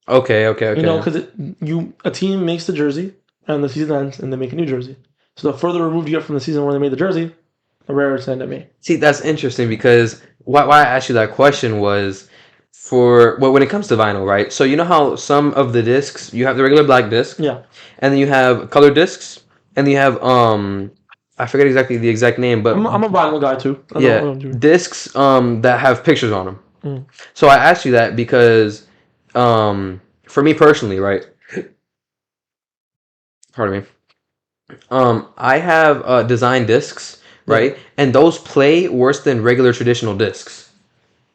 S2: Okay, okay,
S1: You know,
S2: okay.
S1: because a team makes the jersey and the season ends, and they make a new jersey. So the further removed you get from the season where they made the jersey, the rarer it's going to be.
S2: See, that's interesting because why I asked you that question was for well, when it comes to vinyl, right? So you know how some of the discs you have the regular black disc,
S1: Yeah,
S2: and then you have colored discs, and then you have I forget exactly the exact name, but
S1: I'm a vinyl guy too. I
S2: yeah,
S1: don't do.
S2: discs that have pictures on them.
S1: Mm.
S2: So I asked you that because for me personally, right? Pardon me. I have design discs,
S1: Yeah.
S2: right? And those play worse than regular traditional discs.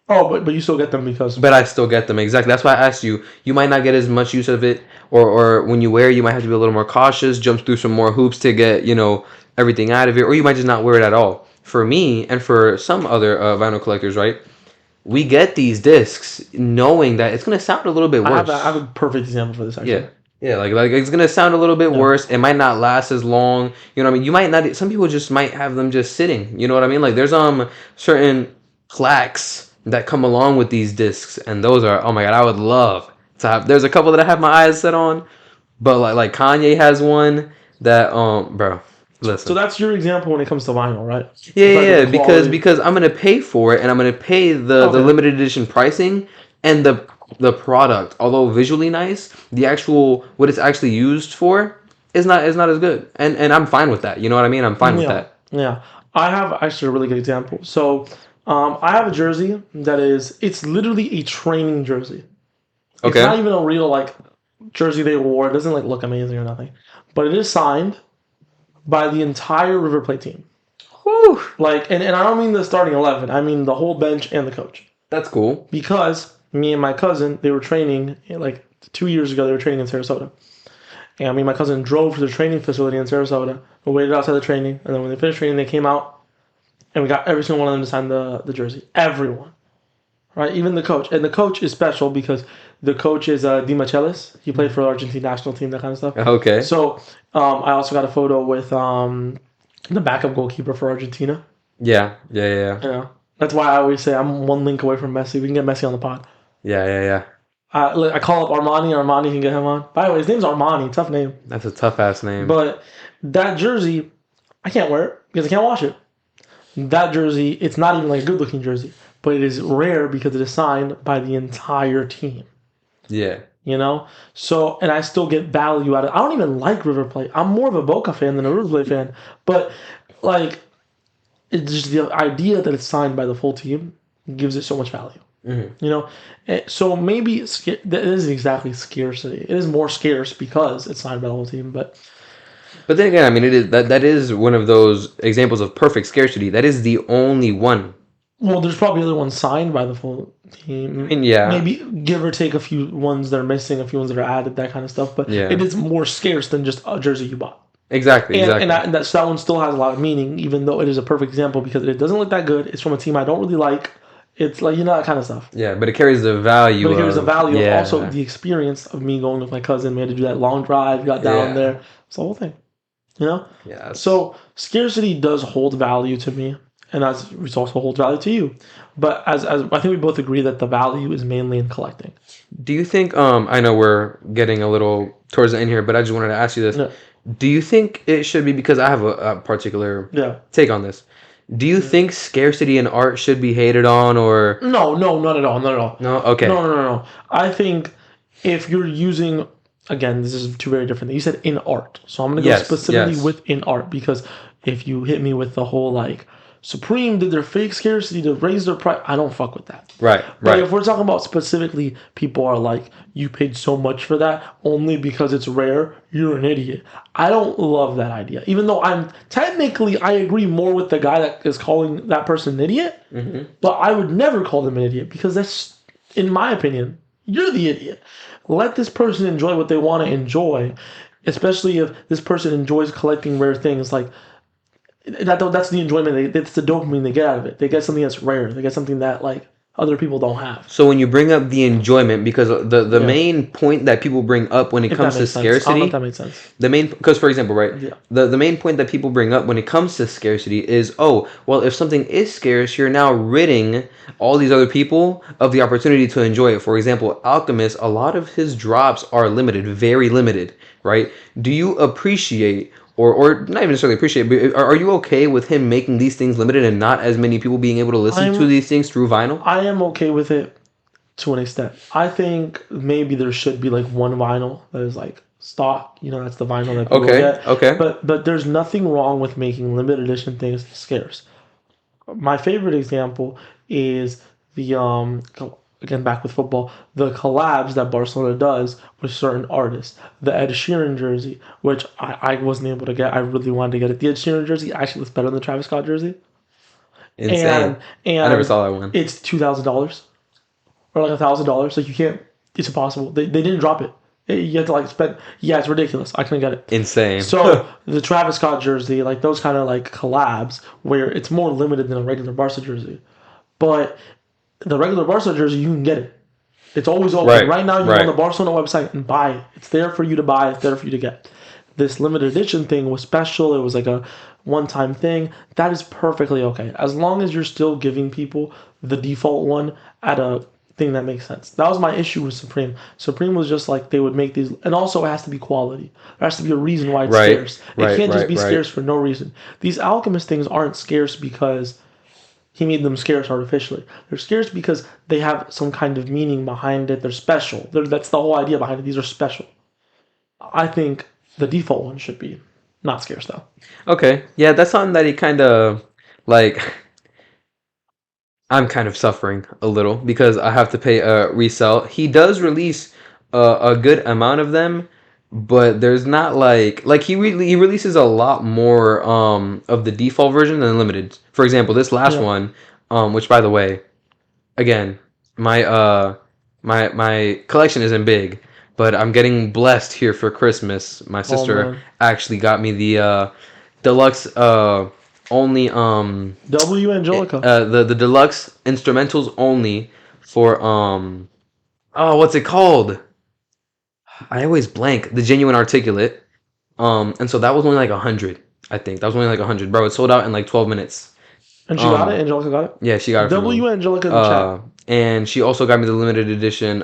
S1: Oh, but you still get them because
S2: But I still get them. Exactly. That's why I asked you. You might not get as much use of it, or when you wear, you might have to be a little more cautious, jump through some more hoops to get everything out of it, or you might just not wear it at all. For me and for some other vinyl collectors, right? We get these discs knowing that it's gonna sound a little bit worse.
S1: I have a perfect example for this actually.
S2: Yeah. Yeah, like it's gonna sound a little bit
S1: Yeah.
S2: worse. It might not last as long. You know what I mean? You might not. Some people just might have them just sitting. You know what I mean? Like there's certain plaques that come along with these discs, and those are oh my god, I would love to have. There's a couple that I have my eyes set on, but like Kanye has one that bro,
S1: So
S2: listen.
S1: that's your example when it comes to vinyl, right?
S2: Yeah,
S1: The
S2: yeah,
S1: fact that
S2: yeah.
S1: the
S2: Because
S1: quality.
S2: because I'm gonna pay for it, and I'm gonna pay the
S1: Okay.
S2: limited edition pricing and the product. Although visually nice, the actual what it's actually used for is not as good. And I'm fine with that. You know what I mean? I'm fine with
S1: Yeah,
S2: that.
S1: yeah. I have actually a really good example. So, I have a jersey that it's literally a training jersey. It's
S2: Okay.
S1: not even a real like jersey they wore. It doesn't like look amazing or nothing, but it is signed by the entire River Plate team.
S2: Whew.
S1: Like, and I don't mean the starting 11. I mean the whole bench and the coach.
S2: That's cool.
S1: Because me and my cousin, they were training like 2 years ago. They were training in Sarasota. And me and my cousin drove to the training facility in Sarasota. We waited outside the training, and then when they finished training, they came out, and we got every single one of them to sign the jersey. Everyone, right? Even the coach. And the coach is special because the coach is Di Michelis. He played for the Argentine national team, that kind of stuff.
S2: Okay.
S1: So I also got a photo with the backup goalkeeper for Argentina.
S2: Yeah. Yeah. Yeah.
S1: You know, that's why I always say I'm one link away from Messi. We can get Messi on the pod.
S2: Yeah. Yeah. Yeah.
S1: I call up Armani. Armani can get him on. By the way, his name's Armani. Tough name.
S2: That's a tough ass name.
S1: But that jersey, I can't wear it because I can't wash it. That jersey, it's not even like a good looking jersey, but it is rare because it is signed by the entire team.
S2: Yeah.
S1: You know? So, and I still get value out of it. I don't even like River Plate. I'm more of a Boca fan than a River Plate fan. But, like, it's just the idea that it's signed by the full team gives it so much value.
S2: Mm-hmm.
S1: You know? So maybe it isn't exactly scarcity. It is more scarce because it's signed by the whole team, but
S2: But then again, I mean, it is that is one of those examples of perfect scarcity. That is the only one.
S1: well, there's probably other ones signed by the full
S2: I
S1: team.
S2: mean, yeah.
S1: Maybe give or take a few ones that are missing, a few ones that are added, that kind of stuff. But
S2: Yeah.
S1: it is more scarce than just a jersey you bought.
S2: Exactly.
S1: And,
S2: Exactly.
S1: so that one still has a lot of meaning, even though it is a perfect example because it doesn't look that good. It's from a team I don't really like. It's like, that kind of stuff.
S2: Yeah, but it carries the value.
S1: But here's the value
S2: yeah.
S1: of also the experience of me going with my cousin. We had to do that long drive, got down
S2: Yeah.
S1: there. It's the whole thing.
S2: Yeah.
S1: So scarcity does hold value to me, and it also holds value to you. But as I think we both agree that the value is mainly in collecting.
S2: Do you think? I know we're getting a little towards the end here, but I just wanted to ask you this.
S1: Yeah.
S2: Do you think it should be because I have a particular
S1: Yeah.
S2: take on this? Do you think scarcity in art should be hated on, or
S1: No, not at all. Not at all.
S2: no? Okay.
S1: No. I think if you're using, again, this is two very different things. You said in art. So I'm going to go
S2: Yes,
S1: specifically
S2: yes.
S1: with in art because if you hit me with the whole like, Supreme did their fake scarcity to raise their price, I don't fuck with that.
S2: Right.
S1: But
S2: Right.
S1: if we're talking about specifically, people are like, you paid so much for that only because it's rare, you're an idiot. I don't love that idea. Even though I agree more with the guy that is calling that person an idiot, but I would never call them an idiot because that's, in my opinion, you're the idiot. Let this person enjoy what they want to enjoy, especially if this person enjoys collecting rare things like that's the enjoyment. It's the dopamine they get out of it. They get something that's rare. They get something that like other people don't have.
S2: So when you bring up the enjoyment, because the main point that people bring up when it
S1: If that
S2: comes to
S1: makes sense. I don't know
S2: scarcity,
S1: if that makes sense.
S2: the main, because for example, right,
S1: Yeah.
S2: the main point that people bring up when it comes to scarcity is, oh, well, if something is scarce, you're now ridding all these other people of the opportunity to enjoy it. For example, Alchemist, a lot of his drops are limited, very limited, right? Do you appreciate, or not even necessarily appreciate, but are you okay with him making these things limited and not as many people being able to listen to these things through vinyl?
S1: I am okay with it to an extent. I think maybe there should be like one vinyl that is like stock. You know, that's the vinyl that people
S2: Okay,
S1: get.
S2: okay.
S1: But there's nothing wrong with making limited edition things scarce. My favorite example is the again back with football, the collabs that Barcelona does with certain artists. The Ed Sheeran jersey, which I wasn't able to get. I really wanted to get it. The Ed Sheeran jersey actually looks better than the Travis Scott jersey.
S2: Insane.
S1: And
S2: I never
S1: and
S2: saw that one.
S1: it's $2,000 or like $1,000. Like you can't. It's impossible. They didn't drop it. You have to like spend. Yeah, it's ridiculous. I couldn't get it.
S2: Insane.
S1: So the Travis Scott jersey, like those kind of like collabs, where it's more limited than a regular Barca jersey, but the regular Barca jersey you can get it. It's always open. Right now, you go on the Barcelona website and buy it. It's there for you to buy. It's there for you to get. This limited edition thing was special. It was like a one-time thing. That is perfectly okay, as long as you're still giving people the default one at a thing that makes sense. That was my issue with Supreme. Supreme was just like they would make these, and also it has to be quality. There has to be a reason why it's scarce. It can't just be scarce for no reason. These Alchemist things aren't scarce because he made them scarce artificially. They're scarce because they have some kind of meaning behind it. They're special. That's the whole idea behind it. These are special. I think the default one should be not scarce though.
S2: Okay. Yeah, that's something that he kind of like. I'm kind of suffering a little because I have to pay a resell. He does release a good amount of them, but there's not like he releases a lot more of the default version than limited. For example, this last one, which by the way, again, my my collection isn't big, but I'm getting blessed here for Christmas. My sister actually got me the deluxe only
S1: W Angelica.
S2: the deluxe instrumentals only for oh, what's it called? I always blank. The genuine articulate. And so that was only like 100, I think. That was only like 100. Bro, it sold out in like 12 minutes.
S1: And she got it? Angelica got it?
S2: Yeah, she got it.
S1: W Angelica in the chat.
S2: And she also got me the limited edition,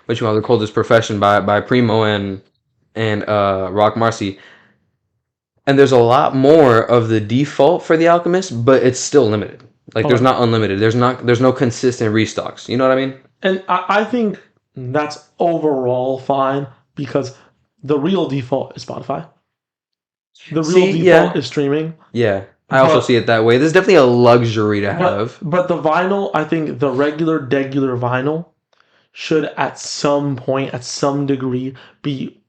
S2: which one? They're called This Profession by Primo and Rock Marcy. And there's a lot more of the default for the Alchemist, but it's still limited. Like there's not unlimited. There's no consistent restocks. You know what I mean?
S1: And I think that's overall fine because the real default is Spotify. The real default is streaming.
S2: Yeah. I also see it that way. There's definitely a luxury to have.
S1: But the vinyl, I think the regular vinyl should at some point, at some degree, be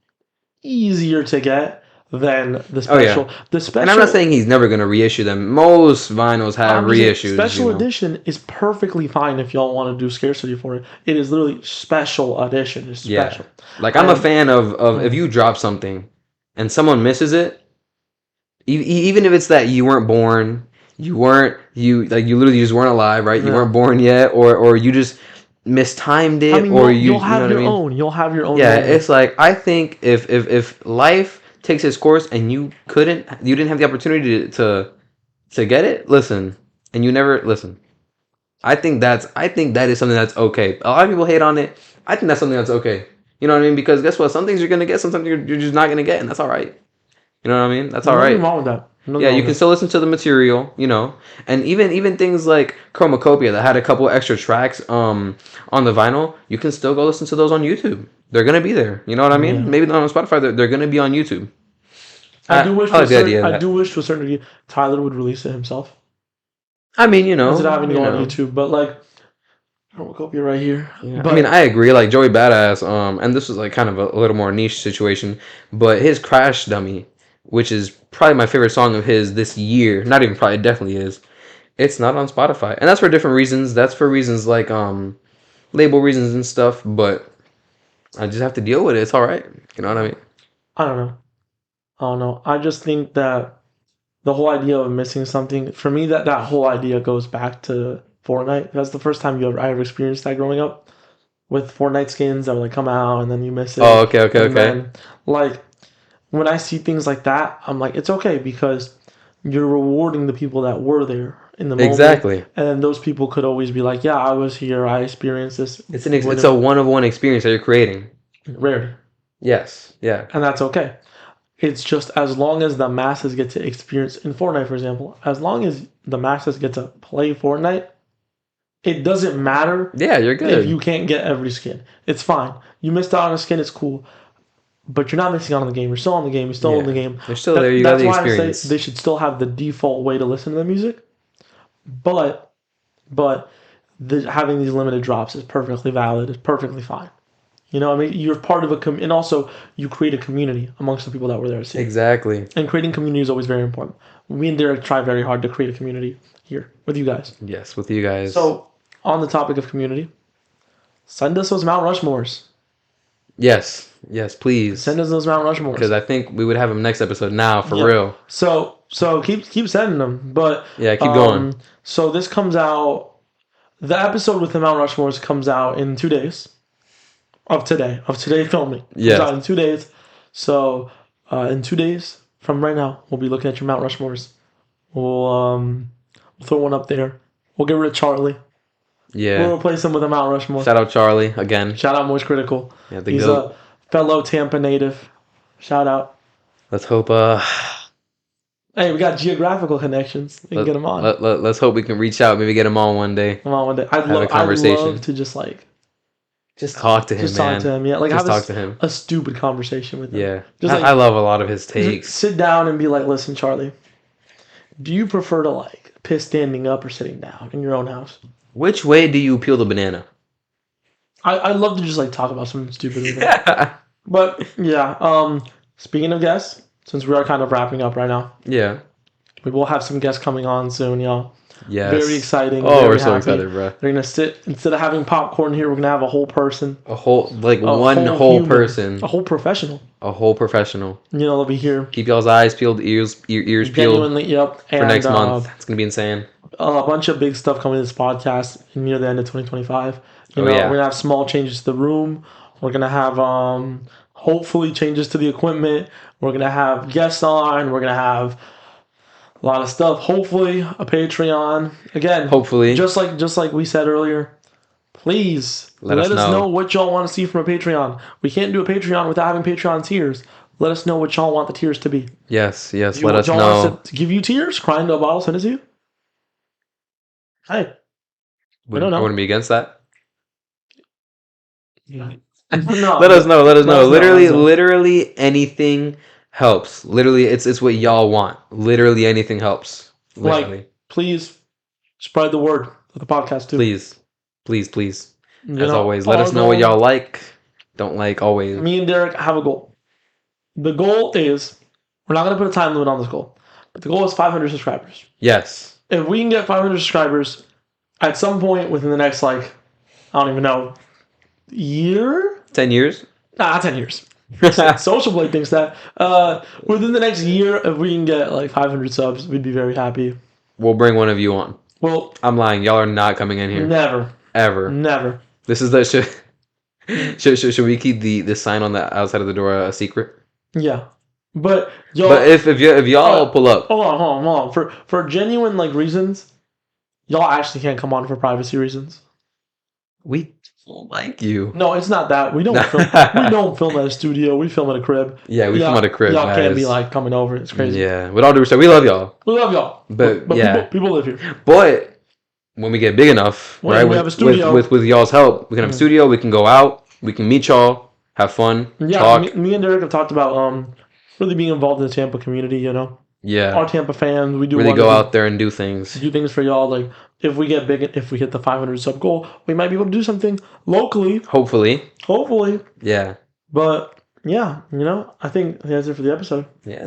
S1: easier to get than the special. The special.
S2: And I'm not saying he's never going to reissue them. Most vinyls have reissues.
S1: Special edition is perfectly fine if y'all want to do scarcity for it. It is literally special edition. It's special.
S2: Like I'm a fan of if you drop something and someone misses it, even if it's that you weren't born, you literally just weren't alive, right? You weren't born yet, or you just mistimed it, or
S1: you'll have your own. You'll have your own.
S2: Yeah, it's like I think if life takes its course and you didn't have the opportunity to get it, listen, and you never listen. I think that is something that's okay. A lot of people hate on it. I think that's something that's okay. You know what I mean? Because guess what? Some things you're gonna get, some things you're just not gonna get, and that's all right. You know what I mean? That's all right.
S1: Nothing wrong with that.
S2: Yeah, you can still listen to the material, you know, and even things like Chromacopia that had a couple extra tracks on the vinyl. You can still go listen to those on YouTube. They're gonna be there. You know what I mean? Maybe not on Spotify. They're gonna be on YouTube.
S1: I do wish to a certain degree Tyler would release it himself.
S2: I mean, you know,
S1: instead of having to go on YouTube, but like. Chromacopia right here.
S2: Yeah. But, I mean, I agree. Like Joey Badass, and this was like kind of a little more niche situation, but his Crash Dummy, which is probably my favorite song of his this year. Not even probably, it definitely is. It's not on Spotify, and that's for different reasons. That's for reasons like label reasons and stuff. But I just have to deal with it. It's all right. You know what I mean?
S1: I don't know. I just think that the whole idea of missing something, for me, that whole idea goes back to Fortnite. That's the first time I ever experienced that growing up with Fortnite skins that would like come out and then you miss it.
S2: Oh, okay.
S1: And then like when I see things like that, I'm like, it's okay because you're rewarding the people that were there in the moment.
S2: Exactly.
S1: And those people could always be like, yeah, I was here, I experienced this.
S2: It's a one-of-one experience that you're creating.
S1: Rarely.
S2: Yes. Yeah.
S1: And that's okay. It's just as long as the masses get to experience in Fortnite, for example, as long as the masses get to play Fortnite, it doesn't matter.
S2: Yeah, you're good.
S1: If you can't get every skin, it's fine. You missed out on a skin, it's cool. But you're not missing out on the game. You're still on the game. You're still in the game.
S2: You're still there. You got the experience.
S1: That's why I say they should still have the default way to listen to the music. But having these limited drops is perfectly valid. It's perfectly fine. You know, I mean, you're part of a and also you create a community amongst the people that were there.
S2: Exactly.
S1: And creating community is always very important. Me and Derrick try very hard to create a community here with you guys.
S2: Yes, with you guys.
S1: So, on the topic of community, send us those Mount Rushmores.
S2: Yes, please.
S1: Send us those Mount Rushmores.
S2: Because I think we would have them next episode now, for real.
S1: So keep sending them. But
S2: yeah, keep going.
S1: So this comes out, the episode with the Mount Rushmores comes out in 2 days. Of today filming.
S2: Yeah.
S1: Comes out in 2 days. So in 2 days from right now, we'll be looking at your Mount Rushmores. We'll throw one up there. We'll get rid of Charlie.
S2: Yeah.
S1: We'll replace him with a Mount Rushmore.
S2: Shout out Charlie again.
S1: Shout out Moist Critical.
S2: Yeah,
S1: He's a fellow Tampa native. Shout out.
S2: Let's hope.
S1: Hey, we got geographical connections. We can get him on.
S2: Let's hope we can reach out. Maybe get him on one day.
S1: Come on one day. I'd love to just
S2: talk to him.
S1: Just talk to him. Yeah, like
S2: just
S1: have
S2: talk to him.
S1: A stupid conversation with him.
S2: Yeah.
S1: Just
S2: I love a lot of his takes.
S1: Sit down and be like, listen, Charlie. Do you prefer to like piss standing up or sitting down in your own house?
S2: Which way do you peel the banana?
S1: I'd love to just like talk about something stupid with him. But yeah, speaking of guests, since we are kind of wrapping up right now.
S2: Yeah.
S1: We will have some guests coming on soon, y'all.
S2: Yes.
S1: Very exciting.
S2: Oh, we're so excited, bro.
S1: They're gonna sit instead of having popcorn here. We're gonna have a whole person.
S2: A whole whole person.
S1: A whole professional.
S2: A whole professional.
S1: You know, they'll be here.
S2: Keep y'all's eyes peeled, ears peeled.
S1: Genuinely, yep.
S2: For next month, it's gonna be insane.
S1: A bunch of big stuff coming to this podcast near the end of 2025. We're gonna have small changes to the room. We're gonna have hopefully changes to the equipment. We're gonna have guests on. We're gonna have a lot of stuff. Hopefully, a Patreon. Again,
S2: hopefully,
S1: just like we said earlier, please let us know what y'all want to see from a Patreon. We can't do a Patreon without having Patreon tiers. Let us know what y'all want the tiers to be.
S2: Yes. Let us know. Want us
S1: to give you tiers? Cry into a bottle, send it to you. Hey, I don't know.
S2: I wouldn't be against that.
S1: No,
S2: let us know. Literally anything helps. Literally, it's what y'all want. Literally anything helps. Literally.
S1: Like, please spread the word of the podcast too.
S2: Please. As always, let us know what y'all like. Don't like always.
S1: Me and Derrick have a goal. The goal is, we're not going to put a time limit on this goal, but the goal is 500 subscribers.
S2: Yes. If
S1: we can get 500 subscribers at some point within the next, I don't even know, year?
S2: 10 years?
S1: Nah, 10 years. Social Blade thinks that. Within the next year, if we can get 500 subs, we'd be very happy.
S2: We'll bring one of you on.
S1: Well,
S2: I'm lying. Y'all are not coming in here.
S1: Never.
S2: Ever.
S1: Never.
S2: This is the should we keep the sign on the outside of the door a secret?
S1: Yeah. But y'all.
S2: But if y'all pull up.
S1: Hold on. For genuine reasons, y'all actually can't come on for privacy reasons.
S2: We don't like you.
S1: No, it's not that. We don't film. We don't film at a studio. We film at a crib.
S2: Yeah, we film at a crib.
S1: Y'all can't be coming over. It's crazy.
S2: Yeah, with all due respect, we love y'all.
S1: We love y'all.
S2: But yeah,
S1: people live here.
S2: But when we get big enough, right?
S1: We have a studio.
S2: With y'all's help, we can have a studio. We can go out. We can meet y'all. Have fun.
S1: Yeah,
S2: talk.
S1: Me and Derrick have talked about really being involved in the Tampa community. You know.
S2: Yeah.
S1: Our Tampa fans, we do
S2: really go out there and do things.
S1: Do things for y'all. If we get big, if we hit the 500 sub goal, we might be able to do something locally.
S2: Hopefully.
S1: Yeah. But yeah, I think that's it for the episode.
S2: Yeah.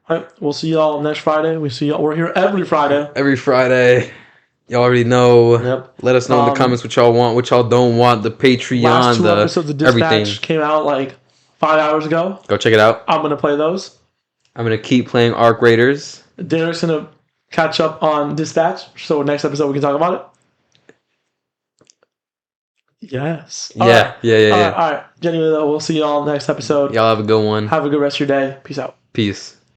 S1: All right, we'll see y'all next Friday. We're here every Friday.
S2: Every Friday. Y'all already know.
S1: Yep.
S2: Let us know in the comments what y'all want, what y'all don't want. The Patreon,
S1: last 2 episodes of Dispatch
S2: everything
S1: came out 5 hours ago.
S2: Go check it out.
S1: I'm gonna play those.
S2: I'm gonna keep playing Arc Raiders.
S1: Derrick's gonna catch up on Dispatch, so next episode we can talk about it. Yes.
S2: Yeah.
S1: All right. Genuinely, though, we'll see y'all next episode.
S2: Y'all have a good one.
S1: Have a good rest of your day. Peace out.
S2: Peace.